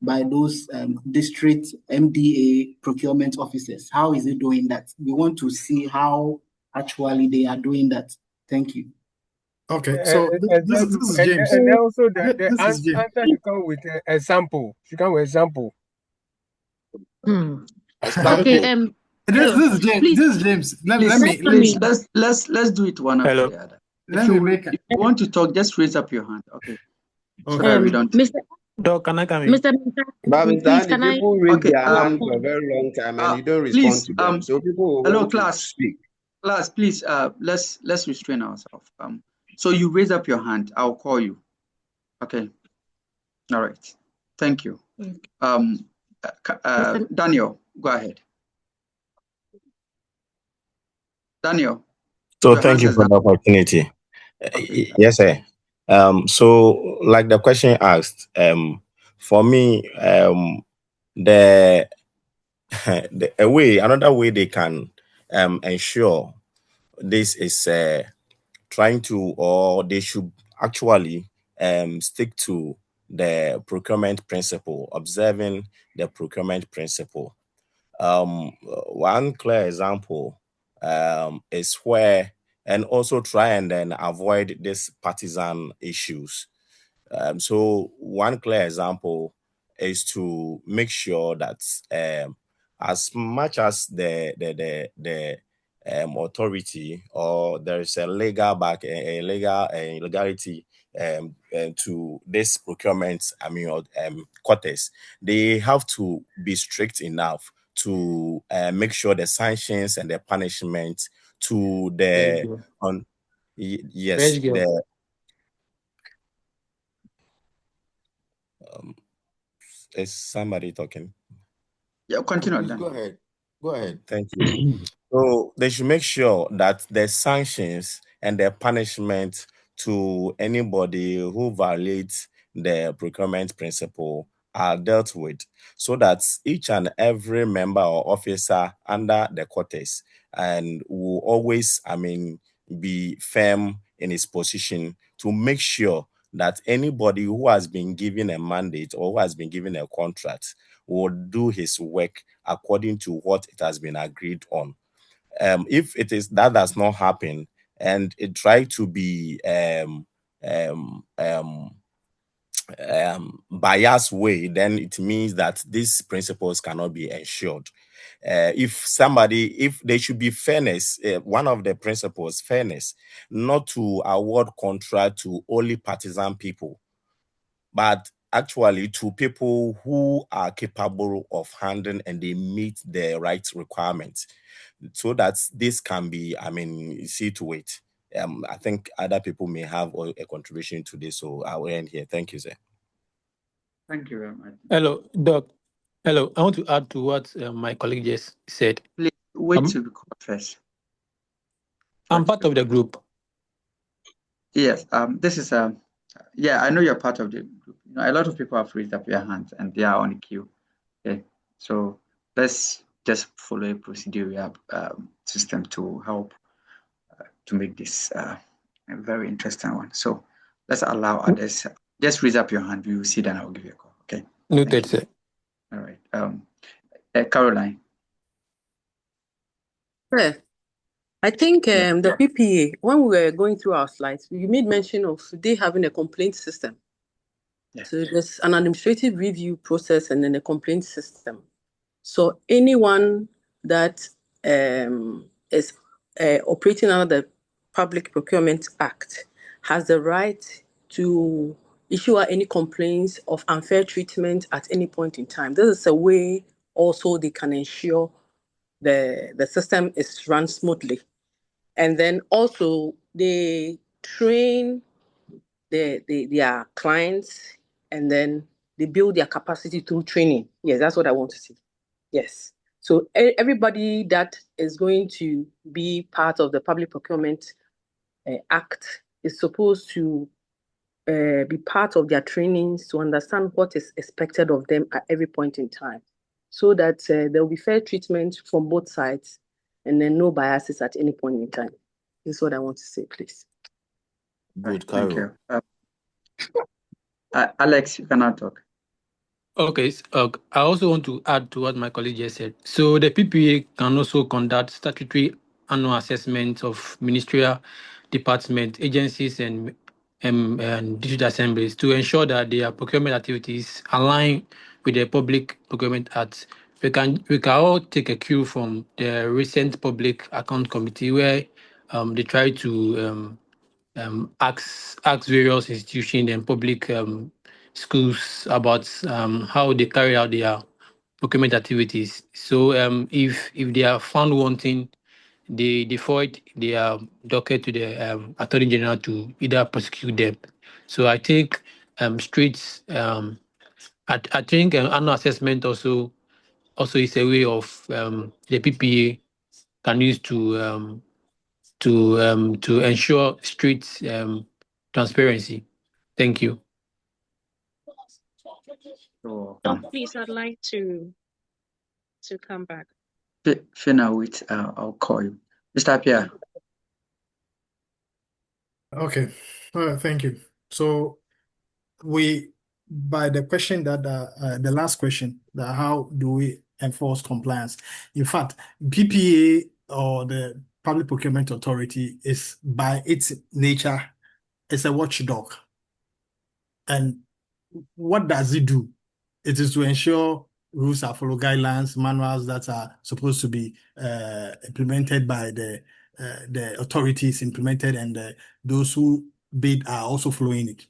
by those district MDA procurement officers? How is it doing that? We want to see how actually they are doing that. Thank you. Okay, so this is James. And also the This is James. answer should come with an example. Should come with example. Okay, This is James. Please, this is James. Let me Let's do it one after the other. If you want to talk, just raise up your hand. Okay. So that we don't. Mr. Doc, can I come in? But please, can I? people raise Okay, their hand for a very long time and you don't respond please, to them. So people will hello, want to class. speak. Class, please, let's restrain ourselves. So you raise up your hand. I'll call you. Okay. All right. Thank you. Daniel, go ahead. Daniel. So thank you for the opportunity. Okay. Yes, sir. So like the question asked, for me, another way they can ensure this is trying to, or they should actually stick to the procurement principle, observing the procurement principle. One clear example is where, and also try and then avoid this partisan issues. So one clear example is to make sure that as much as the authority, or there is a legality to this procurement, quarters, they have to be strict enough to make sure the sanctions and the punishment to the is somebody talking? Yeah, continue. Please, go ahead. Thank you. So they should make sure that the sanctions and the punishment to anybody who violates the procurement principle are dealt with, so that each and every member or officer under the quarters and will always, be firm in his position to make sure that anybody who has been given a mandate or who has been given a contract will do his work according to what it has been agreed on. If it is that does not happen, and it try to be biased way, then it means that these principles cannot be ensured. If there should be fairness, one of the principles, fairness, not to award contract to only partisan people, but actually to people who are capable of handling and they meet the right requirements, so that this can be, see to it. I think other people may have a contribution to this, so I will end here. Thank you, sir. Thank you very much. Hello, Doc. Hello. I want to add to what my colleague just said. Please wait to be called first. I'm part of the group. Yes. This is yeah, I know you're part of the group. You know, a lot of people have raised up their hands and they are on the queue. Okay. So let's just follow a procedural system to help to make this a very interesting one. So let's allow others. Just raise up your hand. We will see, then I'll give you a call. Okay. Noted, sir. All right. Caroline. Yeah. I think the PPA, when we were going through our slides, you made mention of they having a complaint system. Yeah. So there's an administrative review process and then a complaint system. So anyone that is operating under the Public Procurement Act has the right to issue any complaints of unfair treatment at any point in time. This is a way also they can ensure the system is run smoothly. And then also they train their clients, and then they build their capacity through training. Yes, that's what I want to see. Yes. So everybody that is going to be part of the Public Procurement Act is supposed to be part of their trainings to understand what is expected of them at every point in time, so that there will be fair treatment from both sides and then no biases at any point in time. This is what I want to say, please. Good, Thank you. Alex, you cannot talk. Okay, I also want to add to what my colleague just said. So the PPA can also conduct statutory annual assessments of ministerial department, agencies, and district assemblies to ensure that their procurement activities align with the Public Procurement Act. We can all take a cue from the recent Public Account Committee, where they try to ask various institutions and public schools about how they carry out their procurement activities. So if they are found wanting, they forward their docket to the Attorney General to either prosecute them. So I think streets, I think annual assessment also is a way of the PPA can use to ensure strict transparency. Thank you. Please, I'd like to come back. Fina, wait, I'll call you. Mr. Pierre. Okay. Thank you. So by the question that the last question, that how do we enforce compliance? In fact, PPA or the Public Procurement Authority is by its nature is a watchdog. And what does it do? It is to ensure rules are followed, guidelines, manuals that are supposed to be implemented by the authorities implemented, and those who bid are also following it.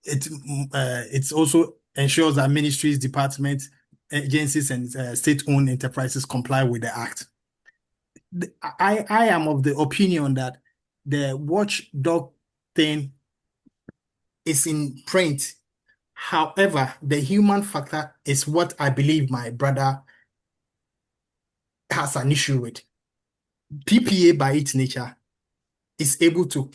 It also ensures that ministries, departments, agencies, and state-owned enterprises comply with the act. I am of the opinion that the watchdog thing is in print. However, the human factor is what I believe my brother has an issue with. PPA by its nature is able to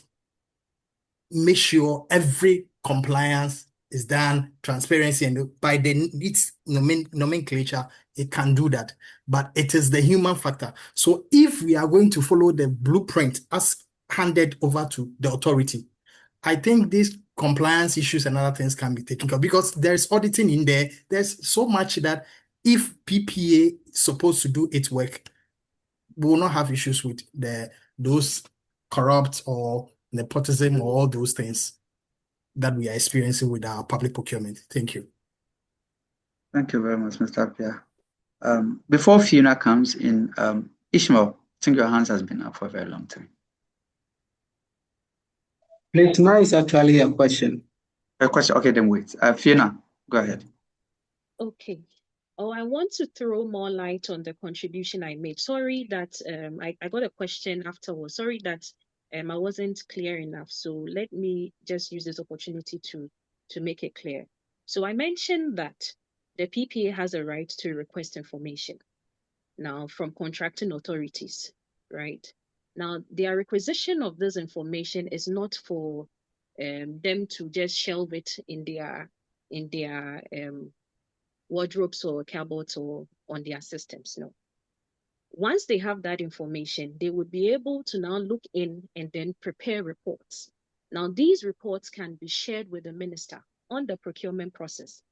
make sure every compliance is done, transparency, and by its nomenclature, it can do that. But it is the human factor. So if we are going to follow the blueprint as handed over to the authority, I think these compliance issues and other things can be taken care of, because there's auditing in there. There's so much that if PPA is supposed to do its work, we will not have issues with those corrupt or nepotism or all those things. that we are experiencing with our public procurement. Thank you. Thank you very much, Mr. Apia. Before Fiona comes in, Ishmael, I think your hands has been up for a very long time. Please, now is actually a question. A question? Okay, then wait. Fiona, go ahead. Okay. Oh, I want to throw more light on the contribution I made. Sorry that I got a question afterwards. Sorry that I wasn't clear enough. So let me just use this opportunity to make it clear. So I mentioned that the PPA has a right to request information now from contracting authorities, right? Now, their requisition of this information is not for them to just shelve it in their wardrobes or cupboards or on their systems. No. Once they have that information, they would be able to now look in and then prepare reports. Now, these reports can be shared with the minister on the procurement process.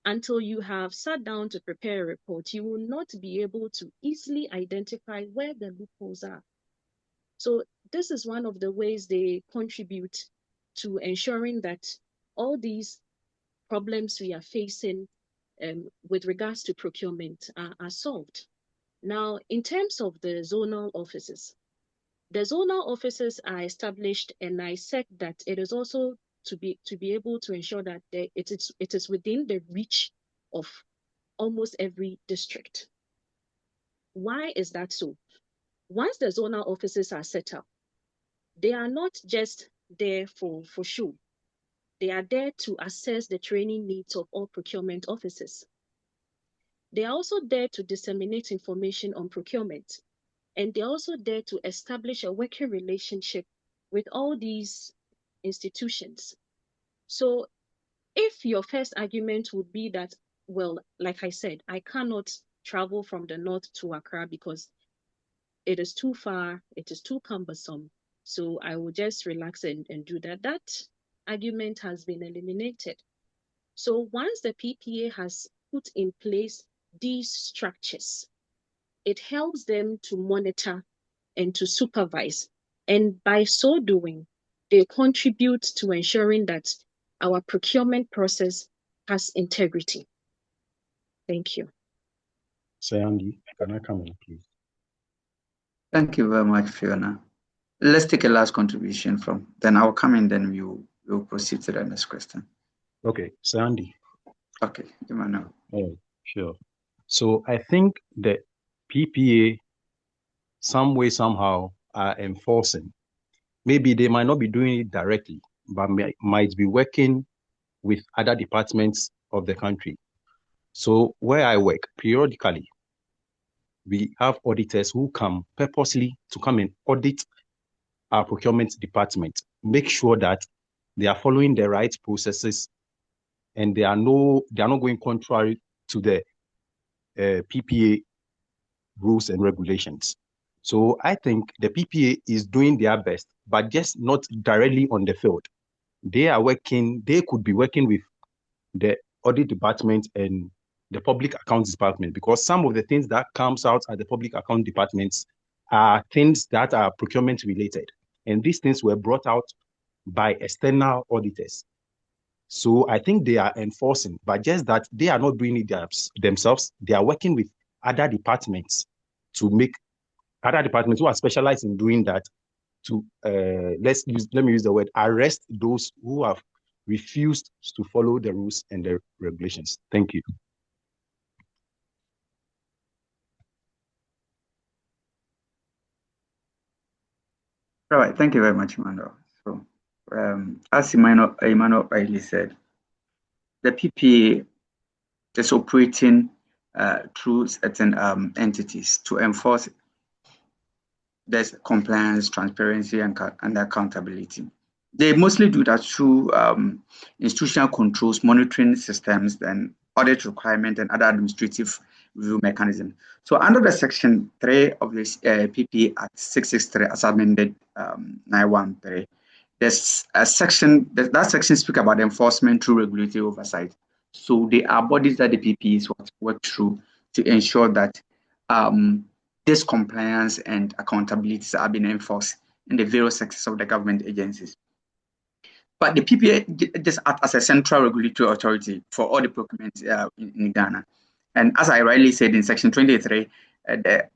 Until you have sat down to prepare a report, you will not be able to easily identify where the loopholes are. So this is one of the ways they contribute to ensuring that all these problems we are facing with regards to procurement are solved. Now, in terms of the zonal offices, the zonal offices are established, and I said that it is also to be able to ensure that it is within the reach of almost every district. Why is that so? Once the zonal offices are set up, they are not just there for show. They are there to assess the training needs of all procurement officers. They are also there to disseminate information on procurement, and they're also there to establish a working relationship with all these institutions. So if your first argument would be that, well, like I said, I cannot travel from the north to Accra because it is too far, it is too cumbersome, so I will just relax and do that, that argument has been eliminated. So once the PPA has put in place these structures, it helps them to monitor and to supervise. And by so doing, they contribute to ensuring that our procurement process has integrity. Thank you. Sayandi, can I come in, please? Thank you very much, Fiona. Let's take a last contribution from, then I'll come in, then we'll proceed to the next question. Okay, Sandy. Okay, Emmanuel. Oh, sure. So I think the PPA, some way, somehow, are enforcing. Maybe they might not be doing it directly, but might be working with other departments of the country. So where I work, periodically, we have auditors who come purposely to come and audit our procurement department, make sure that they are following the right processes and they are not going contrary to the PPA rules and regulations. So I think the PPA is doing their best, but just not directly on the field. They could be working with the audit department and the public accounts department, because some of the things that comes out at the public account departments are things that are procurement related. And these things were brought out by external auditors. So I think they are enforcing, but just that they are not doing it themselves. They are working with other departments to make other departments who are specialized in doing that to, let me use the word, arrest those who have refused to follow the rules and the regulations. Thank you. All right, thank you very much, Emmanuel. So, as Emmanuel rightly said, the PPA is operating through certain entities to enforce this compliance, transparency, and accountability. They mostly do that through institutional controls, monitoring systems, then audit requirement, and other administrative review mechanism. So under the Section 3 of this PPA Act 663 as amended 913, there's a section, that section speaks about enforcement through regulatory oversight. So they are bodies that the PPA work through to ensure that this compliance and accountabilities are being enforced in the various sectors of the government agencies. But the PPA just act as a central regulatory authority for all the procurement in Ghana. And as I rightly said in Section 23, the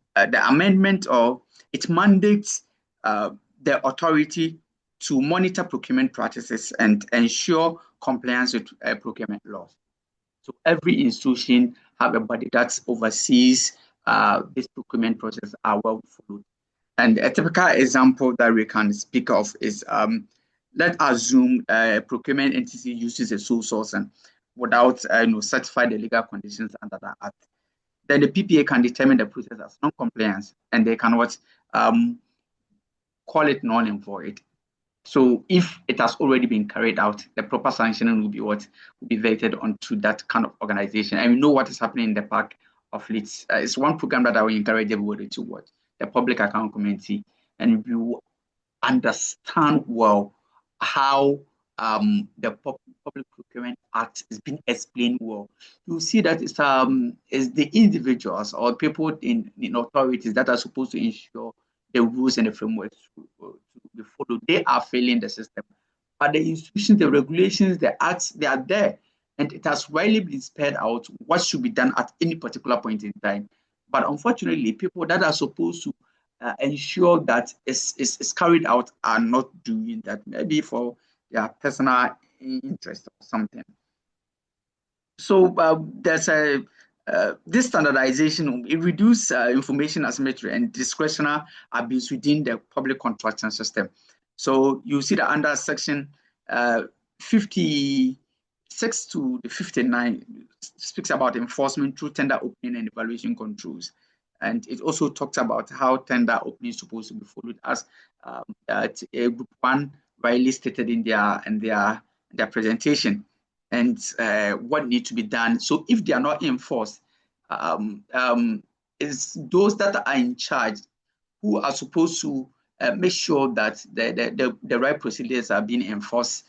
amendment or it mandates the authority to monitor procurement practices and ensure compliance with procurement laws. So every institution have a body that oversees this procurement process are well followed. And a typical example that we can speak of is let's assume a procurement entity uses a sole source and without certify the legal conditions under that act. Then the PPA can determine the process as non-compliance and they cannot call it null and void. So if it has already been carried out, the proper sanctioning will be what will be vetted onto that kind of organization. And we know what is happening in the park of leads. It's one program that I will encourage everybody to watch, the Public Account Committee, and you understand well how the Public Procurement Act is being explained well. You see that it's the individuals or people in authorities that are supposed to ensure the rules and the frameworks to be followed. They are failing the system. But the institutions, the regulations, the acts, they are there. And it has widely been spelled out what should be done at any particular point in time. But unfortunately, people that are supposed to ensure that it's carried out are not doing that, maybe for their personal interest or something. So there's this standardization, it reduces information asymmetry and discretionary abuse within the public contracting system. So you see that under section 56 to 59 speaks about enforcement through tender opening and evaluation controls. And it also talks about how tender opening is supposed to be followed as Group 1 rightly stated in their presentation, and what needs to be done. So if they are not enforced, it's those that are in charge who are supposed to make sure that the right procedures are being enforced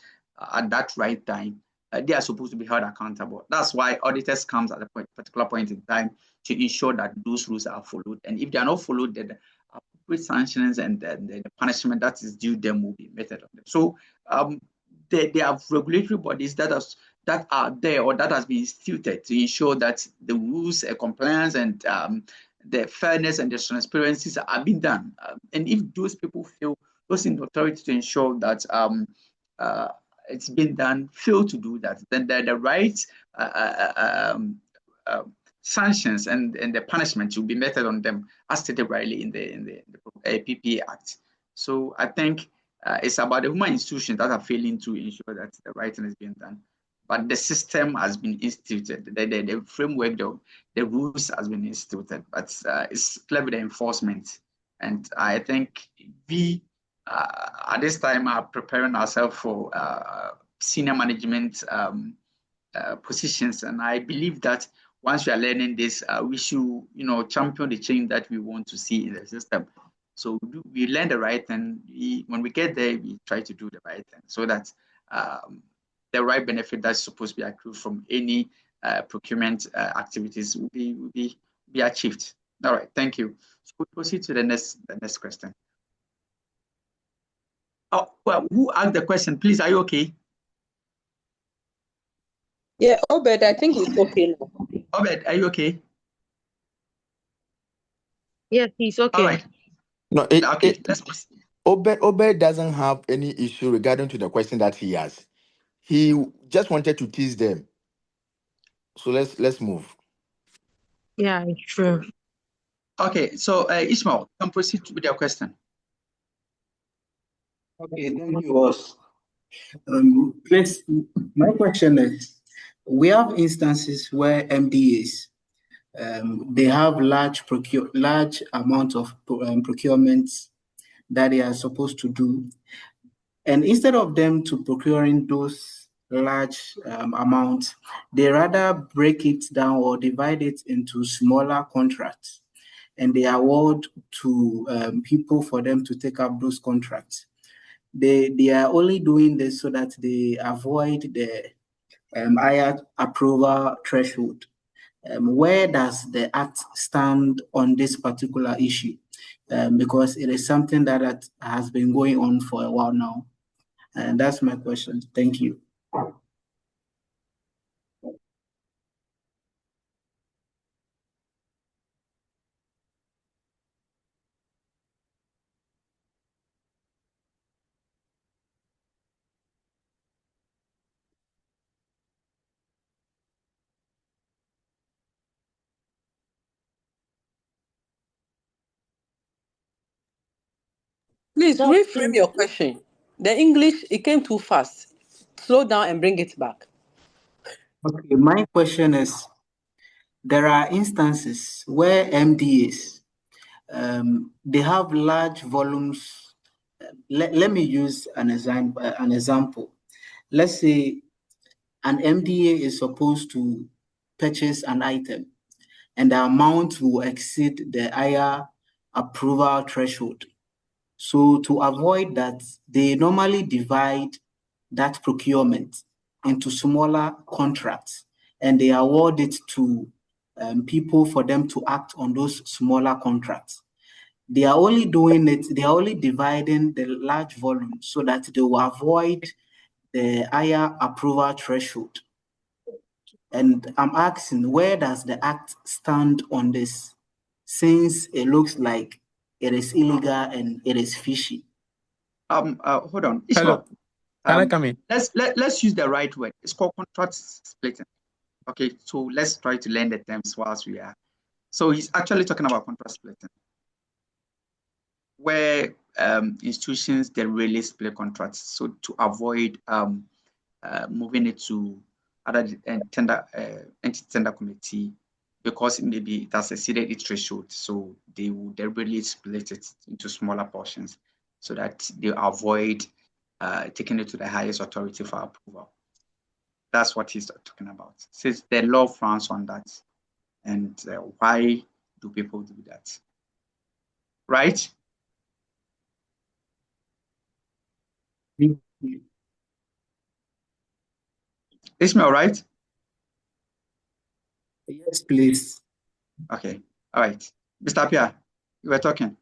at that right time. They are supposed to be held accountable. That's why auditors comes at a particular point in time to ensure that those rules are followed. And if they are not followed, then the appropriate sanctions and the punishment that is due them will be meted on them. So they have regulatory bodies that are there or that has been instituted to ensure that the rules, compliance, and the fairness and the transparencies are being done. And if those people feel, those in authority to ensure that it's been done, fail to do that, then the right sanctions and the punishment will be meted on them as stated rightly in the PPA Act. So I think it's about the human institutions that are failing to ensure that the right thing is being done. But the system has been instituted, the framework, the rules has been instituted, but it's clear with the enforcement. And I think we, at this time, are preparing ourselves for senior management positions. And I believe that once we are learning this, we should, champion the change that we want to see in the system. So we learn the right thing. When we get there, we try to do the right thing so that the right benefit that's supposed to be accrued from any procurement activities will be achieved. All right, thank you. So we'll proceed to the next question. Oh, well, who asked the question? Please, are you okay? Yeah, Obed, I think he's okay now. Obed, are you okay? Yes, he's okay. All right. No, Okay, let's proceed. Obed doesn't have any issue regarding to the question that he has. He just wanted to tease them. So let's move. Yeah, it's true. Okay, so Ishmael, you can proceed with your question. Okay, thank you, boss. Please, my question is, we have instances where MDAs, they have large amount of procurements that they are supposed to do. And instead of them to procuring those large amounts, they rather break it down or divide it into smaller contracts, and they award to people for them to take up those contracts. They are only doing this so that they avoid the higher approval threshold. Where does the Act stand on this particular issue? Because it is something that has been going on for a while now. And that's my question. Thank you. Please reframe your question. The English, it came too fast. Slow down and bring it back. Okay, my question is, there are instances where MDAs, they have large volumes. Let me use an example. Let's say an MDA is supposed to purchase an item and the amount will exceed the higher approval threshold. So to avoid that, they normally divide that procurement into smaller contracts and they award it to people for them to act on those smaller contracts. They are only doing it, they are only dividing the large volume so that they will avoid the higher approval threshold. And I'm asking, where does the act stand on this? Since it looks like it is illegal and it is fishy. Hold on. Hello. Can I come in? Let's use the right word. It's called contract splitting. Okay, so let's try to learn the terms whilst we are. So he's actually talking about contract splitting, where institutions they really split contracts. So to avoid moving it to other tender committee because maybe it has exceeded its threshold. So they will deliberately split it into smaller portions so that they avoid taking it to the highest authority for approval. That's what he's talking about. Says the law frowns on that. And why do people do that? Right? Ishmael, right? Yes, please. Okay. All right. Mr. Pia, you were talking.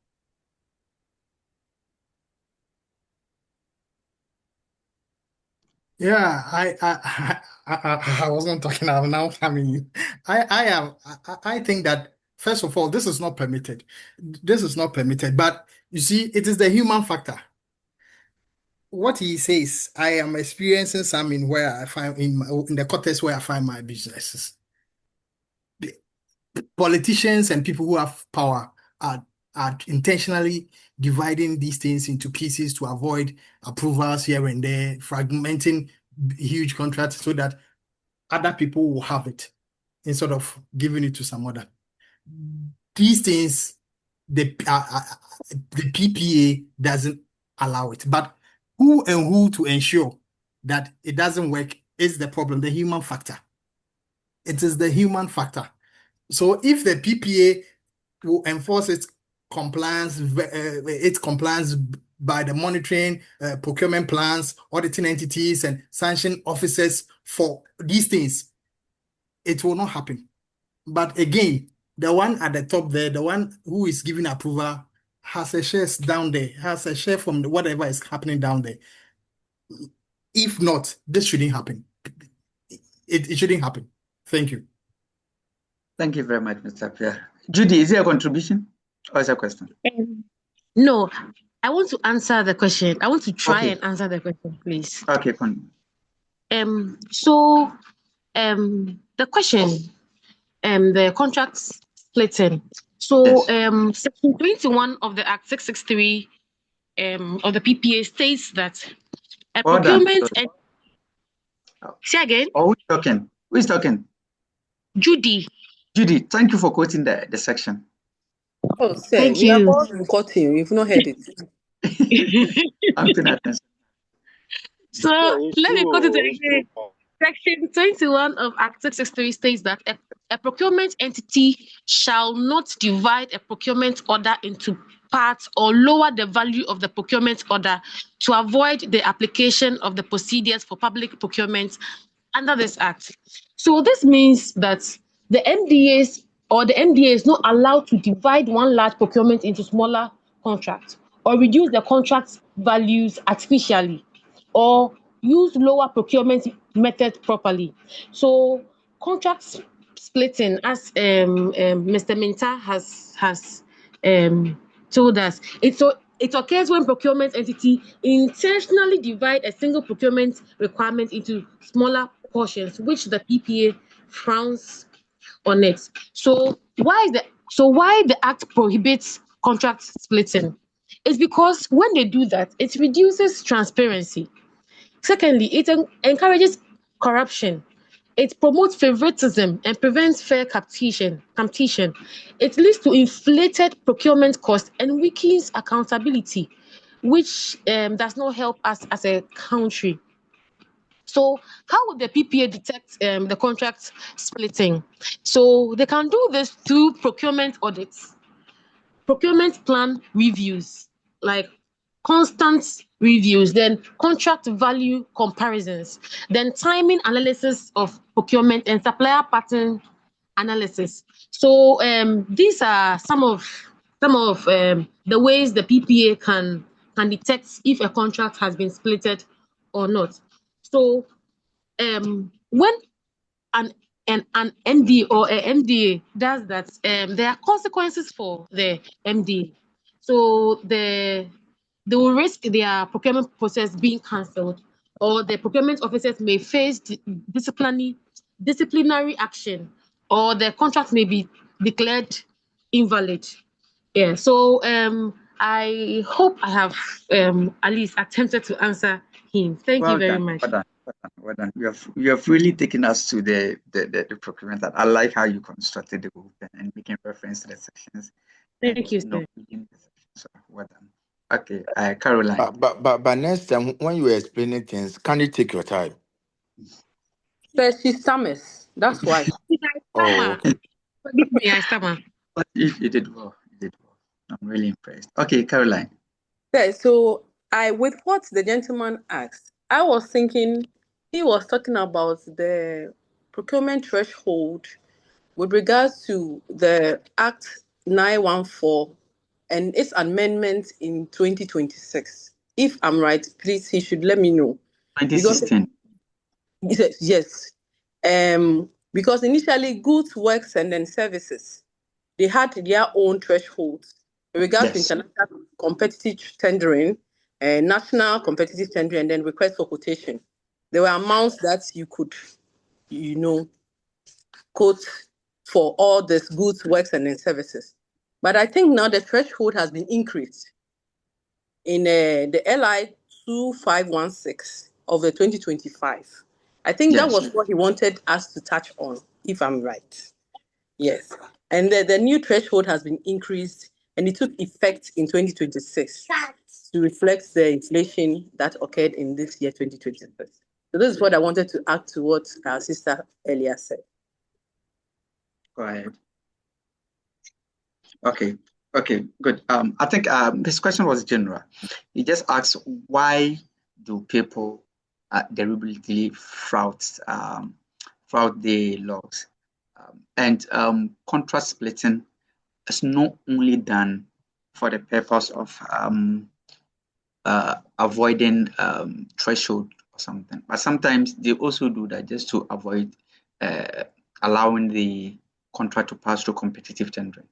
Yeah, I wasn't talking. I'm now coming. I think that first of all, this is not permitted. This is not permitted. But you see, it is the human factor. What he says, I am experiencing some in where I find in the context where I find my businesses. The politicians and people who have power are intentionally dividing these things into pieces to avoid approvals here and there, fragmenting huge contracts so that other people will have it instead of giving it to some other. These things, the PPA doesn't allow it. But who to ensure that it doesn't work is the problem, the human factor. It is the human factor. So if the PPA will enforce its compliance by the monitoring, procurement plans, auditing entities, and sanction officers for these things, it will not happen. But again, the one at the top there, the one who is giving approval, has a share down there, has a share from whatever is happening down there. If not, this shouldn't happen. It shouldn't happen. Thank you. Thank you very much, Mr. Pierre. Judy, is there a contribution or is there a question? No, I want to answer the question. I want to try and answer the question, please. Okay, the question, the contract splitting. So, yes. Section 21 of the Act 663 of the PPA states that a procurement. Say again. Oh, who's talking? Who is talking? Judy. Judy, thank you for quoting the section. Oh, sir, thank you. Have all been quoting. We've not heard it. I'm paying attention. So let me quote it again. Section 21 of Act 663 states that a procurement entity shall not divide a procurement order into parts or lower the value of the procurement order to avoid the application of the procedures for public procurement under this act. So this means that the MDAs or the MDA is not allowed to divide one large procurement into smaller contracts or reduce the contract values artificially. or use lower procurement methods properly. So contract splitting, as Mr. Minta has told us, it occurs when procurement entity intentionally divide a single procurement requirement into smaller portions, which the PPA frowns on it. So why the act prohibits contract splitting? It's because when they do that, it reduces transparency. Secondly, it encourages corruption. It promotes favoritism and prevents fair competition. It leads to inflated procurement costs and weakens accountability, which does not help us as a country. So, how would the PPA detect the contract splitting? So, they can do this through procurement audits, procurement plan reviews, like constant reviews, then contract value comparisons, then timing analysis of procurement and supplier pattern analysis. So these are some of the ways the PPA can detect if a contract has been splitted or not. So when an MD or a MDA does that, there are consequences for the MD. So they will risk their procurement process being cancelled, or the procurement officers may face disciplinary action, or the contract may be declared invalid. Yeah. So I hope I have at least attempted to answer him. Thank you very much. Well done. Well done. You have really taken us to the procurement. I like how you constructed the whole thing and making reference to the sections. Thank you, sir. So well done. Okay, Caroline. But next time when you explaining things, can you take your time? But she stammers. That's why. Oh, okay. Forgive me, I stammer. But you did well. You did well. I'm really impressed. Okay, Caroline. Yeah, so with what the gentleman asked, I was thinking he was talking about the procurement threshold with regards to the Act 914 and its amendment in 2026. If I'm right, please, he should let me know. 2016. Yes. Because initially, goods, works, and then services, they had their own thresholds in regards to international competitive tendering, national competitive tendering, and then request for quotation. There were amounts that you could, quote for all these goods, works, and then services. But I think now the threshold has been increased in the LI 2516 of the 2025. I think that was what he wanted us to touch on, if I'm right. Yes. And the new threshold has been increased and it took effect in 2026 to reflect the inflation that occurred in this year, 2026. So this is what I wanted to add to what our sister earlier said. Go ahead. Okay, good. I think this question was general. He just asked, why do people deliberately flout the laws? And contract splitting is not only done for the purpose of avoiding threshold or something, but sometimes they also do that just to avoid allowing the contract to pass through competitive tendering.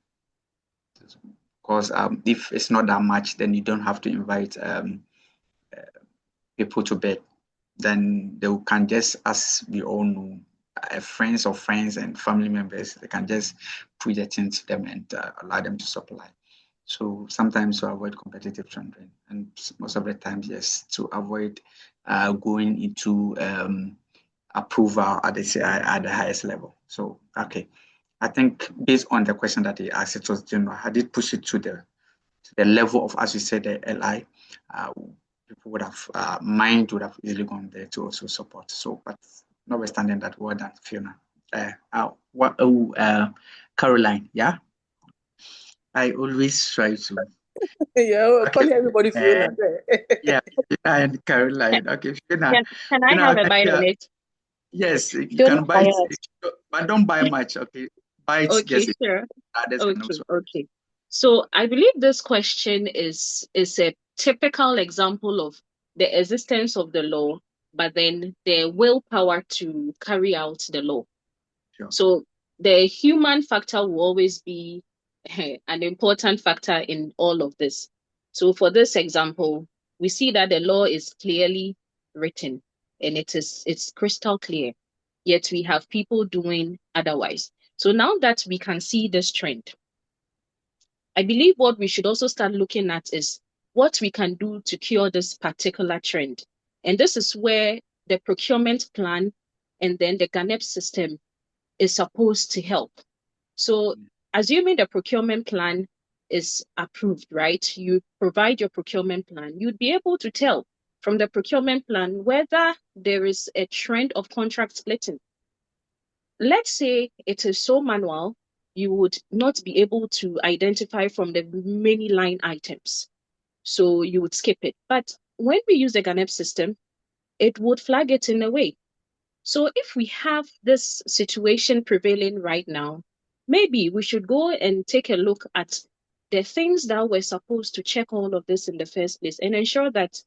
Because if it's not that much, then you don't have to invite people to bid. Then they can just, as we all know, friends of friends and family members, they can just put it into them and allow them to supply. So sometimes to avoid competitive tendering, and most of the times, yes, to avoid going into approval at the highest level. So, okay. I think based on the question that he asked, it was general. I did push it to the level of, as you said, the LI. People would have mind would have easily gone there to also support. So, but notwithstanding that, well done, Fiona. Caroline, yeah. I always try to. Calling everybody Fiona. Yeah, and Caroline. Okay, Fiona. Can I have a bite on it? Yes, you can buy it, but don't buy much. Okay, buy it. Okay, sure. Okay. So I believe this question is a typical example of the existence of the law, but then the willpower to carry out the law. Sure. So the human factor will always be an important factor in all of this. So for this example, we see that the law is clearly written and it's crystal clear, yet we have people doing otherwise. So now that we can see this trend, I believe what we should also start looking at is what we can do to cure this particular trend. And this is where the procurement plan and then the GANEP system is supposed to help. So assuming the procurement plan is approved, right? You provide your procurement plan, you'd be able to tell from the procurement plan whether there is a trend of contract splitting. Let's say it is so manual, you would not be able to identify from the many line items. So you would skip it. But when we use the GANEP system, it would flag it in a way. So if we have this situation prevailing right now, maybe we should go and take a look at the things that were supposed to check all of this in the first place and ensure that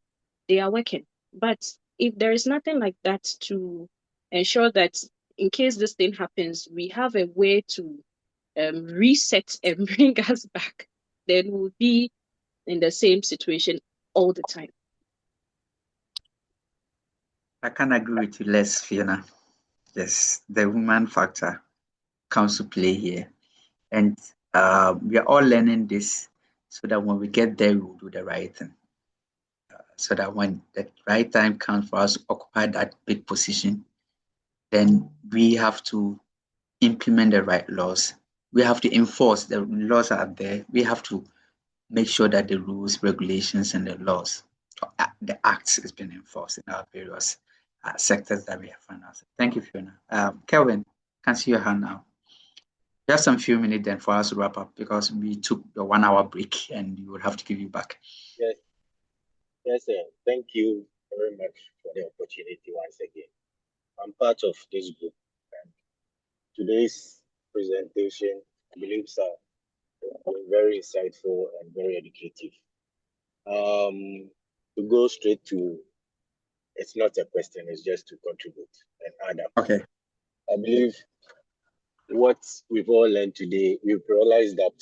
they are working. But if there is nothing like that to ensure that in case this thing happens, we have a way to reset and bring us back, then we'll be in the same situation all the time. I can agree with you less, Fiona. Yes, the human factor comes to play here. And we are all learning this so that when we get there, we will do the right thing. So that when the right time comes for us to occupy that big position, then we have to implement the right laws. We have to enforce the laws are there. We have to make sure that the rules, regulations, and the laws, the acts is being enforced in our various sectors that we have found ourselves. Thank you, Fiona. Kelvin, can see your hand now. Just some few minutes then for us to wrap up because we took the 1 hour break and we will have to give you back. Yes, sir. Thank you very much for the opportunity once again. I'm part of this group. And today's presentation, I believe, sir, was very insightful and very educative. To go straight to, it's not a question, it's just to contribute and add up. Okay. I believe what we've all learned today, we've realized that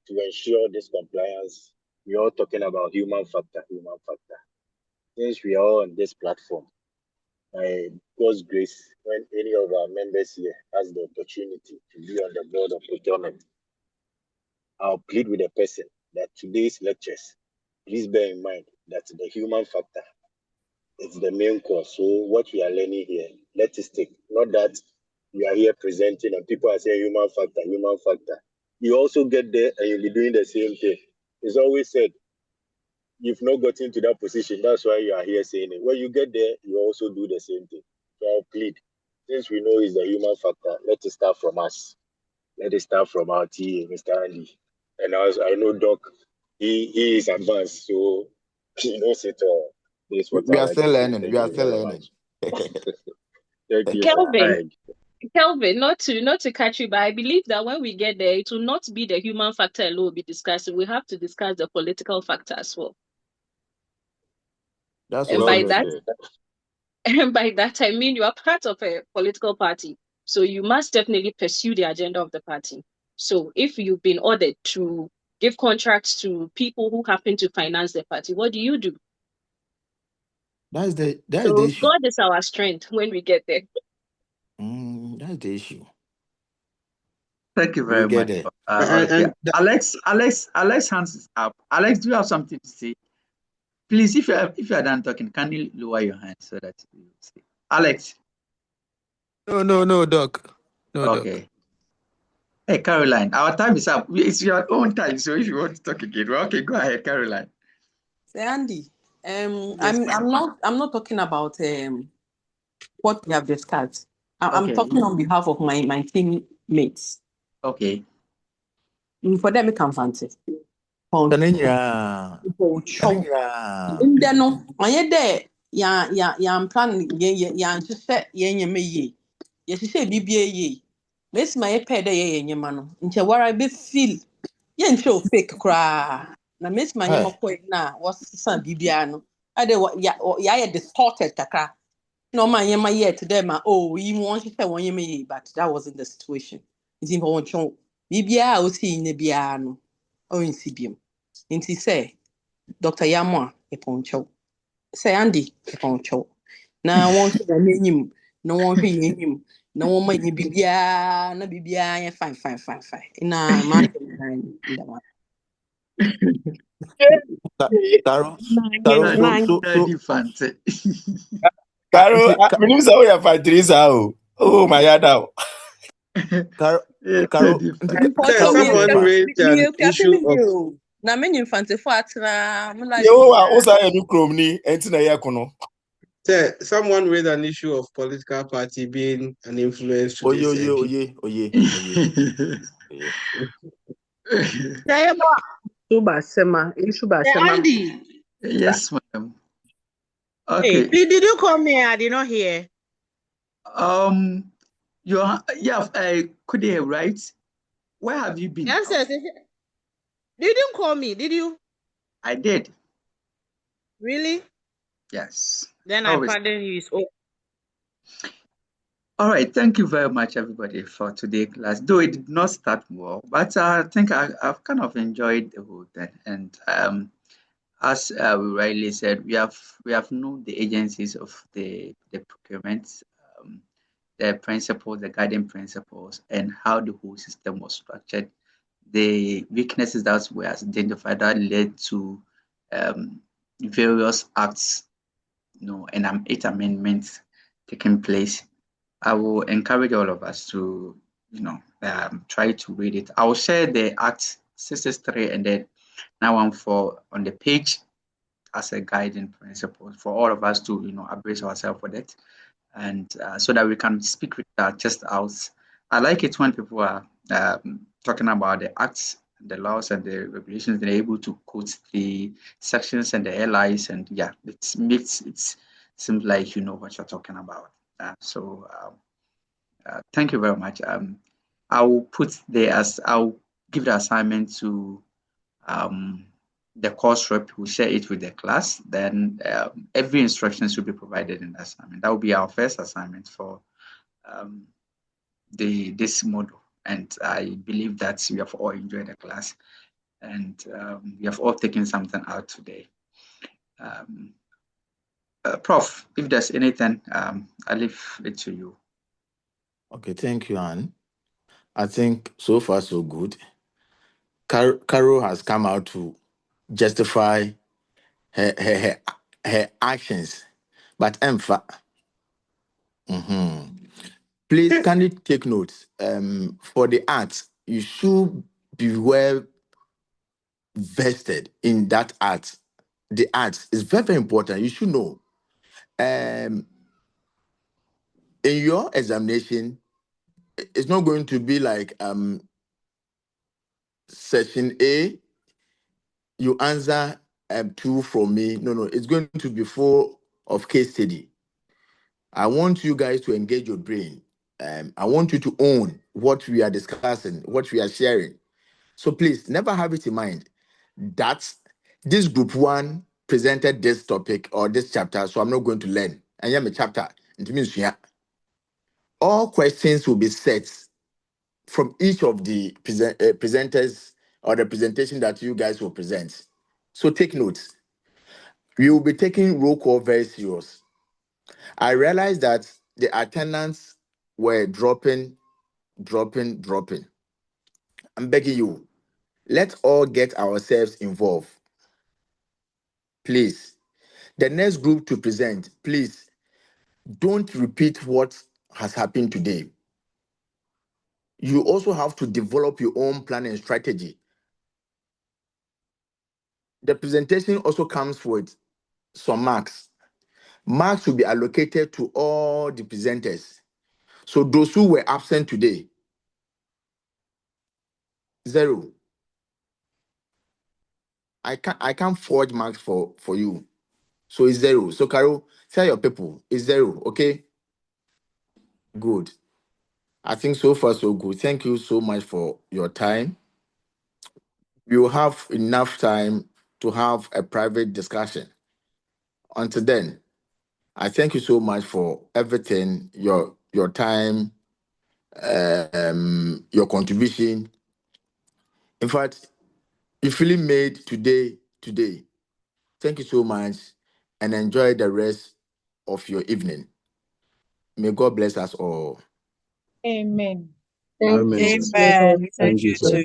to ensure this compliance, we're all talking about human factor. Since we are all on this platform, by God's grace, when any of our members here has the opportunity to be on the board of procurement, I'll plead with the person that today's lectures, please bear in mind that the human factor is the main course. So what we are learning here, let us take, not that we are here presenting and people are saying human factor. You also get there and you'll be doing the same thing. It's always said, you've not gotten to that position. That's why you are here saying it. When you get there, you also do the same thing. So I'll plead. Since we know it's the human factor, let it start from us. Let it start from our TA, Mr. Andy. And as I know Doc, he is advanced, so he knows it all. This is what We I are like still to say. learning. Thank We are you still very learning. much. Thank you, Kelvin, sir. Kelvin, not to catch you, but I believe that when we get there, it will not be the human factor alone we'll be discussing. We have to discuss the political factor as well. That's And also by true. that, and by that I mean you are part of a political party, so you must definitely pursue the agenda of the party. So if you've been ordered to give contracts to people who happen to finance the party, what do? That's the issue. God is our strength when we get there. That's the issue. Thank you very much. Alex hands is up. Alex, do you have something to say? Please, if you are done talking, can you lower your hand so that you say? Alex. No, Doc. No, okay. Doc. Hey, Caroline, our time is up. It's your own time, so if you want to talk again, well, okay, go ahead, Caroline. Say Andy, I'm not talking about what we have discussed. I'm talking on behalf of my teammates. Okay. For them, it comes fancy. Yeah. No, I there. Yeah, planning. Yeah, just say me. Yes, you say BBA. Let's my pay day, yeah, man. Into where I be feel. Yeah, show fake cry. Na miss my Hey. point na was some bibiano. I de ya distorted kakra. No man yema yet to them oh you want to say one yema but that wasn't the situation. It's in one chon. Bibia o si ne bia no. O in sibium. Inti say Dr. Yamoah eponcho. Say Andy eponcho. Na won hwe na menyim, na won hwe yehim, na won ma nye bibia, na bibia ye fine. Na ma ndama. Carol, Carol, Nine, so nine. so so Different. you Carol, see, I believe so. We are Patricia. Oh my God! Now, Carol, It's a Carol, different. Sir, Mpɔtɔ someone Carol, raised mi an efiase mi issue ni of o. Na me nyimfantefo atena mo life you are nyinaa. also a new chrome ni. Enti na ya kono. sir, someone raised an issue of political party being an influence to oye, this oye, people. oye. Yɛyɛ bɔ Suba Sema, Suba Hey, Sema. Andy. Yes, ma'am. Hey, Okay. please, did you call me? I did not hear. Could they right? Where have you been? Yes, yes. You didn't call me, did you? I did. Really? Yes. Then I pardon you. All right. Thank you very much, everybody, for today's class. Though it did not start well, but I think I've kind of enjoyed the whole thing. And as we rightly said, we have known the agencies of the procurement, the principles, the guiding principles, and how the whole system was structured. The weaknesses that were identified that led to various acts, and 8 amendments taking place. I will encourage all of us to, try to read it. I will share the Act 663 and then 914 on the page as a guiding principle for all of us to, embrace ourselves with it, and so that we can speak with our chest out. I like it when people are talking about the acts, the laws, and the regulations. They're able to quote the sections and the LIs, and yeah, it makes it seems like you know what you're talking about. Thank you very much. I'll give the assignment to the course rep who share it with the class. Then every instructions will be provided in the assignment. That will be our first assignment for this module. And I believe that we have all enjoyed the class, and we have all taken something out today. Prof, if there's anything, I leave it to you. Okay, thank you, Anne. I think so far so good. Carol has come out to justify her actions, but please can you take notes? For the arts, you should be well vested in that art. The arts is very, very important. You should know. In your examination, it's not going to be like section A, you answer 2 from me. No, it's going to be 4 of case study. I want you guys to engage your brain. I want you to own what we are discussing, what we are sharing. So please never have it in mind that this group 1 presented this topic or this chapter, so I'm not going to learn. I am a chapter. It means all questions will be set from each of the presenters or the presentation that you guys will present. So take notes. We will be taking roll call very serious. I realized that the attendants were dropping. I'm begging you, let's all get ourselves involved. Please. The next group to present, please don't repeat what has happened today. You also have to develop your own plan and strategy. The presentation also comes with some marks. Marks will be allocated to all the presenters. So those who were absent today, 0. I can't forge marks for you. So it's 0. So Carol, tell your people it's 0, okay? Good. I think so far so good. Thank you so much for your time. we will have enough time to have a private discussion. Until then, I thank you so much for everything, your time, your contribution. In fact, you really made today. Thank you so much, and enjoy the rest of your evening. May God bless us all. Amen. Thank Amen, you. sir. Amen. Thank Thank you, you sir. too,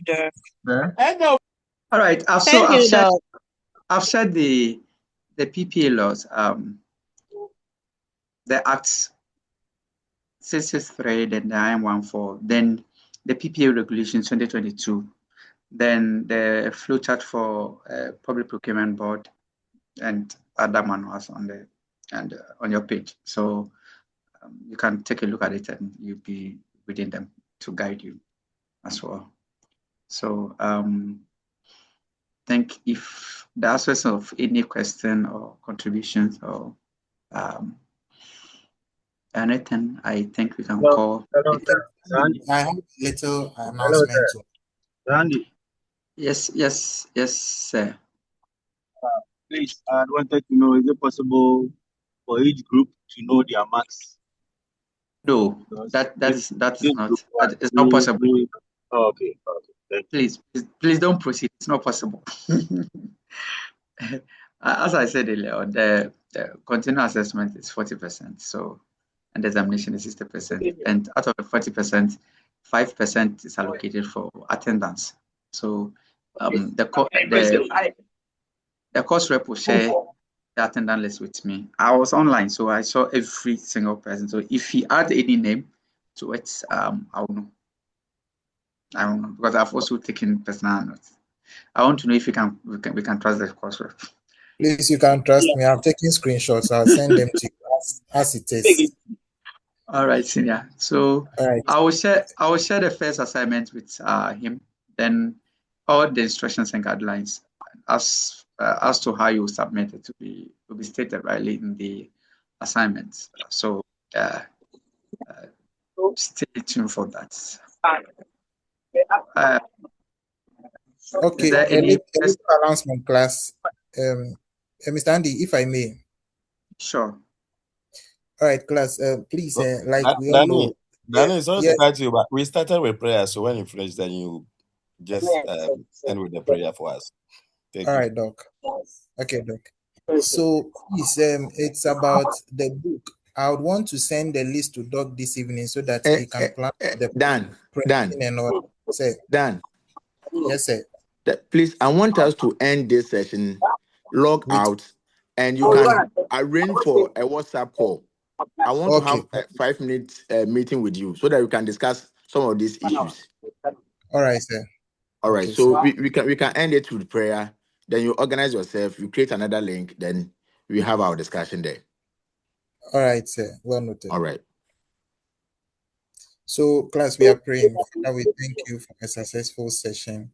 Doc. All right. Thank you, Doc. I've shared the PPA laws. The Acts 663, then the IM14, then the PPA regulations 2022, then the flowchart for public procurement board, and other manuals on your page. So you can take a look at it and you'll be reading them to guide you as well. So think if the absence of any question or contributions or anything, I think we can call. Hello, sir. Randy. I have a little Hello, announcement sir. to. Randy, Yes, sir. please, I wanted to know, is it possible for each group to know their marks? No, Because that this is not. group one, It's not possible. okay, thank you. Please don't proceed. It's not possible. As I said earlier, the continual assessment is 40%. So, and the examination is 60%. And out of the 40%, 5% is allocated for attendance. So, the course rep will share the attendance list with me. I was online, so I saw every single person. So, if he add any name to it, I will know. I don't know, because I've also taken personal notes. I want to know if we can trust the course rep. Please, you can trust me. I'm taking screenshots. I'll send them to you as it is. All right, senior. So all right. I will share the first assignment with him. Then all the instructions and guidelines as to how you submit it will be stated rightly in the assignments. So stay tuned for that. Okay, is there a any little announcement, class. Mr. Andy, if I may. Sure. All right, class. Please, like we all Danny, know. Danny, sorry Yes. to cut you, but we started with prayer. So when you finish, then you just end with the prayer for us. Thank All you. right, Doc. Okay, Doc. So please, it's about the book. I would want to send the list to Doc this evening so that he can plan the Dan. and all. Say, Dan. Yes, sir. Please, I want us to end this session, log out, and you can arrange for a WhatsApp call. I want to have a 5-minute meeting with you so that we can discuss some of these issues. All right, sir. All right, okay, so we can end it with prayer. Then you organize yourself, you create another link, then we have our discussion there. All right, sir. Well noted. All right. So, class, we are praying. Father, we thank you for a successful session.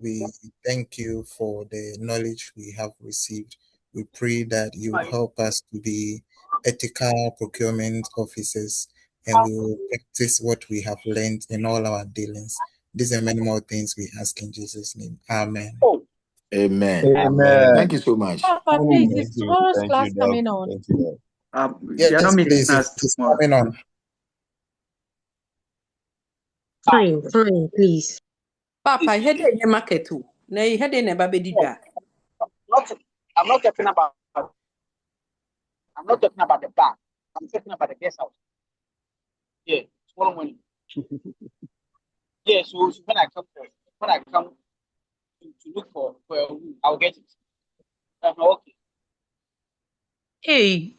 We thank you for the knowledge we have received. We pray that you help us to be ethical procurement officers and we will practice what we have learned in all our dealings. These and many more things we ask in Jesus' name. Amen. Amen. Amen. Thank you so much. Papa, please, is tomorrow's class coming on? Thank you, Yes, please, it's coming on. Fine, please. Papa, I had a market too. Now you had a baby dra. I'm not talking about the bar. I'm talking about the guest house. Yeah, tomorrow morning. Yeah, so when I come to look for a room, I'll get it. Okay. Hey.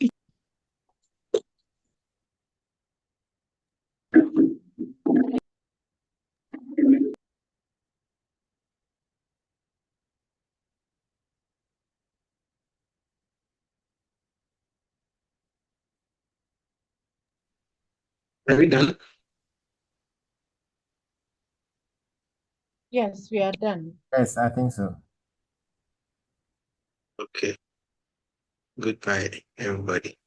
Are we done? Yes, we are done. Yes, I think so. Okay. Goodbye, everybody.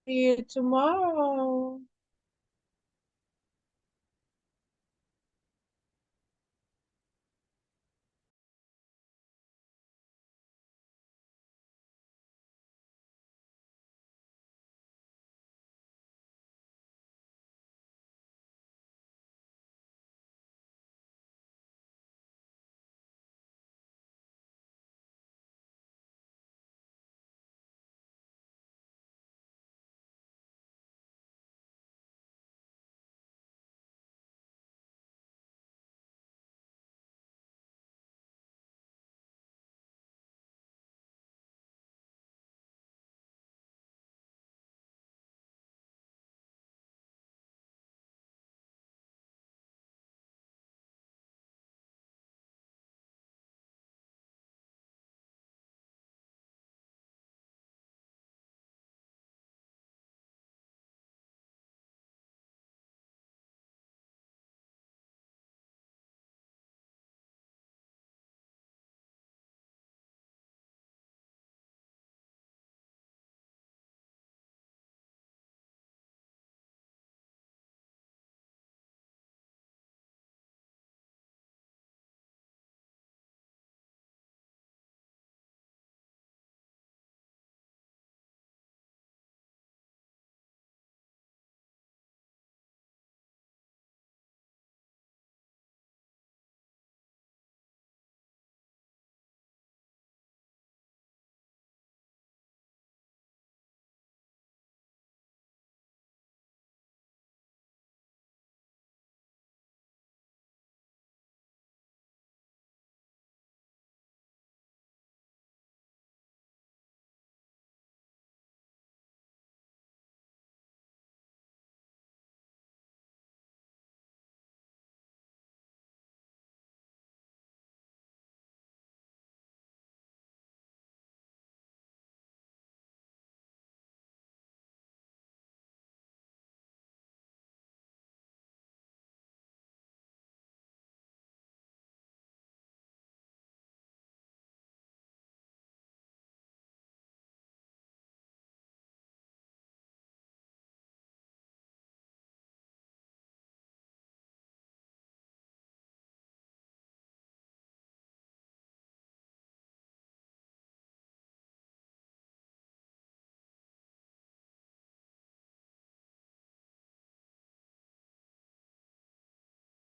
See you tomorrow.